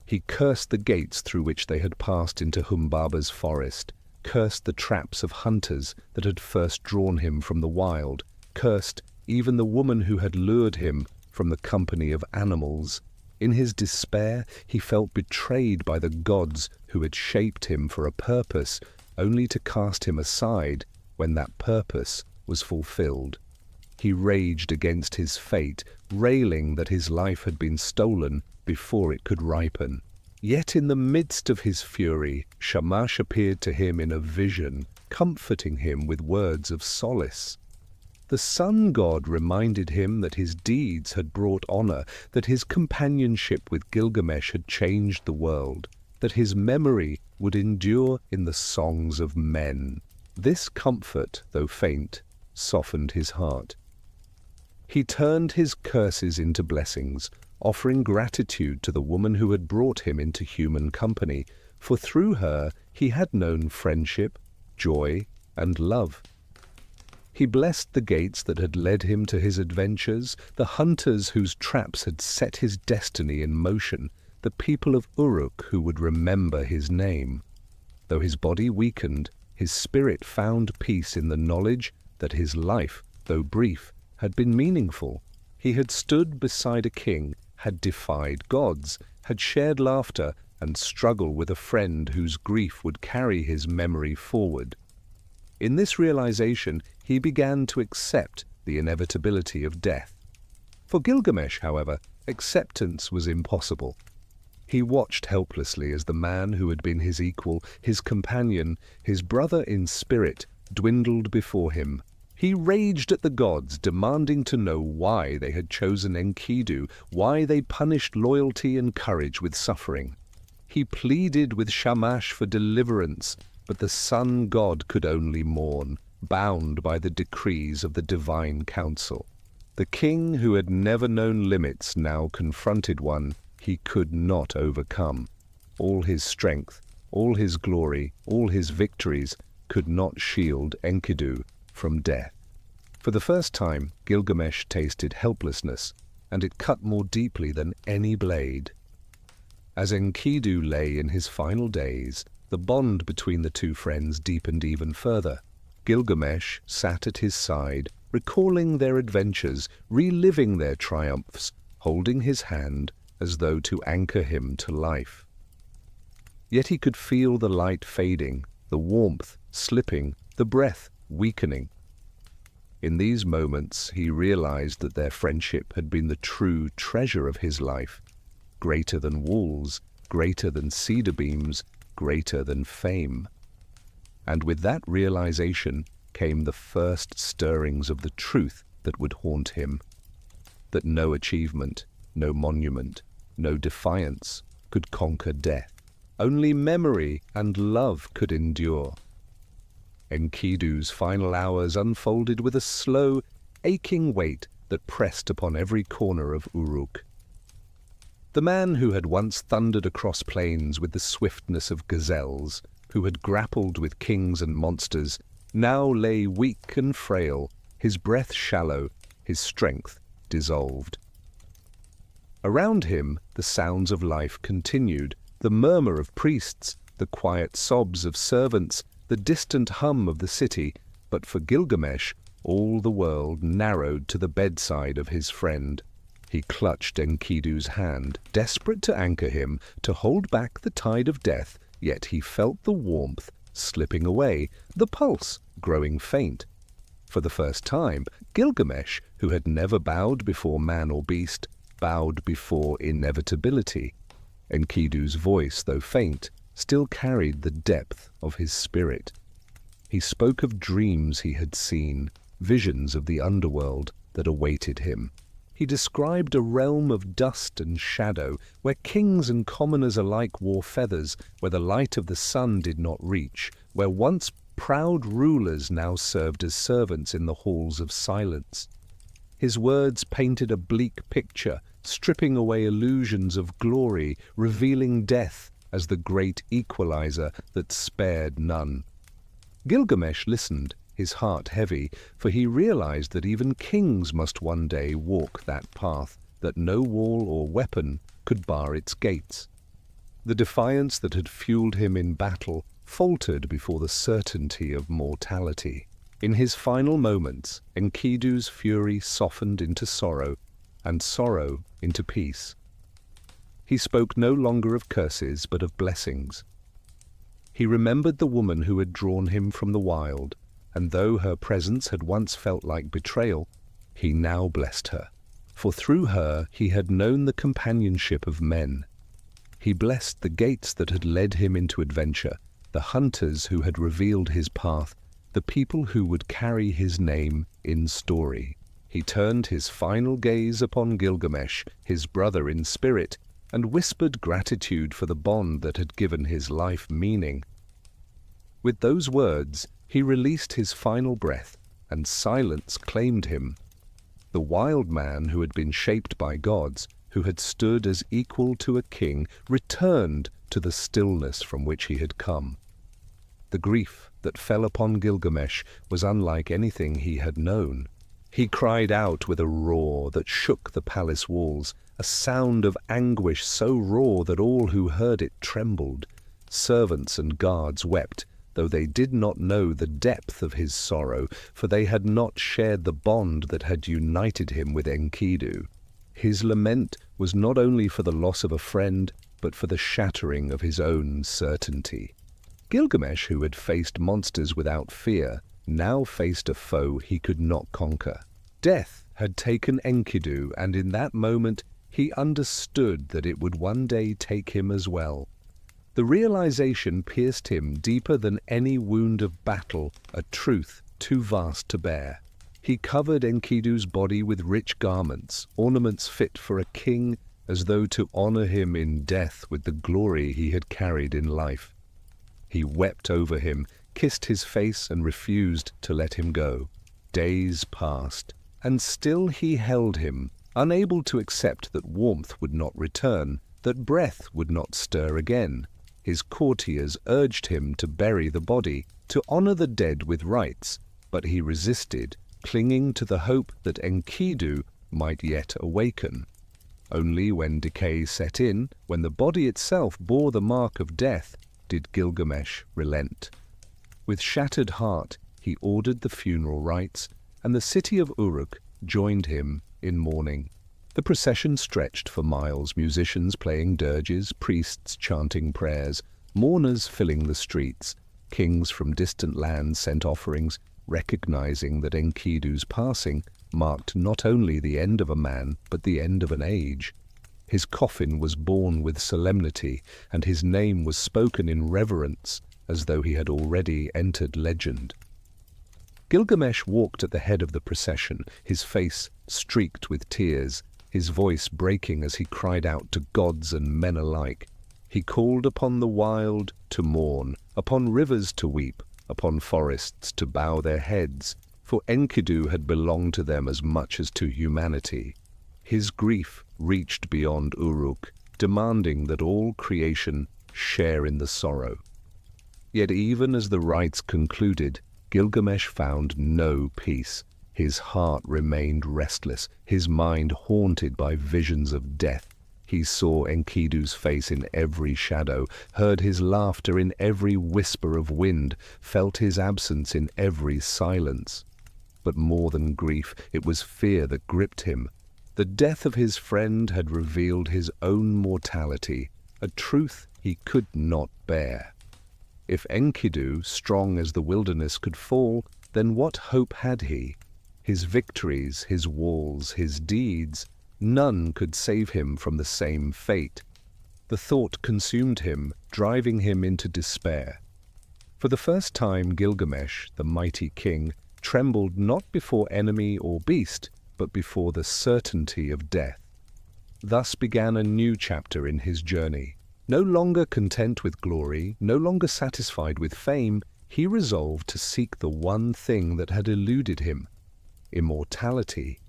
He cursed the gates through which they had passed into Humbaba's forest, cursed the traps of hunters that had first drawn him from the wild, cursed even the woman who had lured him from the company of animals. In his despair, he felt betrayed by the gods who had shaped him for a purpose, only to cast him aside when that purpose was fulfilled. He raged against his fate, railing that his life had been stolen before it could ripen. Yet in the midst of his fury, Shamash appeared to him in a vision, comforting him with words of solace. The sun god reminded him that his deeds had brought honor, that his companionship with Gilgamesh had changed the world, that his memory would endure in the songs of men. This comfort, though faint, softened his heart. He turned his curses into blessings, offering gratitude to the woman who had brought him into human company, for through her he had known friendship, joy, and love. He blessed the gates that had led him to his adventures, the hunters whose traps had set his destiny in motion, the people of Uruk who would remember his name. Though his body weakened, his spirit found peace in the knowledge that his life, though brief, had been meaningful. He had stood beside a king, had defied gods, had shared laughter and struggle with a friend whose grief would carry his memory forward. In this realization, he began to accept the inevitability of death. For Gilgamesh, however, acceptance was impossible. He watched helplessly as the man who had been his equal, his companion, his brother in spirit, dwindled before him. He raged at the gods, demanding to know why they had chosen Enkidu, why they punished loyalty and courage with suffering. He pleaded with Shamash for deliverance, but the sun god could only mourn, bound by the decrees of the divine council. The king who had never known limits now confronted one he could not overcome. All his strength, all his glory, all his victories could not shield Enkidu from death. For the first time, Gilgamesh tasted helplessness, and it cut more deeply than any blade. As Enkidu lay in his final days, the bond between the two friends deepened even further. Gilgamesh sat at his side, recalling their adventures, reliving their triumphs, holding his hand as though to anchor him to life. Yet he could feel the light fading, the warmth slipping, the breath weakening. In these moments, he realized that their friendship had been the true treasure of his life, greater than walls, greater than cedar beams, greater than fame. And with that realization came the first stirrings of the truth that would haunt him, that no achievement, no monument, no defiance could conquer death. Only memory and love could endure. Enkidu's final hours unfolded with a slow, aching weight that pressed upon every corner of Uruk. The man who had once thundered across plains with the swiftness of gazelles, who had grappled with kings and monsters, now lay weak and frail, his breath shallow, his strength dissolved. Around him, the sounds of life continued, the murmur of priests, the quiet sobs of servants, the distant hum of the city, but for Gilgamesh, all the world narrowed to the bedside of his friend. He clutched Enkidu's hand, desperate to anchor him, to hold back the tide of death, yet he felt the warmth slipping away, the pulse growing faint. For the first time, Gilgamesh, who had never bowed before man or beast, bowed before inevitability. Enkidu's voice, though faint, still carried the depth of his spirit. He spoke of dreams he had seen, visions of the underworld that awaited him. He described a realm of dust and shadow, where kings and commoners alike wore feathers, where the light of the sun did not reach, where once proud rulers now served as servants in the halls of silence. His words painted a bleak picture, stripping away illusions of glory, revealing death as the great equalizer that spared none. Gilgamesh listened, his heart heavy, for he realized that even kings must one day walk that path, that no wall or weapon could bar its gates. The defiance that had fueled him in battle faltered before the certainty of mortality. In his final moments, Enkidu's fury softened into sorrow, and sorrow into peace. He spoke no longer of curses, but of blessings. He remembered the woman who had drawn him from the wild, and though her presence had once felt like betrayal, he now blessed her, for through her he had known the companionship of men. He blessed the gates that had led him into adventure, the hunters who had revealed his path, the people who would carry his name in story. He turned his final gaze upon Gilgamesh, his brother in spirit, and whispered gratitude for the bond that had given his life meaning. With those words, he released his final breath, and silence claimed him. The wild man who had been shaped by gods, who had stood as equal to a king, returned to the stillness from which he had come. The grief that fell upon Gilgamesh was unlike anything he had known. He cried out with a roar that shook the palace walls, a sound of anguish so raw that all who heard it trembled. Servants and guards wept, though they did not know the depth of his sorrow, for they had not shared the bond that had united him with Enkidu. His lament was not only for the loss of a friend, but for the shattering of his own certainty. Gilgamesh, who had faced monsters without fear, now faced a foe he could not conquer. Death had taken Enkidu, and in that moment he understood that it would one day take him as well. The realization pierced him deeper than any wound of battle, a truth too vast to bear. He covered Enkidu's body with rich garments, ornaments fit for a king, as though to honor him in death with the glory he had carried in life. He wept over him, kissed his face, and refused to let him go. Days passed, and still he held him, unable to accept that warmth would not return, that breath would not stir again. His courtiers urged him to bury the body, to honor the dead with rites, but he resisted, clinging to the hope that Enkidu might yet awaken. Only when decay set in, when the body itself bore the mark of death, did Gilgamesh relent. With shattered heart, he ordered the funeral rites, and the city of Uruk joined him in mourning. The procession stretched for miles, musicians playing dirges, priests chanting prayers, mourners filling the streets. Kings from distant lands sent offerings, recognizing that Enkidu's passing marked not only the end of a man, but the end of an age. His coffin was borne with solemnity, and his name was spoken in reverence, as though he had already entered legend. Gilgamesh walked at the head of the procession, his face streaked with tears, his voice breaking as he cried out to gods and men alike. He called upon the wild to mourn, upon rivers to weep, upon forests to bow their heads, for Enkidu had belonged to them as much as to humanity. His grief reached beyond Uruk, demanding that all creation share in the sorrow. Yet even as the rites concluded, Gilgamesh found no peace. His heart remained restless, his mind haunted by visions of death. He saw Enkidu's face in every shadow, heard his laughter in every whisper of wind, felt his absence in every silence. But more than grief, it was fear that gripped him. The death of his friend had revealed his own mortality, a truth he could not bear. If Enkidu, strong as the wilderness, could fall, then what hope had he? His victories, his walls, his deeds, none could save him from the same fate. The thought consumed him, driving him into despair. For the first time, Gilgamesh, the mighty king, trembled not before enemy or beast, but before the certainty of death. Thus began a new chapter in his journey. No longer content with glory, no longer satisfied with fame, he resolved to seek the one thing that had eluded him: immortality.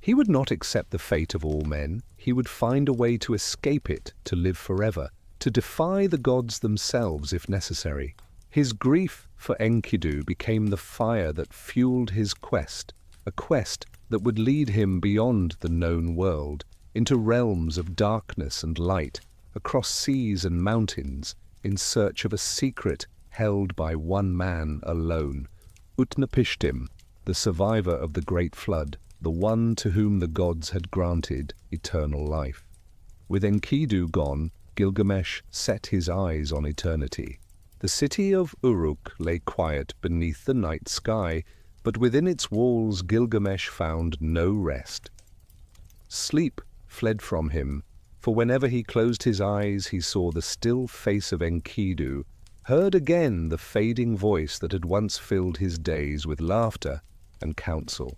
He would not accept the fate of all men. He would find a way to escape it, to live forever, to defy the gods themselves if necessary. His grief for Enkidu became the fire that fueled his quest, a quest that would lead him beyond the known world, into realms of darkness and light, across seas and mountains, in search of a secret held by one man alone, Utnapishtim, the survivor of the Great Flood, the one to whom the gods had granted eternal life. With Enkidu gone, Gilgamesh set his eyes on eternity. The city of Uruk lay quiet beneath the night sky, but within its walls Gilgamesh found no rest. Sleep fled from him, for whenever he closed his eyes he saw the still face of Enkidu, heard again the fading voice that had once filled his days with laughter and counsel.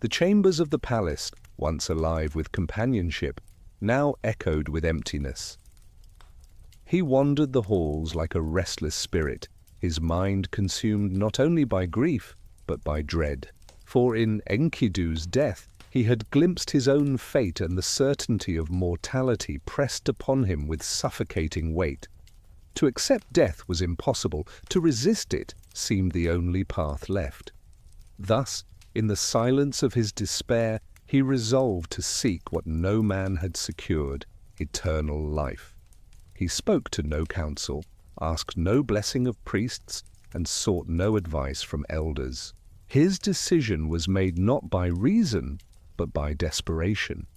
The chambers of the palace, once alive with companionship, now echoed with emptiness. He wandered the halls like a restless spirit, his mind consumed not only by grief, but by dread. For in Enkidu's death, he had glimpsed his own fate, and the certainty of mortality pressed upon him with suffocating weight. To accept death was impossible. To resist it seemed the only path left. Thus, in the silence of his despair, he resolved to seek what no man had secured, eternal life. He spoke to no counsel, asked no blessing of priests, and sought no advice from elders. His decision was made not by reason, but by desperation.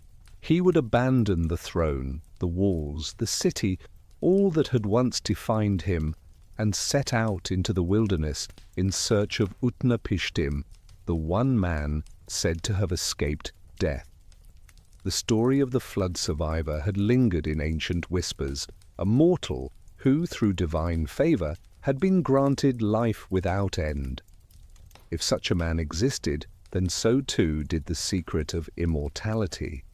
He would abandon the throne, the walls, the city, all that had once defined him, and set out into the wilderness in search of Utnapishtim, the one man said to have escaped death. The story of the flood survivor had lingered in ancient whispers, a mortal who, through divine favor, had been granted life without end. If such a man existed, then so too did the secret of immortality.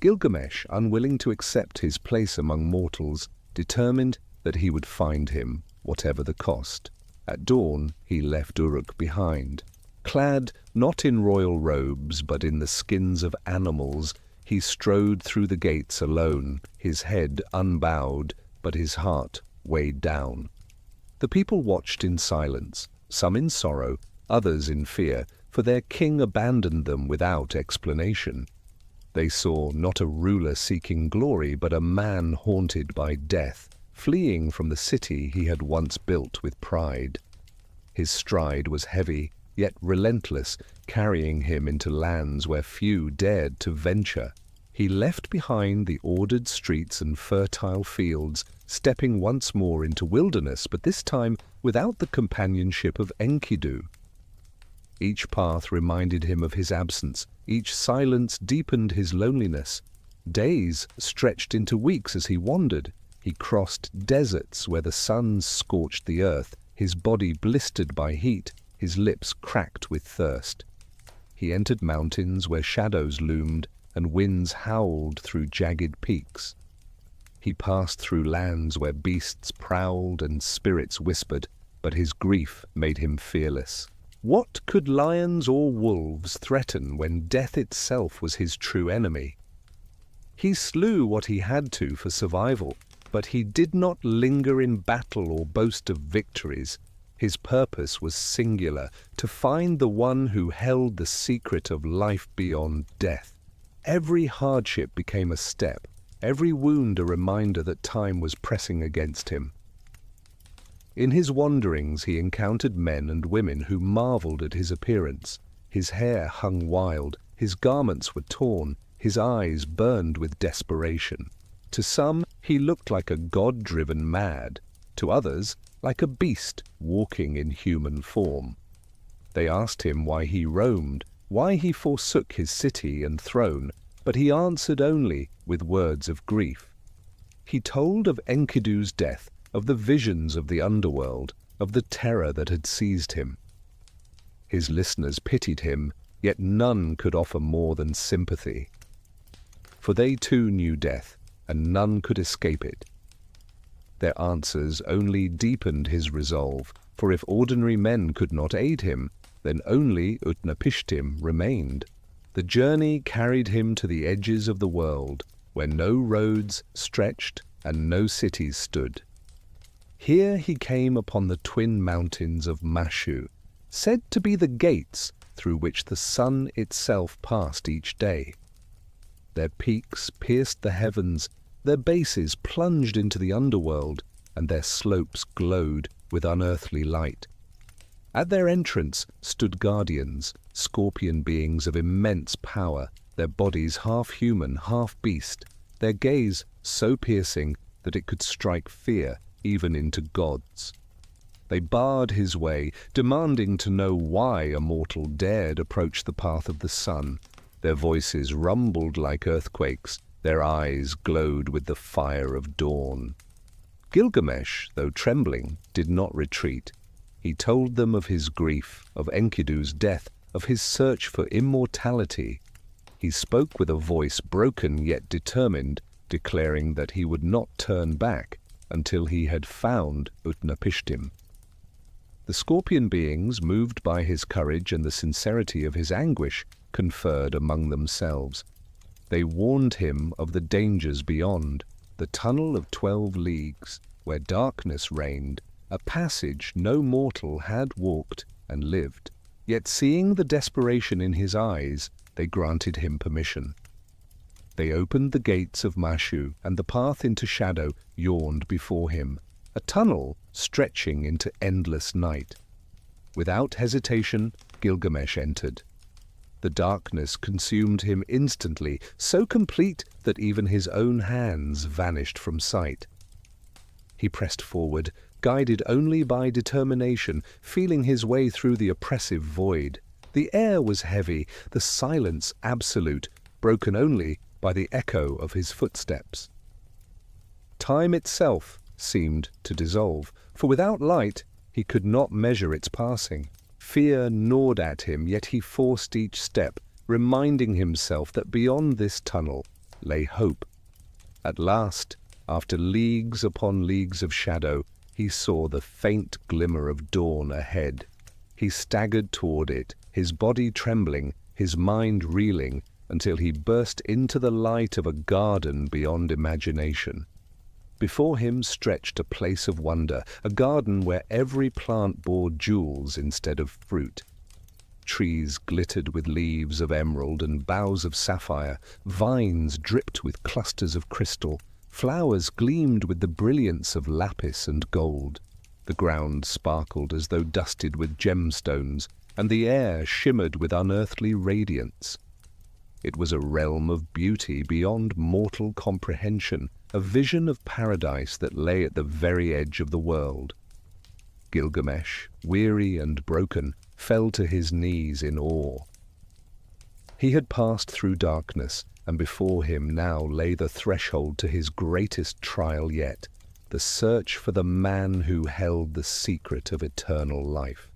Gilgamesh, unwilling to accept his place among mortals, determined that he would find him, whatever the cost. At dawn, he left Uruk behind. Clad not in royal robes, but in the skins of animals, he strode through the gates alone, his head unbowed, but his heart weighed down. The people watched in silence, some in sorrow, others in fear, for their king abandoned them without explanation. They saw not a ruler seeking glory, but a man haunted by death, fleeing from the city he had once built with pride. His stride was heavy, yet relentless, carrying him into lands where few dared to venture. He left behind the ordered streets and fertile fields, stepping once more into wilderness, but this time without the companionship of Enkidu. Each path reminded him of his absence, each silence deepened his loneliness. Days stretched into weeks as he wandered. He crossed deserts where the sun scorched the earth, his body blistered by heat, his lips cracked with thirst. He entered mountains where shadows loomed and winds howled through jagged peaks. He passed through lands where beasts prowled and spirits whispered, but his grief made him fearless. What could lions or wolves threaten when death itself was his true enemy? He slew what he had to for survival, but he did not linger in battle or boast of victories. His purpose was singular, to find the one who held the secret of life beyond death. Every hardship became a step, every wound a reminder that time was pressing against him. In his wanderings he encountered men and women who marveled at his appearance. His hair hung wild, his garments were torn, his eyes burned with desperation. To some, he looked like a god-driven mad. To others, like a beast walking in human form. They asked him why he roamed, why he forsook his city and throne, but he answered only with words of grief. He told of Enkidu's death, of the visions of the underworld, of the terror that had seized him. His listeners pitied him, yet none could offer more than sympathy. For they too knew death, and none could escape it. Their answers only deepened his resolve, for if ordinary men could not aid him, then only Utnapishtim remained. The journey carried him to the edges of the world, where no roads stretched and no cities stood. Here he came upon the twin mountains of Mashu, said to be the gates through which the sun itself passed each day. Their peaks pierced the heavens, their bases plunged into the underworld, and their slopes glowed with unearthly light. At their entrance stood guardians, scorpion beings of immense power, their bodies half human, half beast, their gaze so piercing that it could strike fear even into gods. They barred his way, demanding to know why a mortal dared approach the path of the sun. Their voices rumbled like earthquakes, their eyes glowed with the fire of dawn. Gilgamesh, though trembling, did not retreat. He told them of his grief, of Enkidu's death, of his search for immortality. He spoke with a voice broken yet determined, declaring that he would not turn back until he had found Utnapishtim. The scorpion beings, moved by his courage and the sincerity of his anguish, conferred among themselves. They warned him of the dangers beyond, the tunnel of 12 leagues, where darkness reigned, a passage no mortal had walked and lived. Yet seeing the desperation in his eyes, they granted him permission. They opened the gates of Mashu, and the path into shadow yawned before him, a tunnel stretching into endless night. Without hesitation, Gilgamesh entered. The darkness consumed him instantly, so complete that even his own hands vanished from sight. He pressed forward, guided only by determination, feeling his way through the oppressive void. The air was heavy, the silence absolute, broken only by the echo of his footsteps. Time itself seemed to dissolve, for without light he could not measure its passing. Fear gnawed at him, yet he forced each step, reminding himself that beyond this tunnel lay hope. At last, after leagues upon leagues of shadow, he saw the faint glimmer of dawn ahead. He staggered toward it, his body trembling, his mind reeling, until he burst into the light of a garden beyond imagination. Before him stretched a place of wonder, a garden where every plant bore jewels instead of fruit. Trees glittered with leaves of emerald and boughs of sapphire, vines dripped with clusters of crystal, flowers gleamed with the brilliance of lapis and gold. The ground sparkled as though dusted with gemstones, and the air shimmered with unearthly radiance. It was a realm of beauty beyond mortal comprehension, a vision of paradise that lay at the very edge of the world. Gilgamesh, weary and broken, fell to his knees in awe. He had passed through darkness, and before him now lay the threshold to his greatest trial yet, the search for the man who held the secret of eternal life.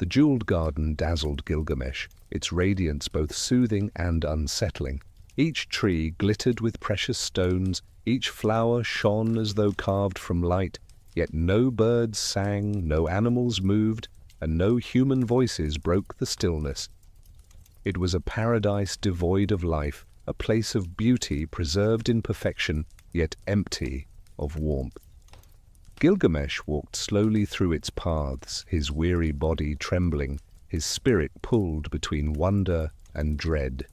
The jeweled garden dazzled Gilgamesh, its radiance both soothing and unsettling. Each tree glittered with precious stones, each flower shone as though carved from light, yet no birds sang, no animals moved, and no human voices broke the stillness. It was a paradise devoid of life, a place of beauty preserved in perfection, yet empty of warmth. Gilgamesh walked slowly through its paths, his weary body trembling, his spirit pulled between wonder and dread.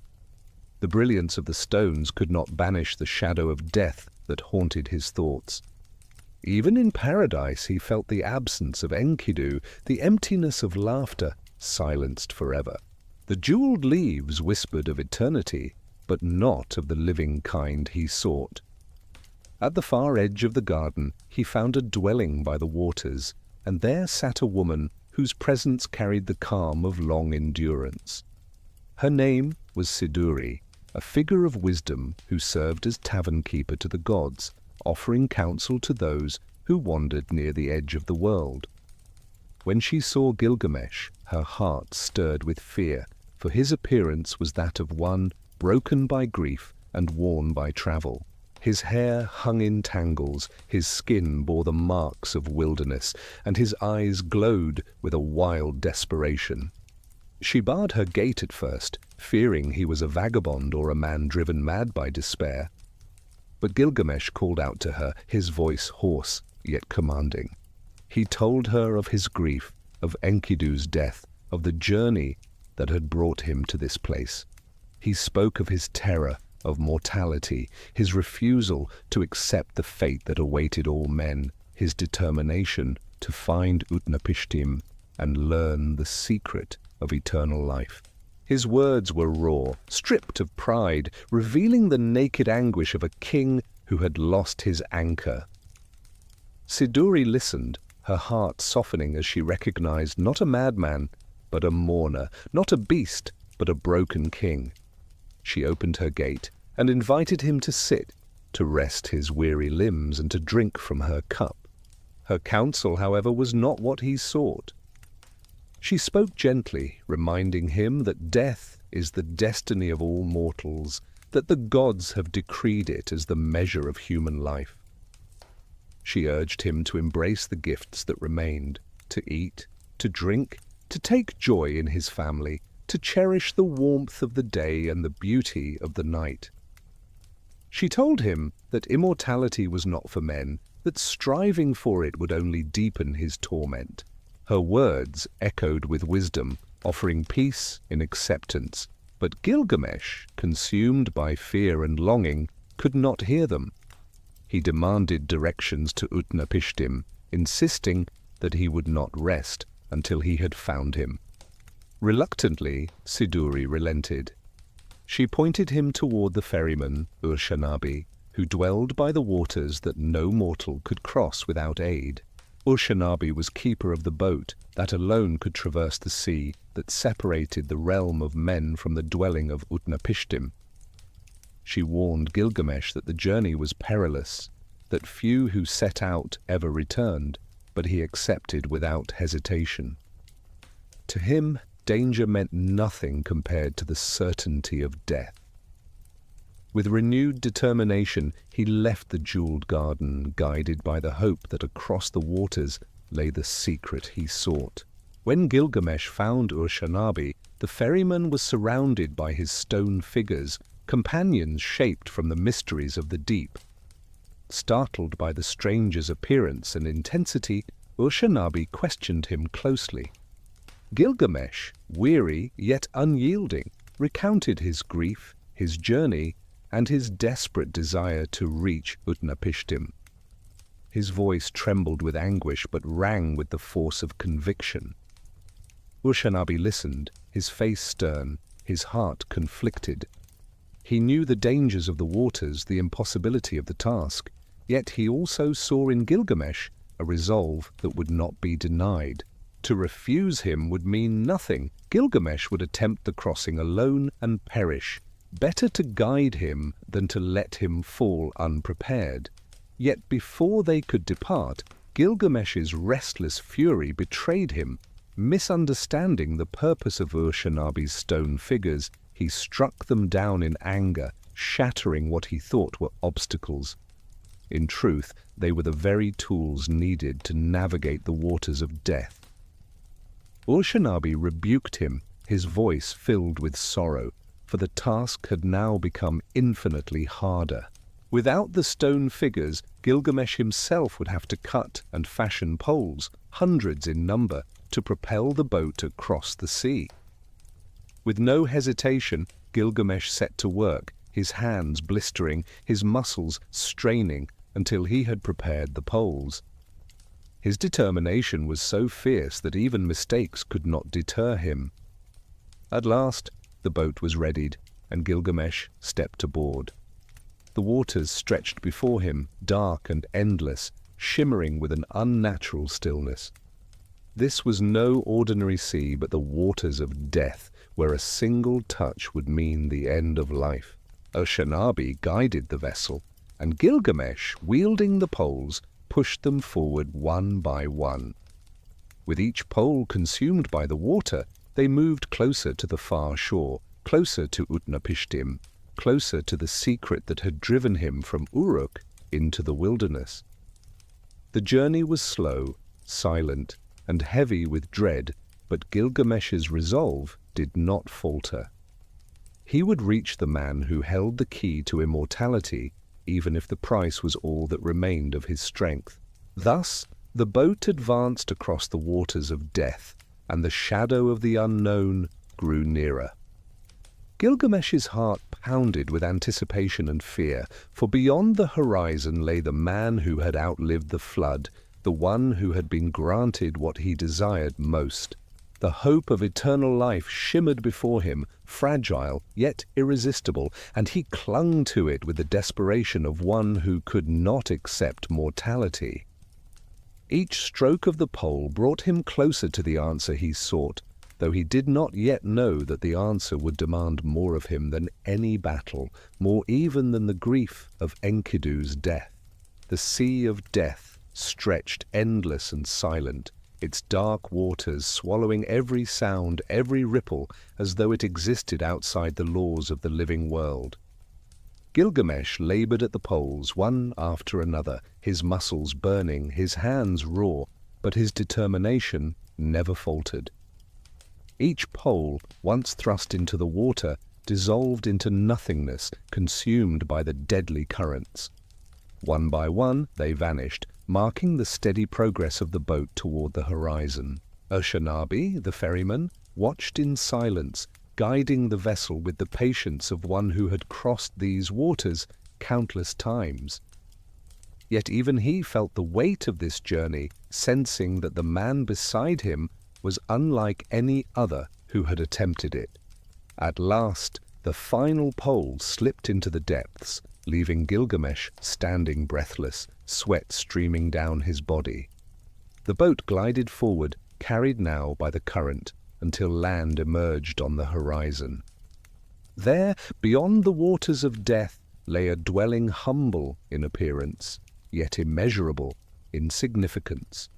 The brilliance of the stones could not banish the shadow of death that haunted his thoughts. Even in paradise he felt the absence of Enkidu, the emptiness of laughter, silenced forever. The jeweled leaves whispered of eternity, but not of the living kind he sought. At the far edge of the garden he found a dwelling by the waters, and there sat a woman whose presence carried the calm of long endurance. Her name was Siduri, a figure of wisdom who served as tavern-keeper to the gods, offering counsel to those who wandered near the edge of the world. When she saw Gilgamesh, her heart stirred with fear, for his appearance was that of one broken by grief and worn by travel. His hair hung in tangles, his skin bore the marks of wilderness, and his eyes glowed with a wild desperation. She barred her gate at first, fearing he was a vagabond or a man driven mad by despair. But Gilgamesh called out to her, his voice hoarse yet commanding. He told her of his grief, of Enkidu's death, of the journey that had brought him to this place. He spoke of his terror, of mortality, his refusal to accept the fate that awaited all men, his determination to find Utnapishtim and learn the secret of eternal life. His words were raw, stripped of pride, revealing the naked anguish of a king who had lost his anchor. Siduri listened, her heart softening as she recognized not a madman, but a mourner, not a beast, but a broken king. She opened her gate and invited him to sit, to rest his weary limbs and to drink from her cup. Her counsel, however, was not what he sought. She spoke gently, reminding him that death is the destiny of all mortals, that the gods have decreed it as the measure of human life. She urged him to embrace the gifts that remained, to eat, to drink, to take joy in his family, to cherish the warmth of the day and the beauty of the night. She told him that immortality was not for men, that striving for it would only deepen his torment. Her words echoed with wisdom, offering peace in acceptance, but Gilgamesh, consumed by fear and longing, could not hear them. He demanded directions to Utnapishtim, insisting that he would not rest until he had found him. Reluctantly, Siduri relented. She pointed him toward the ferryman, Urshanabi, who dwelled by the waters that no mortal could cross without aid. Urshanabi was keeper of the boat that alone could traverse the sea that separated the realm of men from the dwelling of Utnapishtim. She warned Gilgamesh that the journey was perilous, that few who set out ever returned, but he accepted without hesitation. To him, danger meant nothing compared to the certainty of death. With renewed determination, he left the jeweled garden, guided by the hope that across the waters lay the secret he sought. When Gilgamesh found Urshanabi, the ferryman was surrounded by his stone figures, companions shaped from the mysteries of the deep. Startled by the stranger's appearance and intensity, Urshanabi questioned him closely. Gilgamesh, weary yet unyielding, recounted his grief, his journey, and his desperate desire to reach Utnapishtim. His voice trembled with anguish but rang with the force of conviction. Urshanabi listened, his face stern, his heart conflicted. He knew the dangers of the waters, the impossibility of the task, yet he also saw in Gilgamesh a resolve that would not be denied. To refuse him would mean nothing. Gilgamesh would attempt the crossing alone and perish. Better to guide him than to let him fall unprepared. Yet before they could depart, Gilgamesh's restless fury betrayed him. Misunderstanding the purpose of Urshanabi's stone figures, he struck them down in anger, shattering what he thought were obstacles. In truth, they were the very tools needed to navigate the waters of death. Urshanabi rebuked him, his voice filled with sorrow, for the task had now become infinitely harder. Without the stone figures, Gilgamesh himself would have to cut and fashion poles, hundreds in number, to propel the boat across the sea. With no hesitation, Gilgamesh set to work, his hands blistering, his muscles straining, until he had prepared the poles. His determination was so fierce that even mistakes could not deter him. At last, the boat was readied, and Gilgamesh stepped aboard. The waters stretched before him, dark and endless, shimmering with an unnatural stillness. This was no ordinary sea, but the waters of death, where a single touch would mean the end of life. Urshanabi guided the vessel, and Gilgamesh, wielding the poles, pushed them forward one by one. With each pole consumed by the water, they moved closer to the far shore, closer to Utnapishtim, closer to the secret that had driven him from Uruk into the wilderness. The journey was slow, silent, and heavy with dread, but Gilgamesh's resolve did not falter. He would reach the man who held the key to immortality, even if the price was all that remained of his strength. Thus, the boat advanced across the waters of death, and the shadow of the unknown grew nearer. Gilgamesh's heart pounded with anticipation and fear, for beyond the horizon lay the man who had outlived the flood, the one who had been granted what he desired most. The hope of eternal life shimmered before him, fragile yet irresistible, and he clung to it with the desperation of one who could not accept mortality. Each stroke of the pole brought him closer to the answer he sought, though he did not yet know that the answer would demand more of him than any battle, more even than the grief of Enkidu's death. The sea of death stretched endless and silent, its dark waters swallowing every sound, every ripple, as though it existed outside the laws of the living world. Gilgamesh labored at the poles, one after another, his muscles burning, his hands raw, but his determination never faltered. Each pole, once thrust into the water, dissolved into nothingness, consumed by the deadly currents. One by one, they vanished, marking the steady progress of the boat toward the horizon. Urshanabi, the ferryman, watched in silence, guiding the vessel with the patience of one who had crossed these waters countless times. Yet even he felt the weight of this journey, sensing that the man beside him was unlike any other who had attempted it. At last, the final pole slipped into the depths, leaving Gilgamesh standing breathless, sweat streaming down his body. The boat glided forward, carried now by the current, until land emerged on the horizon. There, beyond the waters of death, lay a dwelling humble in appearance, yet immeasurable in significance.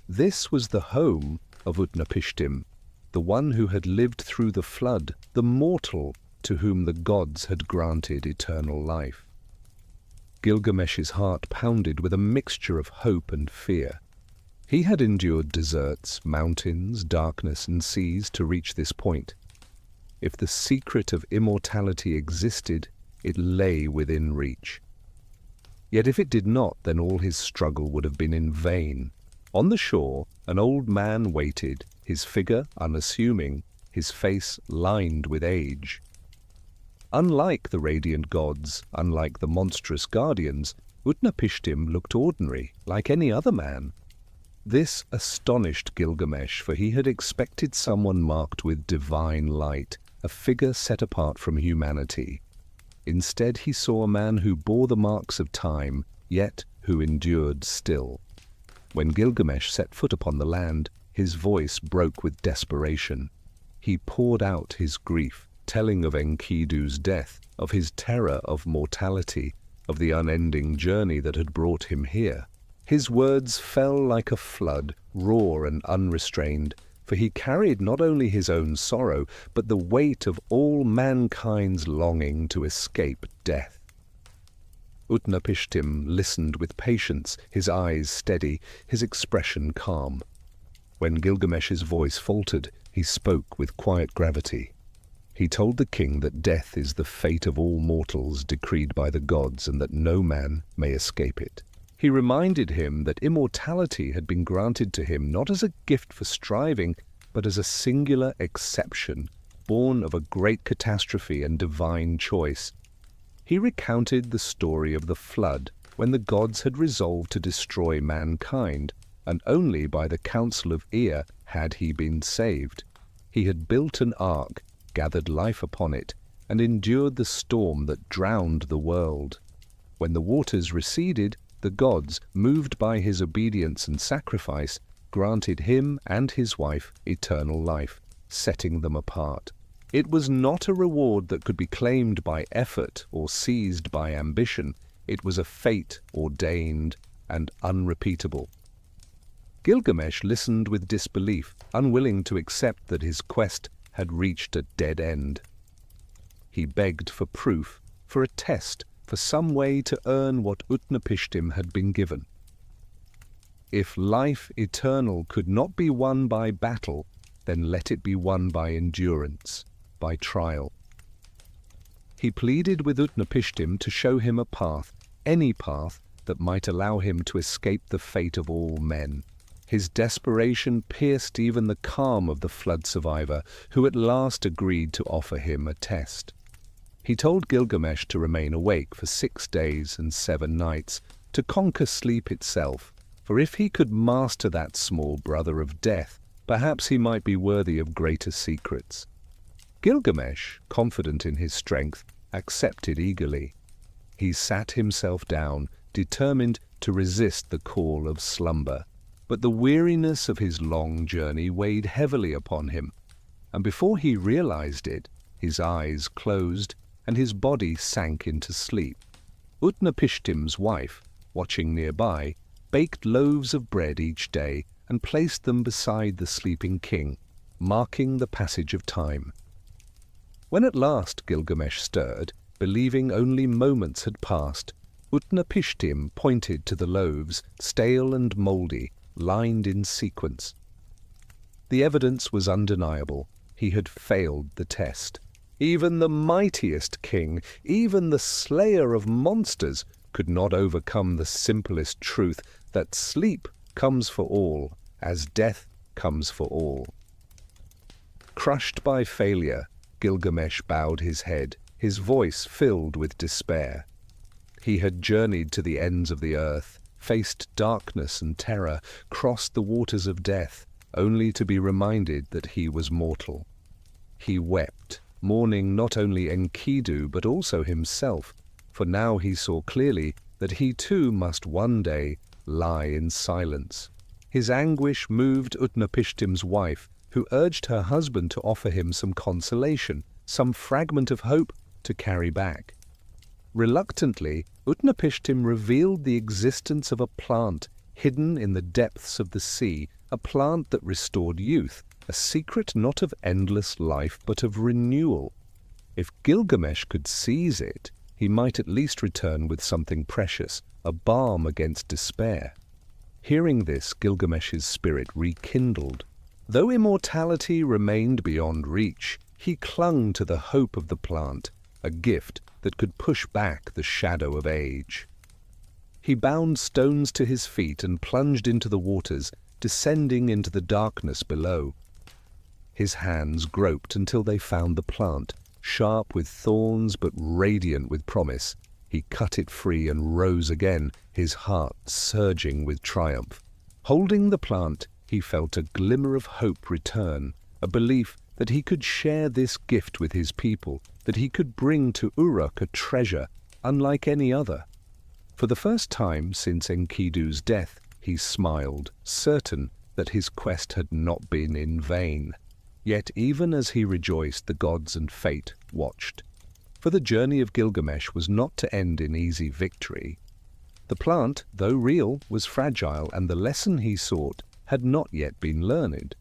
This was the home of Utnapishtim, the one who had lived through the flood, the mortal to whom the gods had granted eternal life. Gilgamesh's heart pounded with a mixture of hope and fear. He had endured deserts, mountains, darkness, and seas to reach this point. If the secret of immortality existed, it lay within reach. Yet if it did not, then all his struggle would have been in vain. On the shore, an old man waited, his figure unassuming, his face lined with age. Unlike the radiant gods, unlike the monstrous guardians, Utnapishtim looked ordinary, like any other man. This astonished Gilgamesh, for he had expected someone marked with divine light, a figure set apart from humanity. Instead, he saw a man who bore the marks of time, yet who endured still. When Gilgamesh set foot upon the land, his voice broke with desperation. He poured out his grief, telling of Enkidu's death, of his terror of mortality, of the unending journey that had brought him here. His words fell like a flood, raw and unrestrained, for he carried not only his own sorrow, but the weight of all mankind's longing to escape death. Utnapishtim listened with patience, his eyes steady, his expression calm. When Gilgamesh's voice faltered, he spoke with quiet gravity. He told the king that death is the fate of all mortals decreed by the gods, and that no man may escape it. He reminded him that immortality had been granted to him not as a gift for striving, but as a singular exception, born of a great catastrophe and divine choice. He recounted the story of the flood, when the gods had resolved to destroy mankind, and only by the counsel of Ea had he been saved. He had built an ark, gathered life upon it, and endured the storm that drowned the world. When the waters receded, the gods, moved by his obedience and sacrifice, granted him and his wife eternal life, setting them apart. It was not a reward that could be claimed by effort or seized by ambition. It was a fate ordained and unrepeatable. Gilgamesh listened with disbelief, unwilling to accept that his quest had reached a dead end. He begged for proof, for a test, for some way to earn what Utnapishtim had been given. If life eternal could not be won by battle, then let it be won by endurance, by trial. He pleaded with Utnapishtim to show him a path, any path that might allow him to escape the fate of all men. His desperation pierced even the calm of the flood survivor, who at last agreed to offer him a test. He told Gilgamesh to remain awake for 6 days and 7 nights, to conquer sleep itself, for if he could master that small brother of death, perhaps he might be worthy of greater secrets. Gilgamesh, confident in his strength, accepted eagerly. He sat himself down, determined to resist the call of slumber. But the weariness of his long journey weighed heavily upon him, and before he realized it, his eyes closed and his body sank into sleep. Utnapishtim's wife, watching nearby, baked loaves of bread each day and placed them beside the sleeping king, marking the passage of time. When at last Gilgamesh stirred, believing only moments had passed, Utnapishtim pointed to the loaves, stale and mouldy, lined in sequence. The evidence was undeniable. He had failed the test. Even the mightiest king, even the slayer of monsters, could not overcome the simplest truth that sleep comes for all, as death comes for all. Crushed by failure, Gilgamesh bowed his head, his voice filled with despair. He had journeyed to the ends of the earth, faced darkness and terror, crossed the waters of death, only to be reminded that he was mortal. He wept, mourning not only Enkidu but also himself, for now he saw clearly that he too must one day lie in silence. His anguish moved Utnapishtim's wife, who urged her husband to offer him some consolation, some fragment of hope to carry back. Reluctantly, Utnapishtim revealed the existence of a plant hidden in the depths of the sea, a plant that restored youth, a secret not of endless life but of renewal. If Gilgamesh could seize it, he might at least return with something precious, a balm against despair. Hearing this, Gilgamesh's spirit rekindled. Though immortality remained beyond reach, he clung to the hope of the plant, a gift that could push back the shadow of age. He bound stones to his feet and plunged into the waters, descending into the darkness below. His hands groped until they found the plant, sharp with thorns but radiant with promise. He cut it free and rose again, his heart surging with triumph. Holding the plant, he felt a glimmer of hope return, a belief that he could share this gift with his people, that he could bring to Uruk a treasure unlike any other. For the first time since Enkidu's death, he smiled, certain that his quest had not been in vain. Yet even as he rejoiced, the gods and fate watched. For the journey of Gilgamesh was not to end in easy victory. The plant, though real, was fragile, and the lesson he sought had not yet been learned.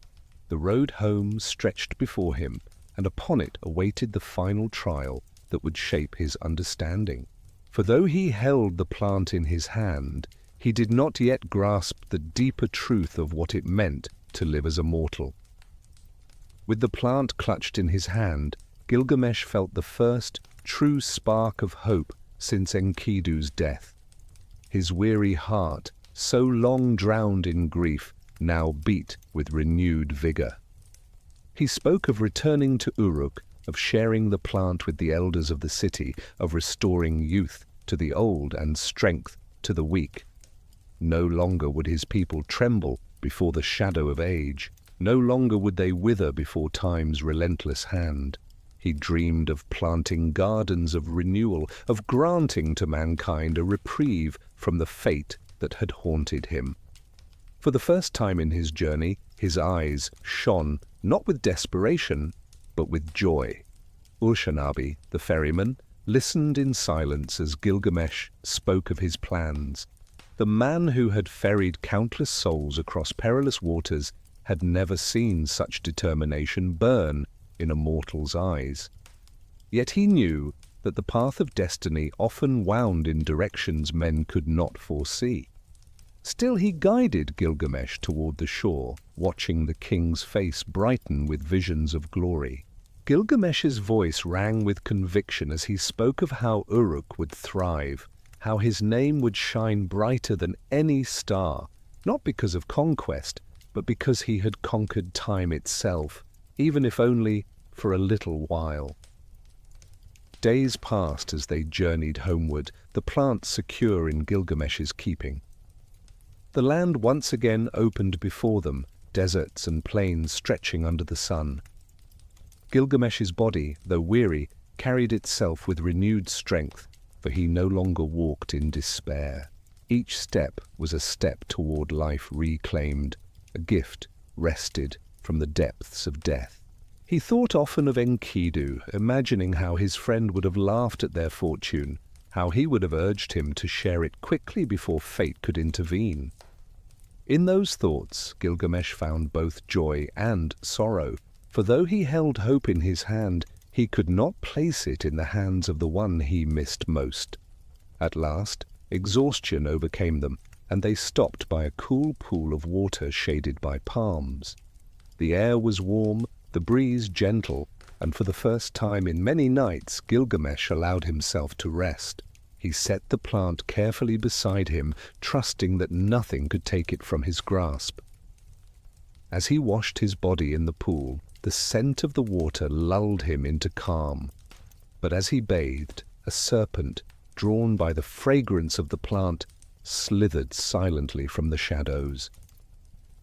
The road home stretched before him, and upon it awaited the final trial that would shape his understanding. For though he held the plant in his hand, he did not yet grasp the deeper truth of what it meant to live as a mortal. With the plant clutched in his hand, Gilgamesh felt the first true spark of hope since Enkidu's death. His weary heart, so long drowned in grief, now beat with renewed vigor. He spoke of returning to Uruk, of sharing the plant with the elders of the city, of restoring youth to the old and strength to the weak. No longer would his people tremble before the shadow of age. No longer would they wither before time's relentless hand. He dreamed of planting gardens of renewal, of granting to mankind a reprieve from the fate that had haunted him. For the first time in his journey, his eyes shone not with desperation, but with joy. Urshanabi, the ferryman, listened in silence as Gilgamesh spoke of his plans. The man who had ferried countless souls across perilous waters had never seen such determination burn in a mortal's eyes. Yet he knew that the path of destiny often wound in directions men could not foresee. Still he guided Gilgamesh toward the shore, watching the king's face brighten with visions of glory. Gilgamesh's voice rang with conviction as he spoke of how Uruk would thrive, how his name would shine brighter than any star, not because of conquest, but because he had conquered time itself, even if only for a little while. Days passed as they journeyed homeward, the plant secure in Gilgamesh's keeping. The land once again opened before them, deserts and plains stretching under the sun. Gilgamesh's body, though weary, carried itself with renewed strength, for he no longer walked in despair. Each step was a step toward life reclaimed, a gift wrested from the depths of death. He thought often of Enkidu, imagining how his friend would have laughed at their fortune, how he would have urged him to share it quickly before fate could intervene. In those thoughts, Gilgamesh found both joy and sorrow, for though he held hope in his hand, he could not place it in the hands of the one he missed most. At last, exhaustion overcame them, and they stopped by a cool pool of water shaded by palms. The air was warm, the breeze gentle, and for the first time in many nights Gilgamesh allowed himself to rest. He set the plant carefully beside him, trusting that nothing could take it from his grasp. As he washed his body in the pool, the scent of the water lulled him into calm. But as he bathed, a serpent, drawn by the fragrance of the plant, slithered silently from the shadows.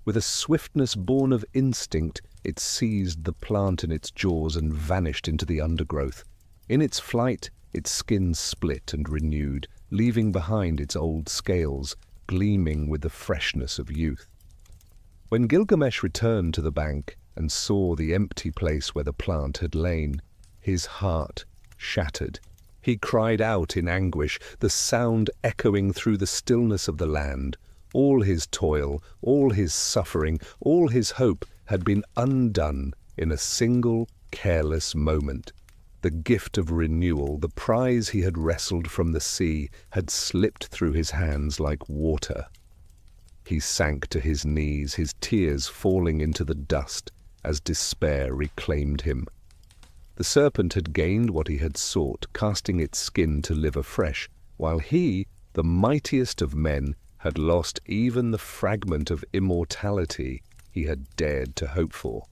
With a swiftness born of instinct, it seized the plant in its jaws and vanished into the undergrowth. In its flight, its skin split and renewed, leaving behind its old scales, gleaming with the freshness of youth. When Gilgamesh returned to the bank and saw the empty place where the plant had lain, his heart shattered. He cried out in anguish, the sound echoing through the stillness of the land. All his toil, all his suffering, all his hope had been undone in a single careless moment. The gift of renewal, the prize he had wrestled from the sea, had slipped through his hands like water. He sank to his knees, his tears falling into the dust as despair reclaimed him. The serpent had gained what he had sought, casting its skin to live afresh, while he, the mightiest of men, had lost even the fragment of immortality he had dared to hope for.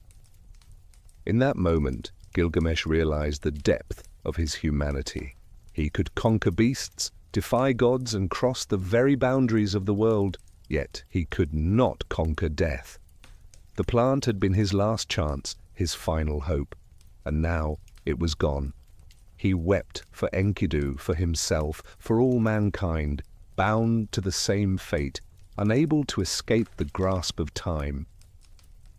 In that moment, Gilgamesh realized the depth of his humanity. He could conquer beasts, defy gods, and cross the very boundaries of the world, yet he could not conquer death. The plant had been his last chance, his final hope, and now it was gone. He wept for Enkidu, for himself, for all mankind, bound to the same fate, unable to escape the grasp of time.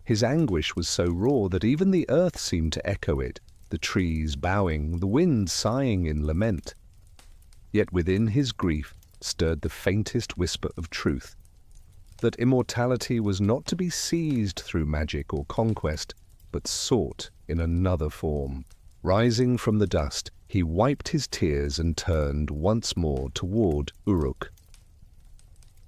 His anguish was so raw that even the earth seemed to echo it, the trees bowing, the wind sighing in lament. Yet within his grief stirred the faintest whisper of truth, that immortality was not to be seized through magic or conquest, but sought in another form. Rising from the dust, he wiped his tears and turned once more toward Uruk.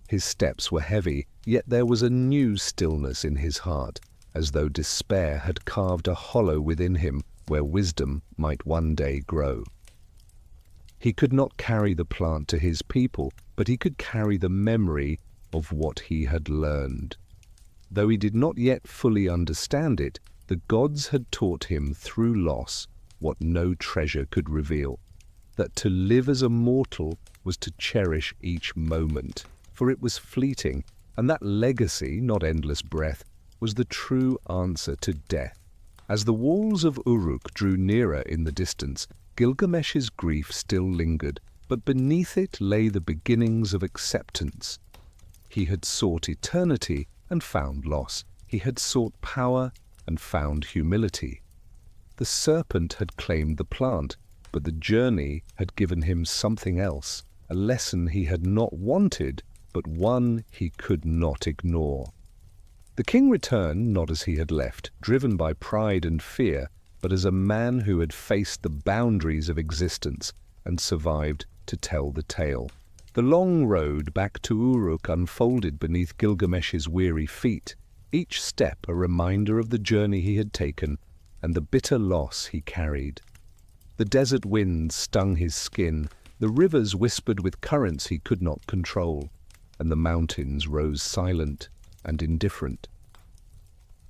His steps were heavy, yet there was a new stillness in his heart, as though despair had carved a hollow within him where wisdom might one day grow. He could not carry the plant to his people, but he could carry the memory of what he had learned. Though he did not yet fully understand it, the gods had taught him through loss what no treasure could reveal, that to live as a mortal was to cherish each moment, for it was fleeting, and that legacy, not endless breath, was the true answer to death. As the walls of Uruk drew nearer in the distance, Gilgamesh's grief still lingered, but beneath it lay the beginnings of acceptance. He had sought eternity and found loss. He had sought power and found humility. The serpent had claimed the plant, but the journey had given him something else, a lesson he had not wanted, but one he could not ignore. The king returned not as he had left, driven by pride and fear, but as a man who had faced the boundaries of existence and survived to tell the tale. The long road back to Uruk unfolded beneath Gilgamesh's weary feet, each step a reminder of the journey he had taken, and the bitter loss he carried. The desert winds stung his skin, the rivers whispered with currents he could not control, and the mountains rose silent and indifferent.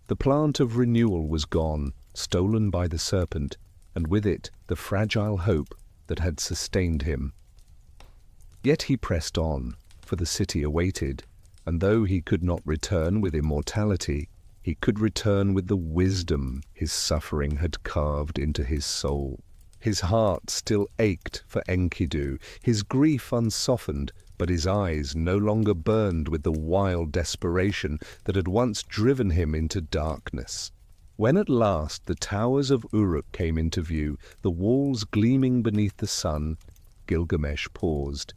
The plant of renewal was gone, stolen by the serpent, and with it the fragile hope that had sustained him. Yet he pressed on, for the city awaited, and though he could not return with immortality, he could return with the wisdom his suffering had carved into his soul. His heart still ached for Enkidu, his grief unsoftened, but his eyes no longer burned with the wild desperation that had once driven him into darkness. When at last the towers of Uruk came into view, the walls gleaming beneath the sun, Gilgamesh paused.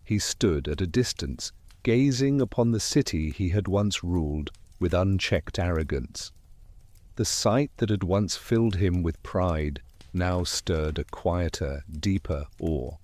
He stood at a distance, gazing upon the city he had once ruled with unchecked arrogance. The sight that had once filled him with pride now stirred a quieter, deeper awe.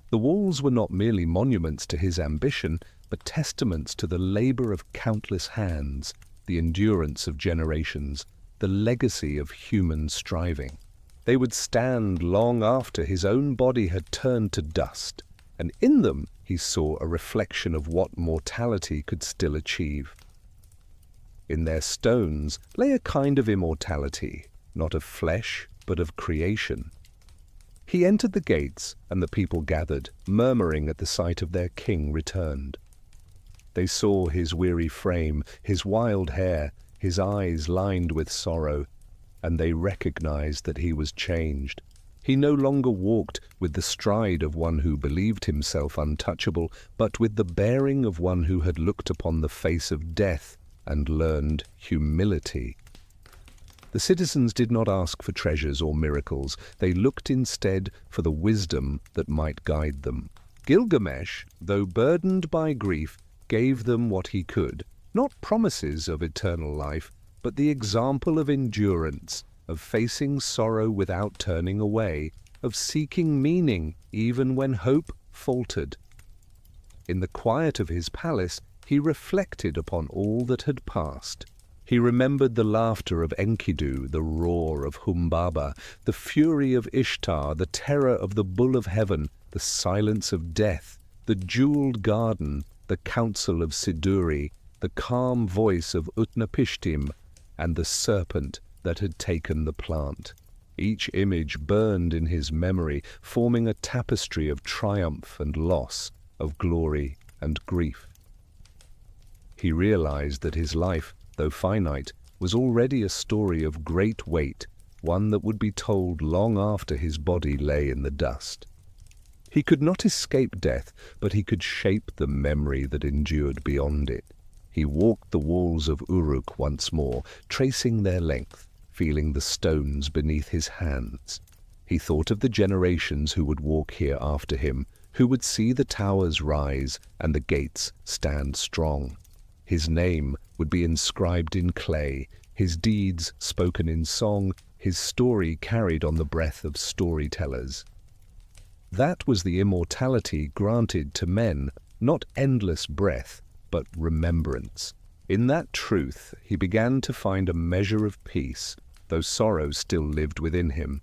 The walls were not merely monuments to his ambition, but testaments to the labor of countless hands, the endurance of generations, the legacy of human striving. They would stand long after his own body had turned to dust, and in them he saw a reflection of what mortality could still achieve. In their stones lay a kind of immortality, not of flesh, but of creation. He entered the gates, and the people gathered, murmuring at the sight of their king returned. They saw his weary frame, his wild hair, his eyes lined with sorrow, and they recognized that he was changed. He no longer walked with the stride of one who believed himself untouchable, but with the bearing of one who had looked upon the face of death and learned humility. The citizens did not ask for treasures or miracles. They looked instead for the wisdom that might guide them. Gilgamesh, though burdened by grief, gave them what he could, not promises of eternal life, but the example of endurance, of facing sorrow without turning away, of seeking meaning even when hope faltered. In the quiet of his palace, he reflected upon all that had passed. He remembered the laughter of Enkidu, the roar of Humbaba, the fury of Ishtar, the terror of the bull of heaven, the silence of death, the jeweled garden, the council of Siduri, the calm voice of Utnapishtim, and the serpent that had taken the plant. Each image burned in his memory, forming a tapestry of triumph and loss, of glory and grief. He realized that his life, though finite, was already a story of great weight, one that would be told long after his body lay in the dust. He could not escape death, but he could shape the memory that endured beyond it. He walked the walls of Uruk once more, tracing their length, feeling the stones beneath his hands. He thought of the generations who would walk here after him, who would see the towers rise and the gates stand strong. His name would be inscribed in clay, his deeds spoken in song, his story carried on the breath of storytellers. That was the immortality granted to men, not endless breath, but remembrance. In that truth he began to find a measure of peace, though sorrow still lived within him.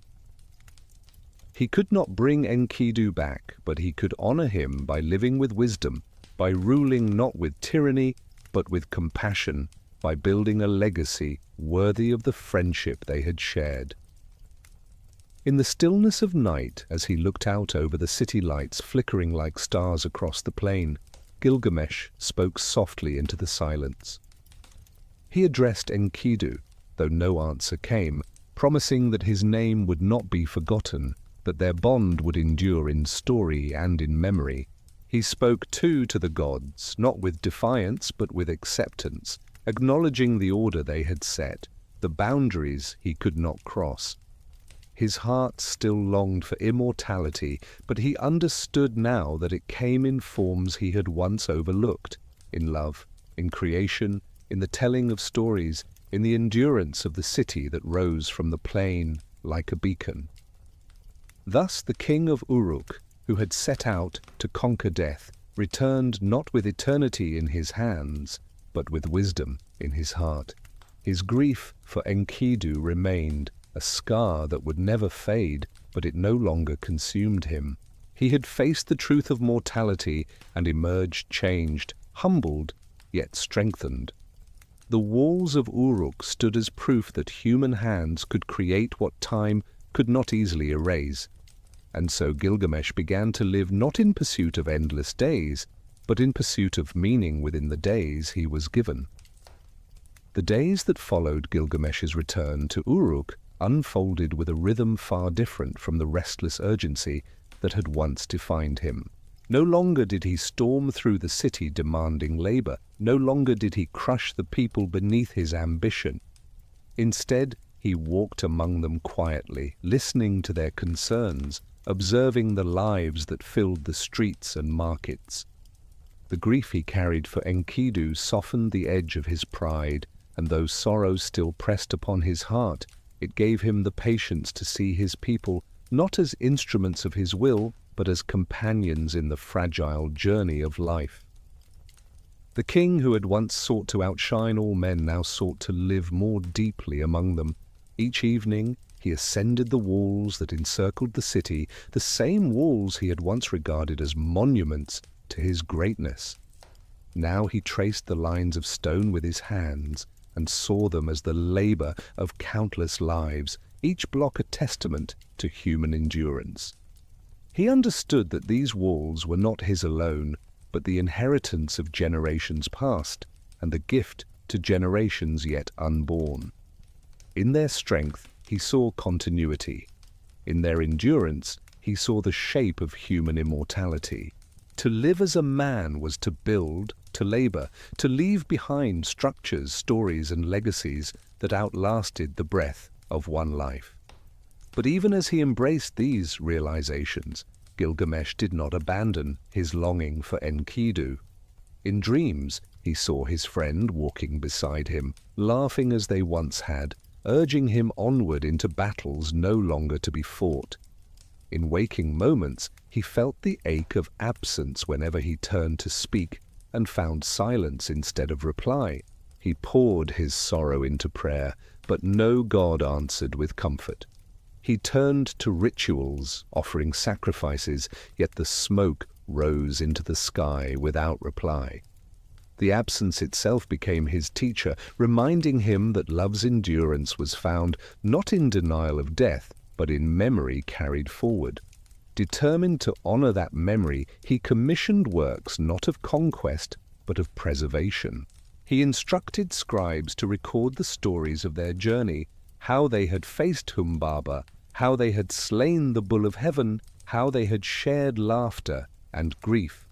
He could not bring Enkidu back, but he could honor him by living with wisdom, by ruling not with tyranny, but with compassion, by building a legacy worthy of the friendship they had shared. In the stillness of night, as he looked out over the city lights flickering like stars across the plain, Gilgamesh spoke softly into the silence. He addressed Enkidu, though no answer came, promising that his name would not be forgotten, that their bond would endure in story and in memory. He spoke too to the gods, not with defiance but with acceptance, acknowledging the order they had set, the boundaries he could not cross. His heart still longed for immortality, but he understood now that it came in forms he had once overlooked, in love, in creation, in the telling of stories, in the endurance of the city that rose from the plain like a beacon. Thus the king of Uruk, who had set out to conquer death, returned not with eternity in his hands, but with wisdom in his heart. His grief for Enkidu remained, a scar that would never fade, but it no longer consumed him. He had faced the truth of mortality and emerged changed, humbled, yet strengthened. The walls of Uruk stood as proof that human hands could create what time could not easily erase. And so Gilgamesh began to live not in pursuit of endless days, but in pursuit of meaning within the days he was given. The days that followed Gilgamesh's return to Uruk unfolded with a rhythm far different from the restless urgency that had once defined him. No longer did he storm through the city demanding labor. No longer did he crush the people beneath his ambition. Instead, he walked among them quietly, listening to their concerns, observing the lives that filled the streets and markets. The grief he carried for Enkidu softened the edge of his pride, and though sorrow still pressed upon his heart, it gave him the patience to see his people not as instruments of his will, but as companions in the fragile journey of life. The king who had once sought to outshine all men now sought to live more deeply among them. Each evening he ascended the walls that encircled the city, the same walls he had once regarded as monuments to his greatness. Now he traced the lines of stone with his hands and saw them as the labor of countless lives, each block a testament to human endurance. He understood that these walls were not his alone, but the inheritance of generations past and the gift to generations yet unborn. In their strength he saw continuity. In their endurance he saw the shape of human immortality. To live as a man was to build, to labor, to leave behind structures, stories, and legacies that outlasted the breath of one life. But even as he embraced these realizations, Gilgamesh did not abandon his longing for Enkidu. In dreams, he saw his friend walking beside him, laughing as they once had, urging him onward into battles no longer to be fought. In waking moments, he felt the ache of absence whenever he turned to speak and found silence instead of reply. He poured his sorrow into prayer, but no god answered with comfort. He turned to rituals, offering sacrifices, yet the smoke rose into the sky without reply. The absence itself became his teacher, reminding him that love's endurance was found not in denial of death, but in memory carried forward. Determined to honor that memory, he commissioned works not of conquest, but of preservation. He instructed scribes to record the stories of their journey, how they had faced Humbaba, how they had slain the bull of heaven, how they had shared laughter and grief.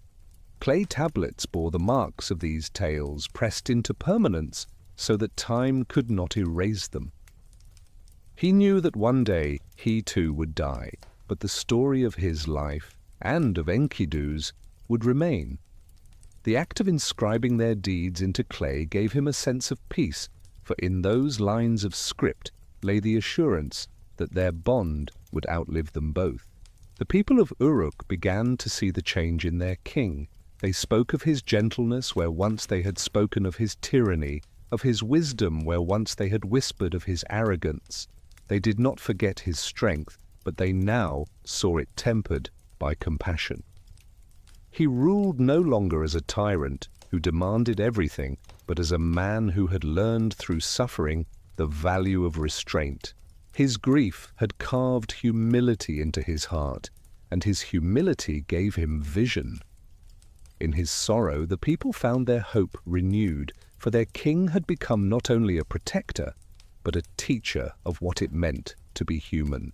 Clay tablets bore the marks of these tales, pressed into permanence so that time could not erase them. He knew that one day he too would die, but the story of his life, and of Enkidu's, would remain. The act of inscribing their deeds into clay gave him a sense of peace, for in those lines of script lay the assurance that their bond would outlive them both. The people of Uruk began to see the change in their king. They spoke of his gentleness where once they had spoken of his tyranny, of his wisdom where once they had whispered of his arrogance. They did not forget his strength, but they now saw it tempered by compassion. He ruled no longer as a tyrant who demanded everything, but as a man who had learned through suffering the value of restraint. His grief had carved humility into his heart, and his humility gave him vision. In his sorrow, the people found their hope renewed, for their king had become not only a protector, but a teacher of what it meant to be human.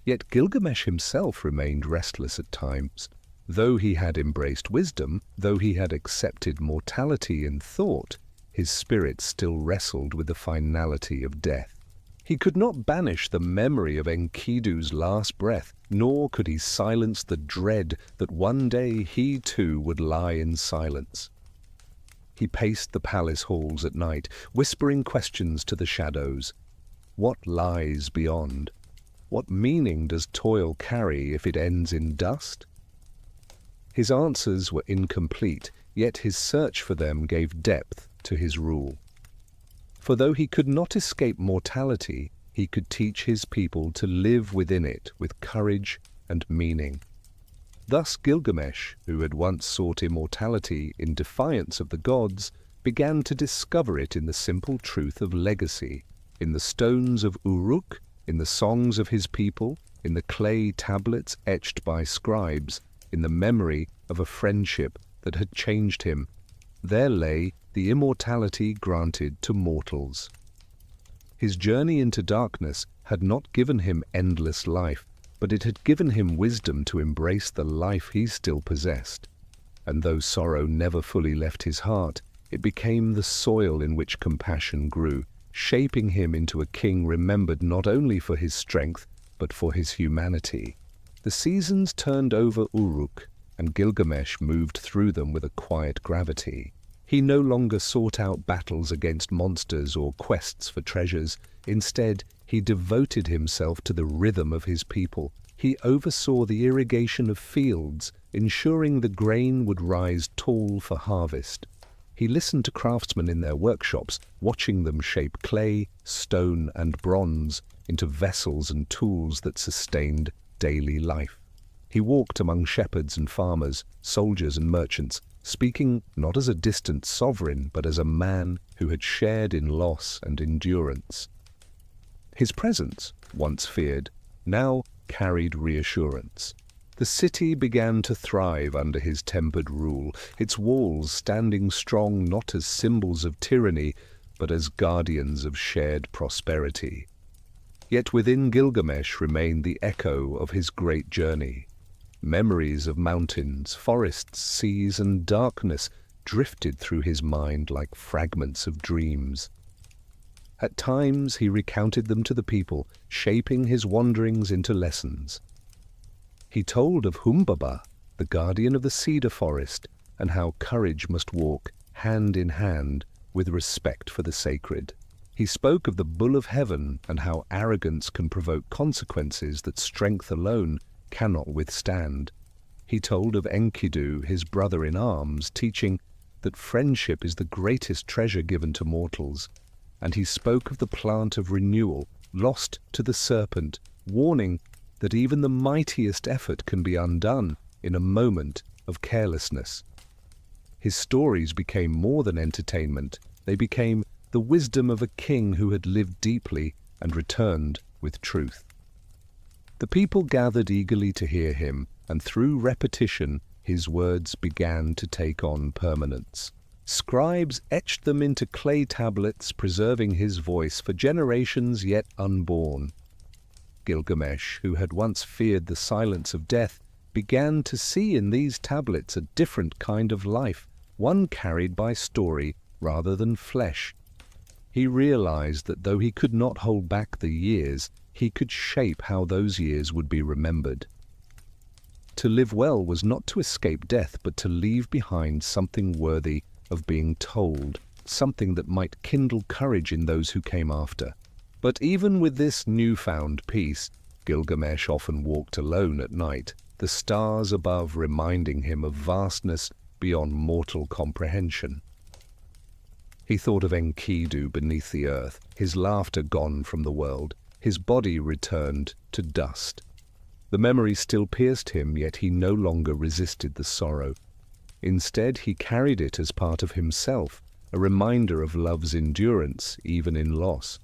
Yet Gilgamesh himself remained restless at times. Though he had embraced wisdom, though he had accepted mortality in thought, his spirit still wrestled with the finality of death. He could not banish the memory of Enkidu's last breath, nor could he silence the dread that one day he too would lie in silence. He paced the palace halls at night, whispering questions to the shadows. What lies beyond? What meaning does toil carry if it ends in dust? His answers were incomplete, yet his search for them gave depth to his rule. For though he could not escape mortality, he could teach his people to live within it with courage and meaning. Thus Gilgamesh, who had once sought immortality in defiance of the gods, began to discover it in the simple truth of legacy, in the stones of Uruk, in the songs of his people, in the clay tablets etched by scribes, in the memory of a friendship that had changed him. There lay the immortality granted to mortals. His journey into darkness had not given him endless life, but it had given him wisdom to embrace the life he still possessed. And though sorrow never fully left his heart, it became the soil in which compassion grew, shaping him into a king remembered not only for his strength, but for his humanity. The seasons turned over Uruk, and Gilgamesh moved through them with a quiet gravity. He no longer sought out battles against monsters or quests for treasures. Instead, he devoted himself to the rhythm of his people. He oversaw the irrigation of fields, ensuring the grain would rise tall for harvest. He listened to craftsmen in their workshops, watching them shape clay, stone, and bronze into vessels and tools that sustained daily life. He walked among shepherds and farmers, soldiers and merchants, speaking not as a distant sovereign, but as a man who had shared in loss and endurance. His presence, once feared, now carried reassurance. The city began to thrive under his tempered rule, its walls standing strong not as symbols of tyranny, but as guardians of shared prosperity. Yet within Gilgamesh remained the echo of his great journey. Memories of mountains, forests, seas, and darkness drifted through his mind like fragments of dreams. At times he recounted them to the people, shaping his wanderings into lessons. He told of Humbaba, the guardian of the cedar forest, and how courage must walk hand in hand with respect for the sacred. He spoke of the bull of heaven and how arrogance can provoke consequences that strength alone cannot withstand. He told of Enkidu, his brother in arms, teaching that friendship is the greatest treasure given to mortals. And he spoke of the plant of renewal, lost to the serpent, warning that even the mightiest effort can be undone in a moment of carelessness. His stories became more than entertainment. They became the wisdom of a king who had lived deeply and returned with truth. The people gathered eagerly to hear him, and through repetition his words began to take on permanence. Scribes etched them into clay tablets, preserving his voice for generations yet unborn. Gilgamesh, who had once feared the silence of death, began to see in these tablets a different kind of life, one carried by story rather than flesh. He realized that though he could not hold back the years, he could shape how those years would be remembered. To live well was not to escape death, but to leave behind something worthy of being told, something that might kindle courage in those who came after. But even with this newfound peace, Gilgamesh often walked alone at night, the stars above reminding him of vastness beyond mortal comprehension. He thought of Enkidu beneath the earth, his laughter gone from the world, his body returned to dust. The memory still pierced him, yet he no longer resisted the sorrow. Instead, he carried it as part of himself, a reminder of love's endurance, even in loss.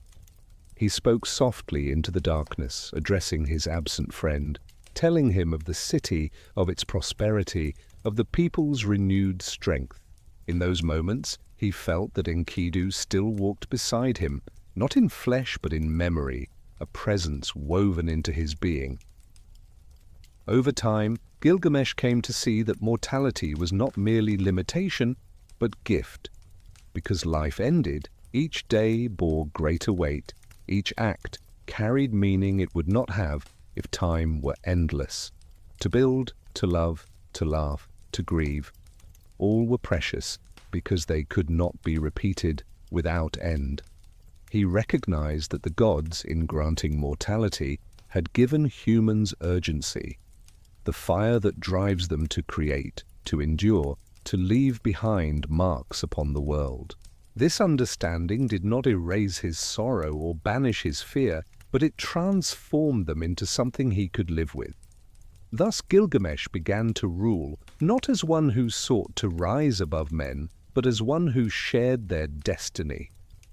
He spoke softly into the darkness, addressing his absent friend, telling him of the city, of its prosperity, of the people's renewed strength. In those moments, he felt that Enkidu still walked beside him, not in flesh but in memory, a presence woven into his being. Over time, Gilgamesh came to see that mortality was not merely limitation, but gift. Because life ended, each day bore greater weight, each act carried meaning it would not have if time were endless. To build, to love, to laugh, to grieve, all were precious because they could not be repeated without end. He recognized that the gods, in granting mortality, had given humans urgency, the fire that drives them to create, to endure, to leave behind marks upon the world. This understanding did not erase his sorrow or banish his fear, but it transformed them into something he could live with. Thus Gilgamesh began to rule, not as one who sought to rise above men, but as one who shared their destiny.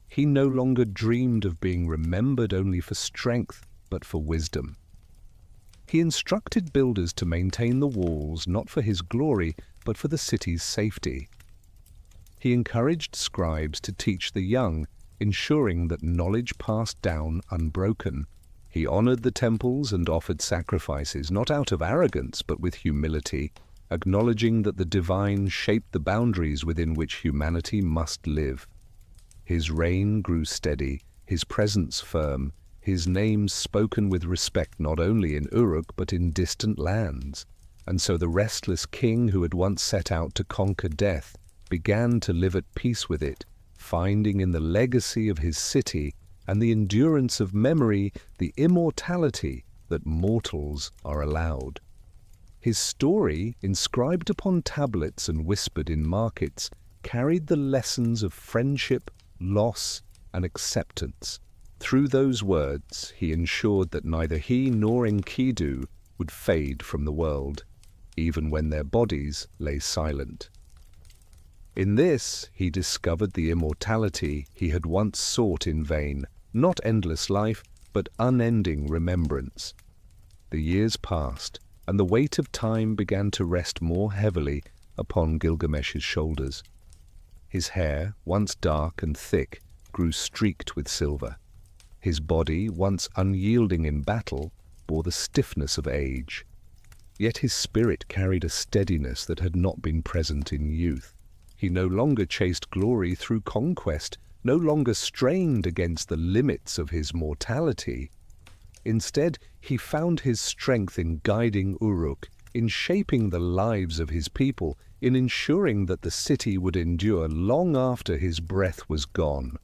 He no longer dreamed of being remembered only for strength, but for wisdom. He instructed builders to maintain the walls not for his glory, but for the city's safety. He encouraged scribes to teach the young, ensuring that knowledge passed down unbroken. He honored the temples and offered sacrifices, not out of arrogance, but with humility, acknowledging that the divine shaped the boundaries within which humanity must live. His reign grew steady, his presence firm, his name spoken with respect not only in Uruk but in distant lands. And so the restless king who had once set out to conquer death began to live at peace with it, finding in the legacy of his city and the endurance of memory the immortality that mortals are allowed. His story, inscribed upon tablets and whispered in markets, carried the lessons of friendship, loss, and acceptance. Through those words, he ensured that neither he nor Enkidu would fade from the world, even when their bodies lay silent. In this, he discovered the immortality he had once sought in vain, not endless life, but unending remembrance. The years passed, and the weight of time began to rest more heavily upon Gilgamesh's shoulders. His hair, once dark and thick, grew streaked with silver. His body, once unyielding in battle, bore the stiffness of age. Yet his spirit carried a steadiness that had not been present in youth. He no longer chased glory through conquest, no longer strained against the limits of his mortality. Instead, he found his strength in guiding Uruk, in shaping the lives of his people, in ensuring that the city would endure long after his breath was gone.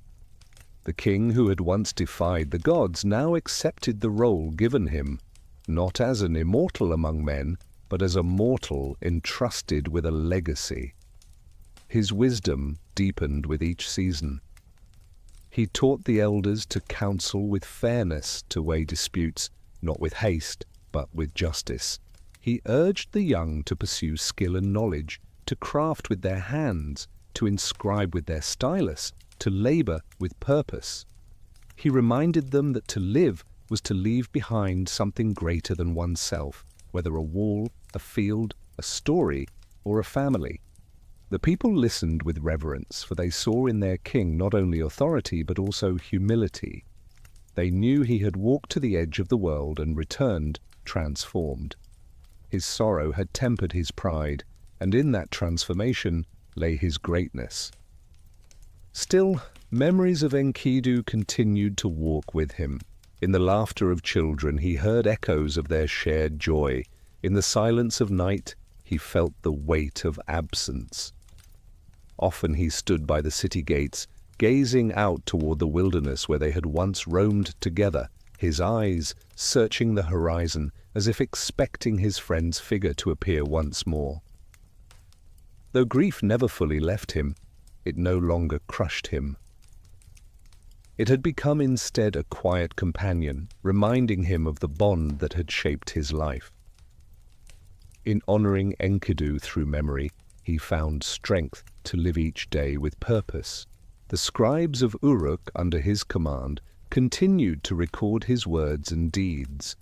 The king who had once defied the gods now accepted the role given him, not as an immortal among men, but as a mortal entrusted with a legacy. His wisdom deepened with each season. He taught the elders to counsel with fairness, to weigh disputes, not with haste, but with justice. He urged the young to pursue skill and knowledge, to craft with their hands, to inscribe with their stylus, to labor with purpose. He reminded them that to live was to leave behind something greater than oneself, whether a wall, a field, a story, or a family. The people listened with reverence, for they saw in their king not only authority but also humility. They knew he had walked to the edge of the world and returned transformed. His sorrow had tempered his pride, and in that transformation lay his greatness. Still, memories of Enkidu continued to walk with him. In the laughter of children he heard echoes of their shared joy. In the silence of night he felt the weight of absence. Often he stood by the city gates, gazing out toward the wilderness where they had once roamed together, his eyes searching the horizon as if expecting his friend's figure to appear once more. Though grief never fully left him, it no longer crushed him. It had become instead a quiet companion, reminding him of the bond that had shaped his life. In honoring Enkidu through memory, he found strength to live each day with purpose. The scribes of Uruk, under his command, continued to record his words and deeds.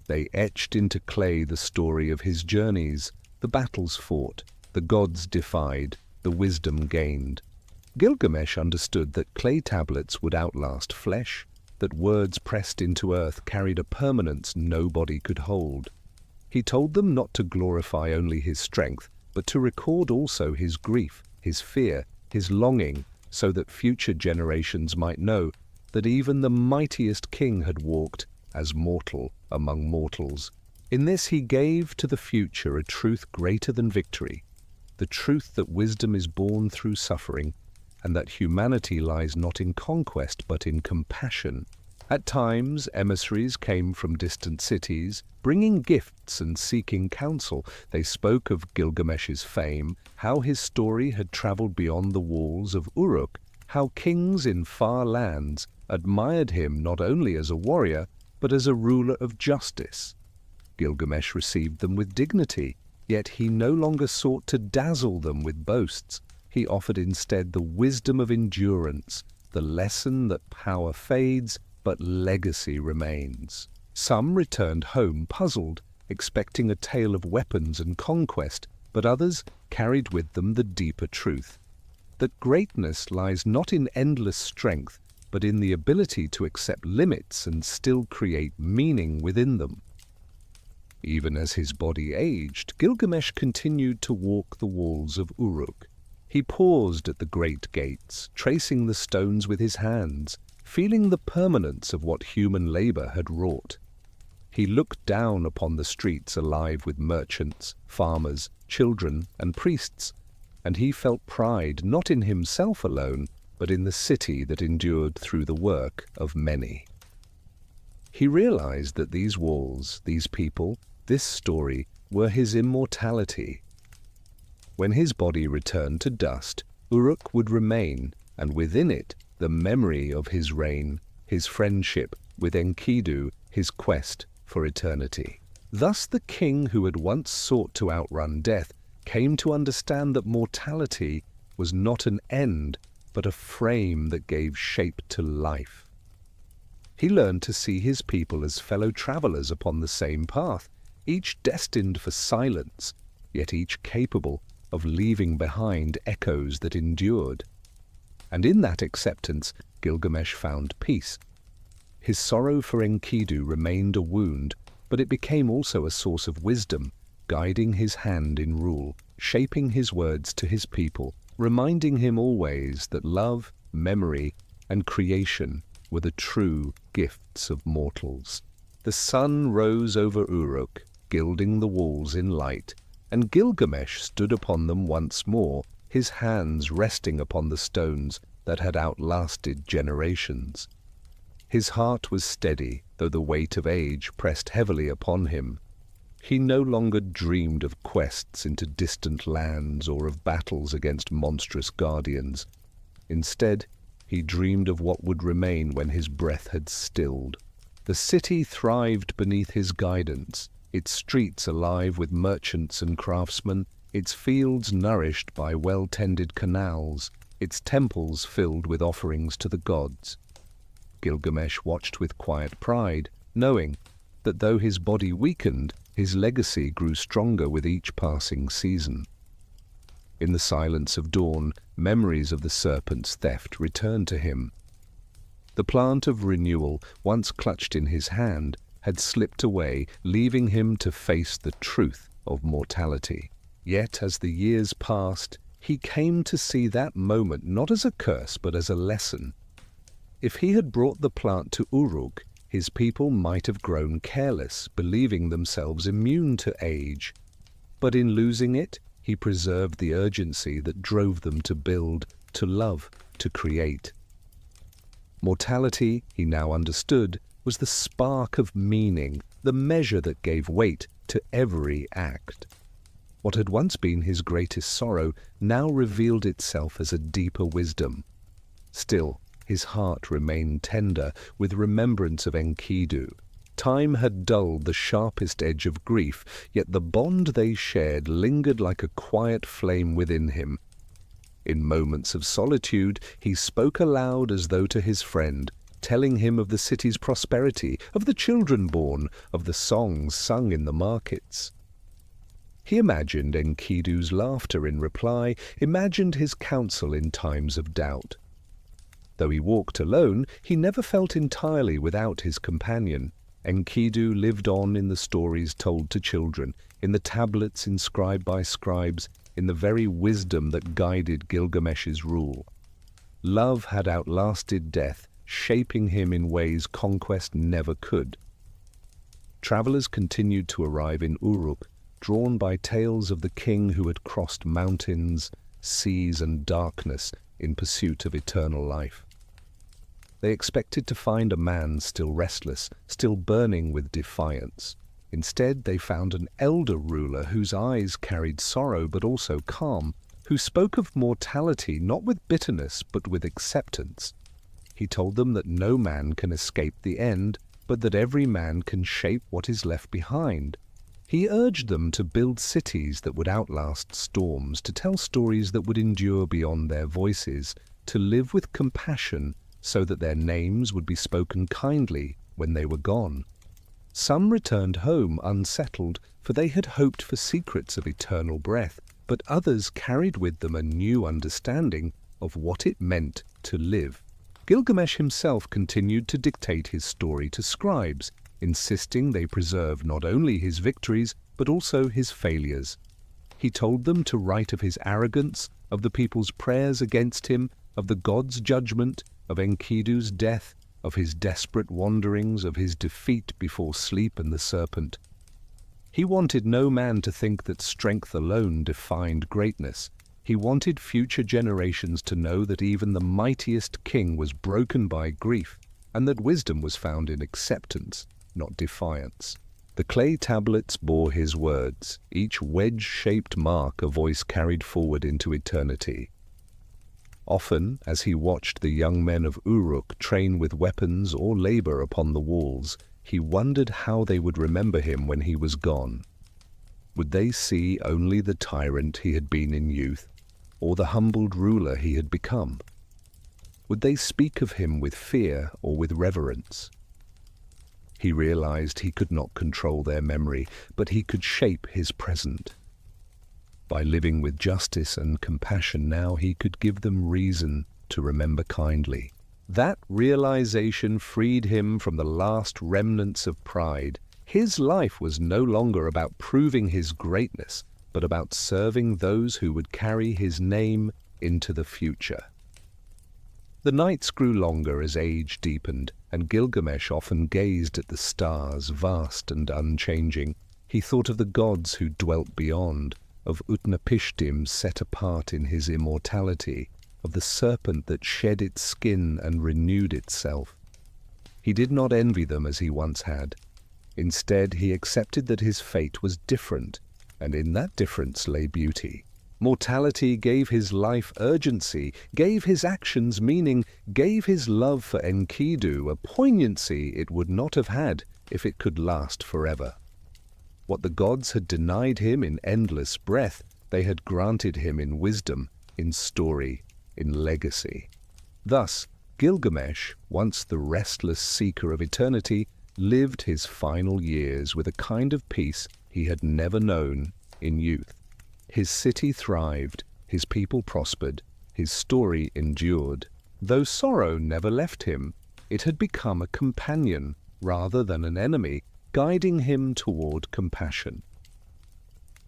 They etched into clay the story of his journeys, the battles fought, the gods defied, the wisdom gained. Gilgamesh understood that clay tablets would outlast flesh, that words pressed into earth carried a permanence nobody could hold. He told them not to glorify only his strength, but to record also his grief, his fear, his longing, so that future generations might know that even the mightiest king had walked as mortal among mortals. In this he gave to the future a truth greater than victory, the truth that wisdom is born through suffering, and that humanity lies not in conquest but in compassion. At times, emissaries came from distant cities, bringing gifts and seeking counsel. They spoke of Gilgamesh's fame, how his story had traveled beyond the walls of Uruk, how kings in far lands admired him not only as a warrior, but as a ruler of justice. Gilgamesh received them with dignity, yet he no longer sought to dazzle them with boasts. He offered instead the wisdom of endurance, the lesson that power fades, but legacy remains. Some returned home puzzled, expecting a tale of weapons and conquest, but others carried with them the deeper truth, that greatness lies not in endless strength, but in the ability to accept limits and still create meaning within them. Even as his body aged, Gilgamesh continued to walk the walls of Uruk. He paused at the great gates, tracing the stones with his hands, feeling the permanence of what human labor had wrought. He looked down upon the streets alive with merchants, farmers, children, and priests, and he felt pride not in himself alone, but in the city that endured through the work of many. He realized that these walls, these people, this story were his immortality. When his body returned to dust, Uruk would remain, and within it the memory of his reign, his friendship with Enkidu, his quest for eternity. Thus the king who had once sought to outrun death came to understand that mortality was not an end, but a frame that gave shape to life. He learned to see his people as fellow travelers upon the same path, each destined for silence, yet each capable of leaving behind echoes that endured. And in that acceptance, Gilgamesh found peace. His sorrow for Enkidu remained a wound, but it became also a source of wisdom, guiding his hand in rule, shaping his words to his people, reminding him always that love, memory, and creation were the true gifts of mortals. The sun rose over Uruk, gilding the walls in light, and Gilgamesh stood upon them once more, his hands resting upon the stones that had outlasted generations. His heart was steady, though the weight of age pressed heavily upon him. He no longer dreamed of quests into distant lands or of battles against monstrous guardians. Instead, he dreamed of what would remain when his breath had stilled. The city thrived beneath his guidance, its streets alive with merchants and craftsmen, its fields nourished by well-tended canals, its temples filled with offerings to the gods. Gilgamesh watched with quiet pride, knowing that though his body weakened, his legacy grew stronger with each passing season. In the silence of dawn, memories of the serpent's theft returned to him. The plant of renewal, once clutched in his hand, had slipped away, leaving him to face the truth of mortality. Yet as the years passed, he came to see that moment not as a curse but as a lesson. If he had brought the plant to Uruk, his people might have grown careless, believing themselves immune to age. But in losing it, he preserved the urgency that drove them to build, to love, to create. Mortality, he now understood, was the spark of meaning, the measure that gave weight to every act. What had once been his greatest sorrow now revealed itself as a deeper wisdom. Still, his heart remained tender with remembrance of Enkidu. Time had dulled the sharpest edge of grief, yet the bond they shared lingered like a quiet flame within him. In moments of solitude, he spoke aloud as though to his friend, telling him of the city's prosperity, of the children born, of the songs sung in the markets. He imagined Enkidu's laughter in reply, imagined his counsel in times of doubt. Though he walked alone, he never felt entirely without his companion. Enkidu lived on in the stories told to children, in the tablets inscribed by scribes, in the very wisdom that guided Gilgamesh's rule. Love had outlasted death, shaping him in ways conquest never could. Travelers continued to arrive in Uruk, drawn by tales of the king who had crossed mountains, seas, and darkness in pursuit of eternal life. They expected to find a man still restless, still burning with defiance. Instead, they found an elder ruler whose eyes carried sorrow but also calm, who spoke of mortality not with bitterness but with acceptance. He told them that no man can escape the end, but that every man can shape what is left behind. He urged them to build cities that would outlast storms, to tell stories that would endure beyond their voices, to live with compassion so that their names would be spoken kindly when they were gone. Some returned home unsettled, for they had hoped for secrets of eternal breath, but others carried with them a new understanding of what it meant to live. Gilgamesh himself continued to dictate his story to scribes, insisting they preserve not only his victories but also his failures. He told them to write of his arrogance, of the people's prayers against him, of the gods' judgment, of Enkidu's death, of his desperate wanderings, of his defeat before sleep and the serpent. He wanted no man to think that strength alone defined greatness. He wanted future generations to know that even the mightiest king was broken by grief, and that wisdom was found in acceptance, not defiance. The clay tablets bore his words, each wedge-shaped mark a voice carried forward into eternity. Often, as he watched the young men of Uruk train with weapons or labor upon the walls, he wondered how they would remember him when he was gone. Would they see only the tyrant he had been in youth, or the humbled ruler he had become? Would they speak of him with fear or with reverence? He realized he could not control their memory, but he could shape his present. By living with justice and compassion now, he could give them reason to remember kindly. That realization freed him from the last remnants of pride. His life was no longer about proving his greatness, but about serving those who would carry his name into the future. The nights grew longer as age deepened, and Gilgamesh often gazed at the stars, vast and unchanging. He thought of the gods who dwelt beyond, of Utnapishtim set apart in his immortality, of the serpent that shed its skin and renewed itself. He did not envy them as he once had. Instead, he accepted that his fate was different, and in that difference lay beauty. Mortality gave his life urgency, gave his actions meaning, gave his love for Enkidu a poignancy it would not have had if it could last forever. What the gods had denied him in endless breath, they had granted him in wisdom, in story, in legacy. Thus, Gilgamesh, once the restless seeker of eternity, lived his final years with a kind of peace he had never known in youth. His city thrived, his people prospered, his story endured. Though sorrow never left him, it had become a companion rather than an enemy, guiding him toward compassion.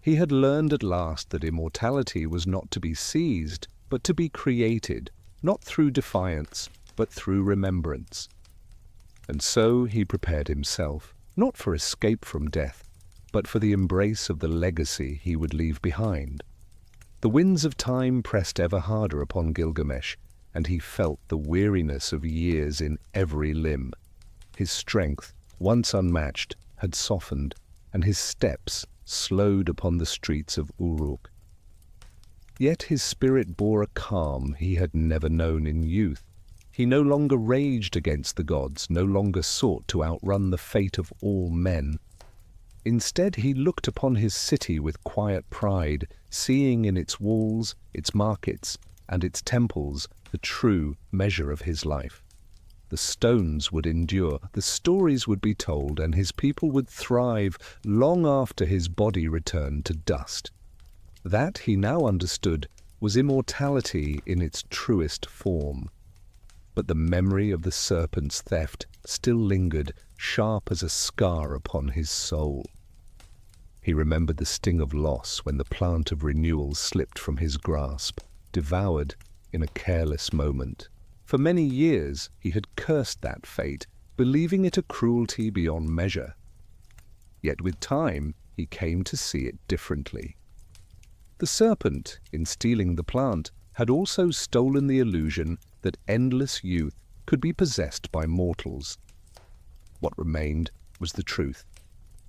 He had learned at last that immortality was not to be seized, but to be created, not through defiance, but through remembrance. And so he prepared himself, not for escape from death, but for the embrace of the legacy he would leave behind. The winds of time pressed ever harder upon Gilgamesh, and he felt the weariness of years in every limb. His strength, once unmatched, had softened, and his steps slowed upon the streets of Uruk. Yet his spirit bore a calm he had never known in youth. He no longer raged against the gods, no longer sought to outrun the fate of all men. Instead, he looked upon his city with quiet pride, seeing in its walls, its markets, and its temples the true measure of his life. The stones would endure, the stories would be told, and his people would thrive long after his body returned to dust. That, he now understood, was immortality in its truest form. But the memory of the serpent's theft still lingered, sharp as a scar upon his soul. He remembered the sting of loss when the plant of renewal slipped from his grasp, devoured in a careless moment. For many years he had cursed that fate, believing it a cruelty beyond measure. Yet with time he came to see it differently. The serpent, in stealing the plant, had also stolen the illusion that endless youth could be possessed by mortals. What remained was the truth,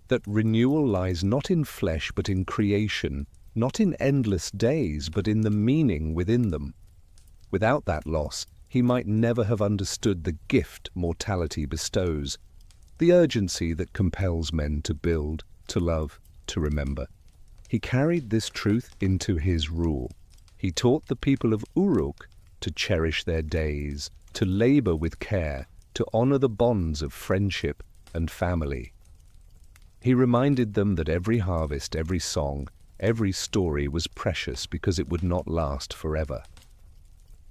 that renewal lies not in flesh but in creation, not in endless days, but in the meaning within them. Without that loss, he might never have understood the gift mortality bestows, the urgency that compels men to build, to love, to remember. He carried this truth into his rule. He taught the people of Uruk to cherish their days, to labor with care, to honor the bonds of friendship and family. He reminded them that every harvest, every song, every story was precious because it would not last forever.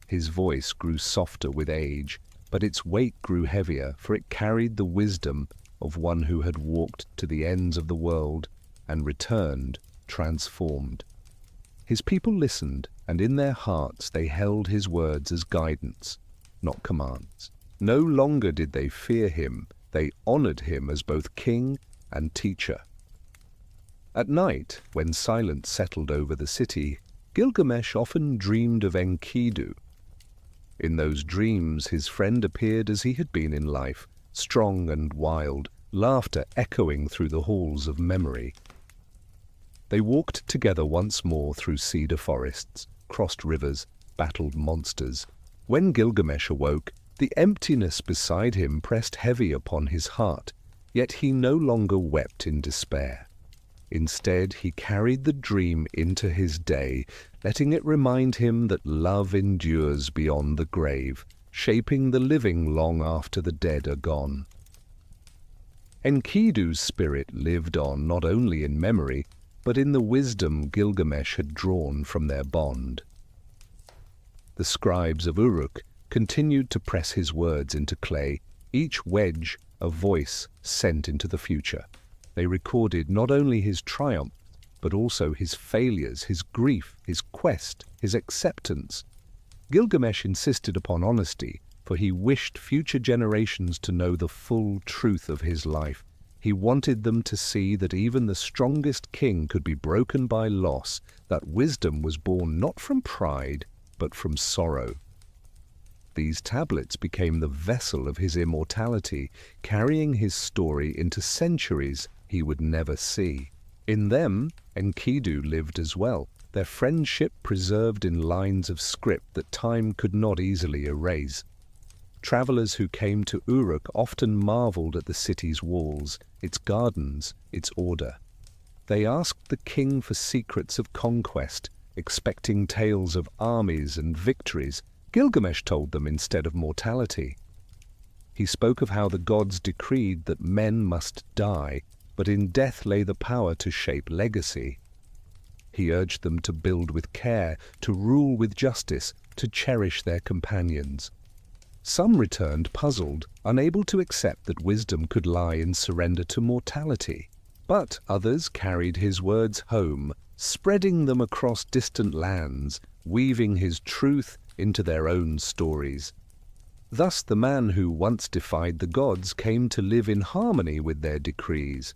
His voice grew softer with age, but its weight grew heavier, for it carried the wisdom of one who had walked to the ends of the world and returned transformed. His people listened, and in their hearts they held his words as guidance, not commands. No longer did they fear him, they honored him as both king and teacher. At night, when silence settled over the city, Gilgamesh often dreamed of Enkidu. In those dreams, his friend appeared as he had been in life, strong and wild, laughter echoing through the halls of memory. They walked together once more through cedar forests, crossed rivers, battled monsters. When Gilgamesh awoke, the emptiness beside him pressed heavy upon his heart, yet he no longer wept in despair. Instead, he carried the dream into his day, letting it remind him that love endures beyond the grave, shaping the living long after the dead are gone. Enkidu's spirit lived on not only in memory, but in the wisdom Gilgamesh had drawn from their bond. The scribes of Uruk continued to press his words into clay, each wedge a voice sent into the future. They recorded not only his triumph, but also his failures, his grief, his quest, his acceptance. Gilgamesh insisted upon honesty, for he wished future generations to know the full truth of his life. He wanted them to see that even the strongest king could be broken by loss, that wisdom was born not from pride, but from sorrow. These tablets became the vessel of his immortality, carrying his story into centuries he would never see. In them, Enkidu lived as well, their friendship preserved in lines of script that time could not easily erase. Travelers who came to Uruk often marveled at the city's walls, its gardens, its order. They asked the king for secrets of conquest, expecting tales of armies and victories. Gilgamesh told them instead of mortality. He spoke of how the gods decreed that men must die, but in death lay the power to shape legacy. He urged them to build with care, to rule with justice, to cherish their companions. Some returned puzzled, unable to accept that wisdom could lie in surrender to mortality. But others carried his words home, spreading them across distant lands, weaving his truth into their own stories. Thus the man who once defied the gods came to live in harmony with their decrees.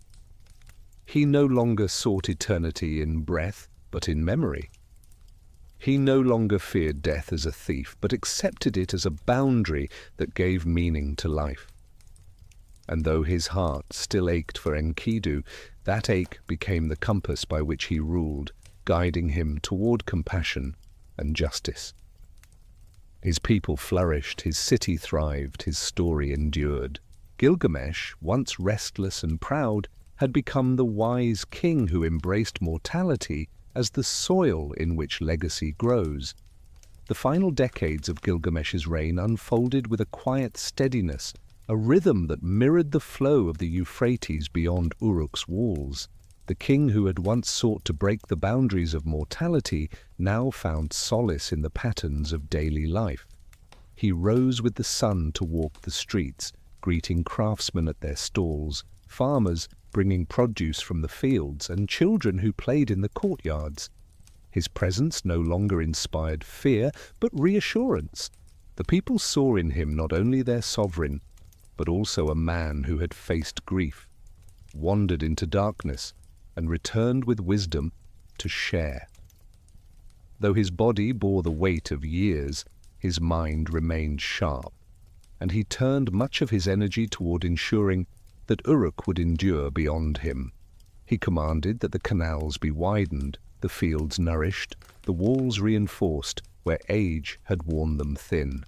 He no longer sought eternity in breath, but in memory. He no longer feared death as a thief, but accepted it as a boundary that gave meaning to life. And though his heart still ached for Enkidu, that ache became the compass by which he ruled, guiding him toward compassion and justice. His people flourished, his city thrived, his story endured. Gilgamesh, once restless and proud, had become the wise king who embraced mortality as the soil in which legacy grows. The final decades of Gilgamesh's reign unfolded with a quiet steadiness, a rhythm that mirrored the flow of the Euphrates beyond Uruk's walls. The king who had once sought to break the boundaries of mortality now found solace in the patterns of daily life. He rose with the sun to walk the streets, greeting craftsmen at their stalls, farmers bringing produce from the fields, and children who played in the courtyards. His presence no longer inspired fear, but reassurance. The people saw in him not only their sovereign, but also a man who had faced grief, wandered into darkness, and returned with wisdom to share. Though his body bore the weight of years, his mind remained sharp, and he turned much of his energy toward ensuring that Uruk would endure beyond him. He commanded that the canals be widened, the fields nourished, the walls reinforced where age had worn them thin.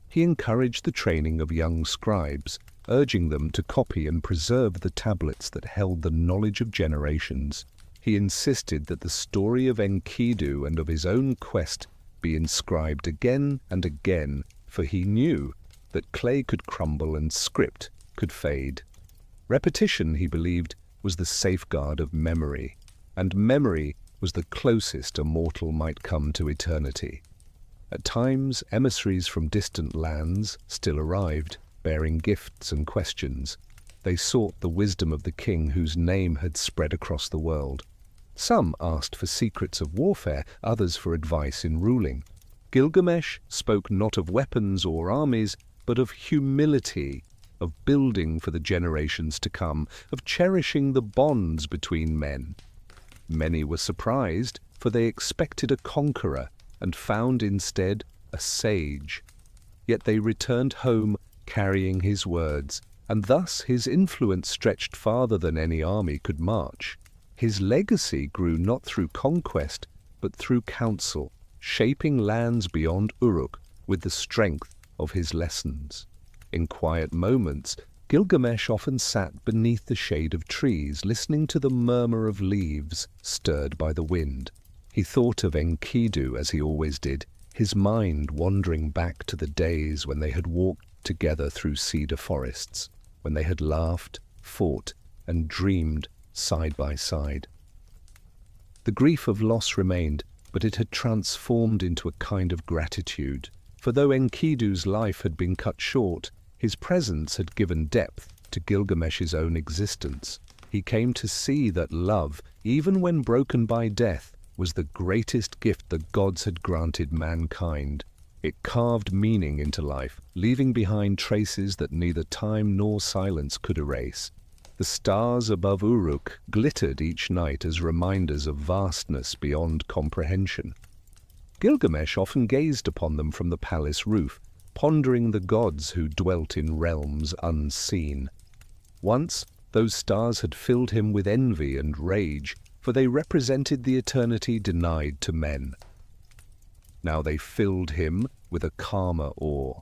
He encouraged the training of young scribes, urging them to copy and preserve the tablets that held the knowledge of generations. He insisted that the story of Enkidu and of his own quest be inscribed again and again, for he knew that clay could crumble and script could fade. Repetition, he believed, was the safeguard of memory, and memory was the closest a mortal might come to eternity. At times, emissaries from distant lands still arrived, bearing gifts and questions. They sought the wisdom of the king whose name had spread across the world. Some asked for secrets of warfare, others for advice in ruling. Gilgamesh spoke not of weapons or armies, but of humility, of building for the generations to come, of cherishing the bonds between men. Many were surprised, for they expected a conqueror and found instead a sage. Yet they returned home carrying his words, and thus his influence stretched farther than any army could march. His legacy grew not through conquest, but through counsel, shaping lands beyond Uruk with the strength of his lessons. In quiet moments, Gilgamesh often sat beneath the shade of trees, listening to the murmur of leaves stirred by the wind. He thought of Enkidu as he always did, his mind wandering back to the days when they had walked together through cedar forests, when they had laughed, fought, and dreamed side by side. The grief of loss remained, but it had transformed into a kind of gratitude, for though Enkidu's life had been cut short, his presence had given depth to Gilgamesh's own existence. He came to see that love, even when broken by death, was the greatest gift the gods had granted mankind. It carved meaning into life, leaving behind traces that neither time nor silence could erase. The stars above Uruk glittered each night as reminders of vastness beyond comprehension. Gilgamesh often gazed upon them from the palace roof, pondering the gods who dwelt in realms unseen. Once, those stars had filled him with envy and rage, for they represented the eternity denied to men. Now they filled him with a calmer awe.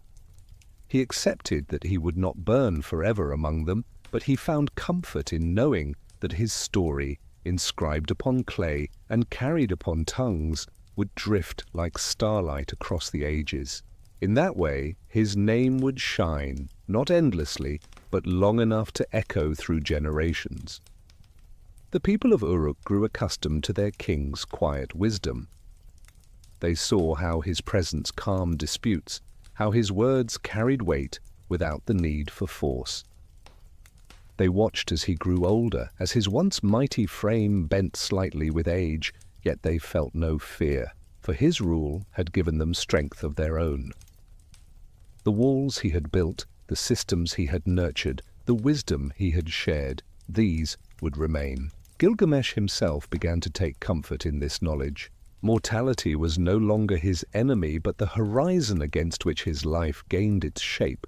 He accepted that he would not burn forever among them, but he found comfort in knowing that his story, inscribed upon clay and carried upon tongues, would drift like starlight across the ages. In that way, his name would shine, not endlessly, but long enough to echo through generations. The people of Uruk grew accustomed to their king's quiet wisdom. They saw how his presence calmed disputes, how his words carried weight without the need for force. They watched as he grew older, as his once mighty frame bent slightly with age, yet they felt no fear, for his rule had given them strength of their own. The walls he had built, the systems he had nurtured, the wisdom he had shared, these would remain. Gilgamesh himself began to take comfort in this knowledge. Mortality was no longer his enemy, but the horizon against which his life gained its shape.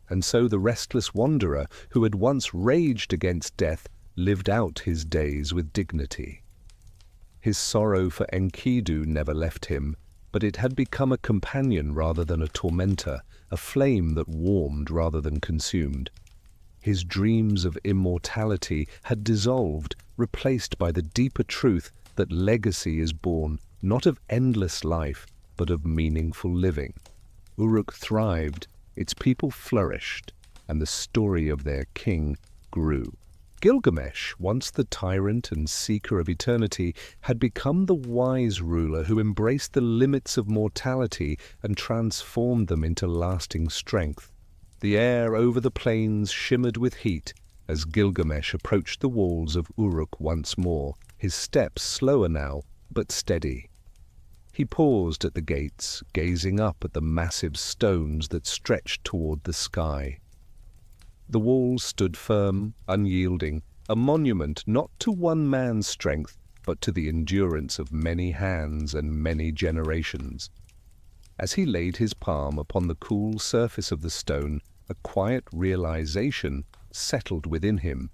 And so the restless wanderer, who had once raged against death, lived out his days with dignity. His sorrow for Enkidu never left him, but it had become a companion rather than a tormentor, a flame that warmed rather than consumed. His dreams of immortality had dissolved, replaced by the deeper truth that legacy is born not of endless life, but of meaningful living. Uruk thrived, its people flourished, and the story of their king grew. Gilgamesh, once the tyrant and seeker of eternity, had become the wise ruler who embraced the limits of mortality and transformed them into lasting strength. The air over the plains shimmered with heat as Gilgamesh approached the walls of Uruk once more, his steps slower now, but steady. He paused at the gates, gazing up at the massive stones that stretched toward the sky. The walls stood firm, unyielding, a monument not to one man's strength, but to the endurance of many hands and many generations. As he laid his palm upon the cool surface of the stone, a quiet realization settled within him.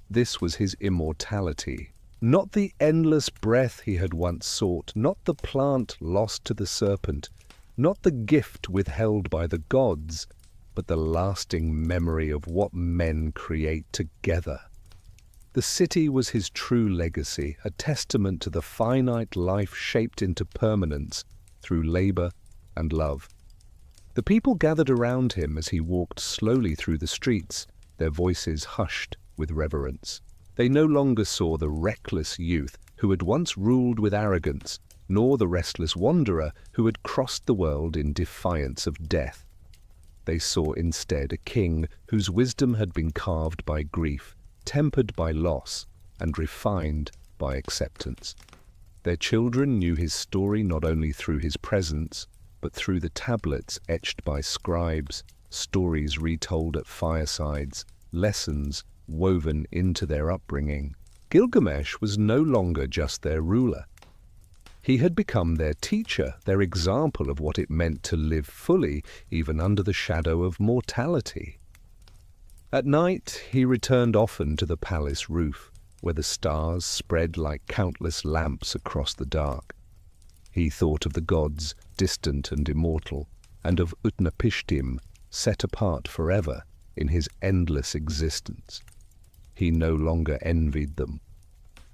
This was his immortality, Not the endless breath he had once sought, not the plant lost to the serpent, not the gift withheld by the gods, but the lasting memory of what men create together. The city was his true legacy, a testament to the finite life shaped into permanence through labor and love. The people gathered around him as he walked slowly through the streets, their voices hushed with reverence. They no longer saw the reckless youth who had once ruled with arrogance, nor the restless wanderer who had crossed the world in defiance of death. They saw instead a king whose wisdom had been carved by grief, tempered by loss, and refined by acceptance. Their children knew his story not only through his presence, but through the tablets etched by scribes, stories retold at firesides, lessons woven into their upbringing. Gilgamesh was no longer just their ruler. He had become their teacher, their example of what it meant to live fully, even under the shadow of mortality. At night, he returned often to the palace roof, where the stars spread like countless lamps across the dark. He thought of the gods, distant and immortal, and of Utnapishtim, set apart forever in his endless existence. He no longer envied them.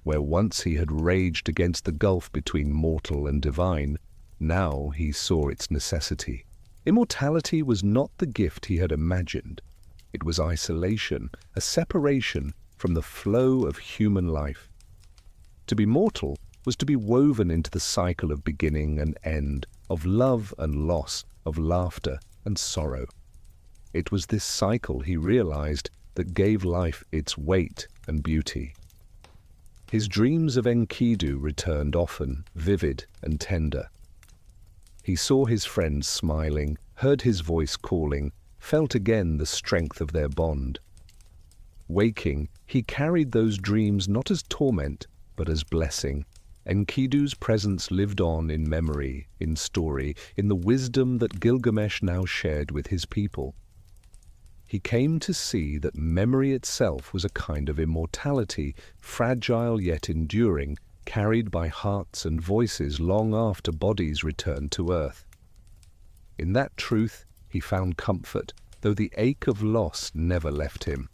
Where once he had raged against the gulf between mortal and divine, now he saw its necessity. Immortality was not the gift he had imagined. It was isolation, a separation from the flow of human life. To be mortal was to be woven into the cycle of beginning and end, of love and loss, of laughter and sorrow. It was this cycle, he realized, that gave life its weight and beauty. His dreams of Enkidu returned often, vivid and tender. He saw his friends smiling, heard his voice calling, felt again the strength of their bond. Waking, he carried those dreams not as torment, but as blessing. Enkidu's presence lived on in memory, in story, in the wisdom that Gilgamesh now shared with his people. He came to see that memory itself was a kind of immortality, fragile yet enduring, carried by hearts and voices long after bodies returned to earth. In that truth he found comfort, though the ache of loss never left him.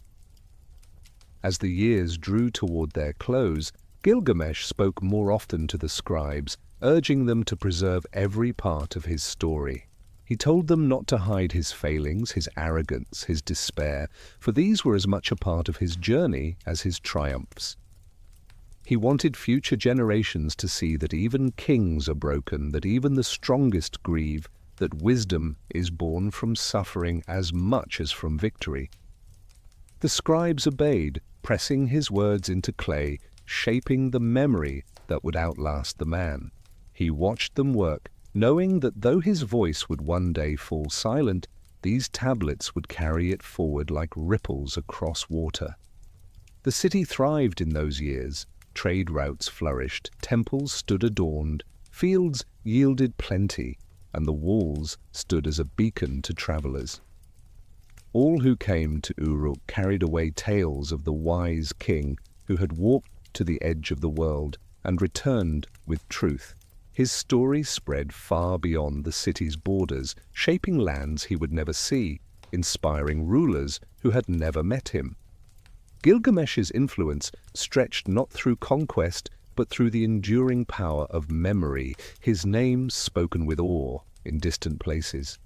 As the years drew toward their close, Gilgamesh spoke more often to the scribes, urging them to preserve every part of his story. He told them not to hide his failings, his arrogance, his despair, for these were as much a part of his journey as his triumphs. He wanted future generations to see that even kings are broken, that even the strongest grieve, that wisdom is born from suffering as much as from victory. The scribes obeyed, pressing his words into clay, shaping the memory that would outlast the man. He watched them work, knowing that though his voice would one day fall silent, these tablets would carry it forward like ripples across water. The city thrived in those years. Trade routes flourished, temples stood adorned, fields yielded plenty, and the walls stood as a beacon to travelers. All who came to Uruk carried away tales of the wise king who had walked to the edge of the world and returned with truth. His story spread far beyond the city's borders, shaping lands he would never see, inspiring rulers who had never met him. Gilgamesh's influence stretched not through conquest, but through the enduring power of memory, his name spoken with awe in distant places.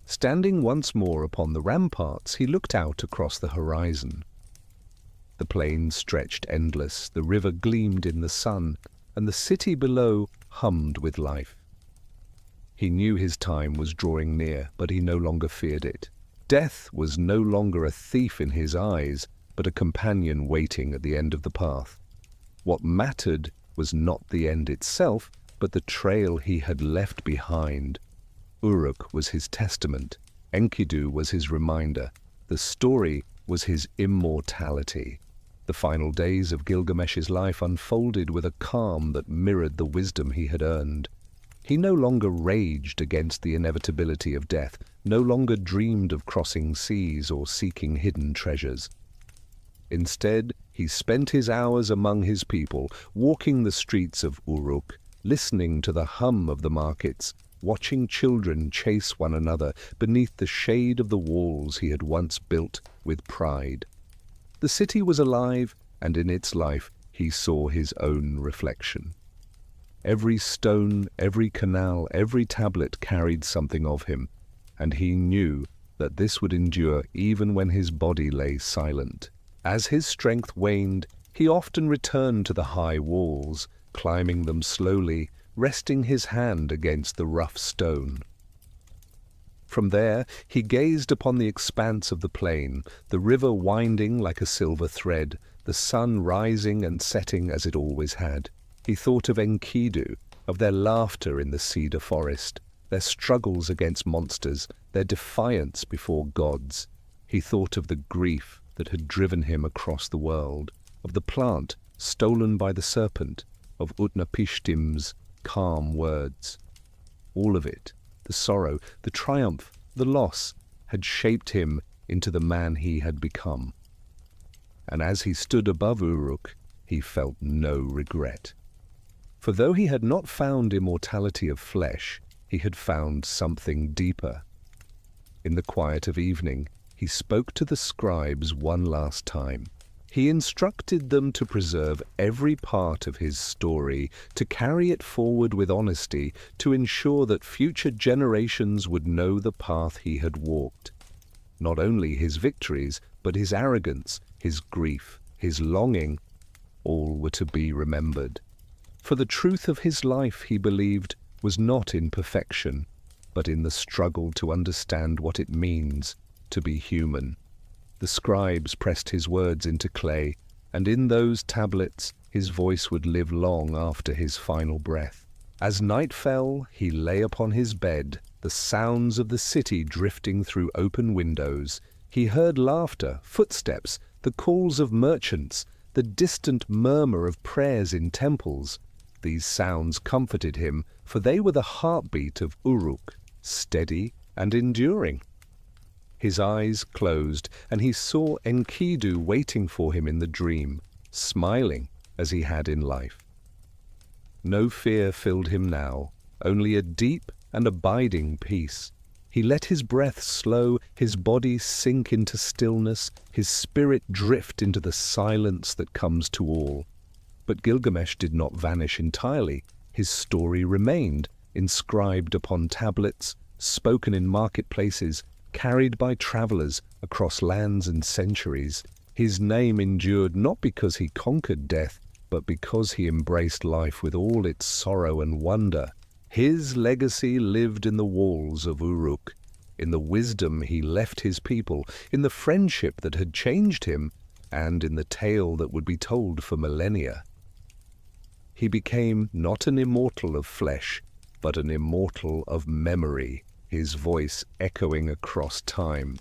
Standing once more upon the ramparts, he looked out across the horizon. The plains stretched endless, the river gleamed in the sun, and the city below hummed with life. He knew his time was drawing near, but he no longer feared it. Death was no longer a thief in his eyes, but a companion waiting at the end of the path. What mattered was not the end itself, but the trail he had left behind. Uruk was his testament, Enkidu was his reminder, the story was his immortality. The final days of Gilgamesh's life unfolded with a calm that mirrored the wisdom he had earned. He no longer raged against the inevitability of death, no longer dreamed of crossing seas or seeking hidden treasures. Instead, He spent his hours among his people, walking the streets of Uruk, listening to the hum of the markets, watching children chase one another beneath the shade of the walls he had once built with pride. The city was alive, and in its life he saw his own reflection. Every stone, every canal, every tablet carried something of him, and he knew that this would endure even when his body lay silent. As his strength waned, he often returned to the high walls, climbing them slowly, resting his hand against the rough stone. From there he gazed upon the expanse of the plain, the river winding like a silver thread, the sun rising and setting as it always had. He thought of Enkidu, of their laughter in the cedar forest, their struggles against monsters, their defiance before gods. He thought of the grief that had driven him across the world, of the plant stolen by the serpent, of Utnapishtim's calm words. All of it, the sorrow, the triumph, the loss, had shaped him into the man he had become. And as he stood above Uruk, he felt no regret. For though he had not found immortality of flesh, he had found something deeper. In the quiet of evening, he spoke to the scribes one last time. He instructed them to preserve every part of his story, to carry it forward with honesty, to ensure that future generations would know the path he had walked. Not only his victories, but his arrogance, his grief, his longing, all were to be remembered. For the truth of his life, he believed, was not in perfection, but in the struggle to understand what it means to be human. The scribes pressed his words into clay, and in those tablets his voice would live long after his final breath. As night fell, he lay upon his bed, the sounds of the city drifting through open windows. He heard laughter, footsteps, the calls of merchants, the distant murmur of prayers in temples. These sounds comforted him, for they were the heartbeat of Uruk, steady and enduring. His eyes closed, and he saw Enkidu waiting for him in the dream, smiling as he had in life. No fear filled him now, only a deep and abiding peace. He let his breath slow, his body sink into stillness, his spirit drift into the silence that comes to all. But Gilgamesh did not vanish entirely. His story remained, inscribed upon tablets, spoken in marketplaces, carried by travelers across lands and centuries. His name endured not because he conquered death, but because he embraced life with all its sorrow and wonder. His legacy lived in the walls of Uruk, in the wisdom he left his people, in the friendship that had changed him, and in the tale that would be told for millennia. He became not an immortal of flesh, but an immortal of memory, his voice echoing across time.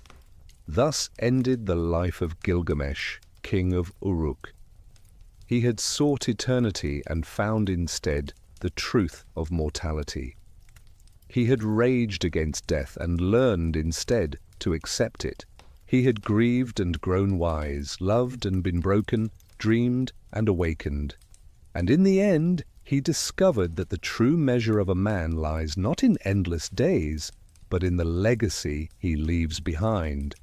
Thus ended the life of Gilgamesh, king of Uruk. He had sought eternity and found instead the truth of mortality. He had raged against death and learned instead to accept it. He had grieved and grown wise, loved and been broken, dreamed and awakened. And in the end, he discovered that the true measure of a man lies not in endless days, but in the legacy he leaves behind.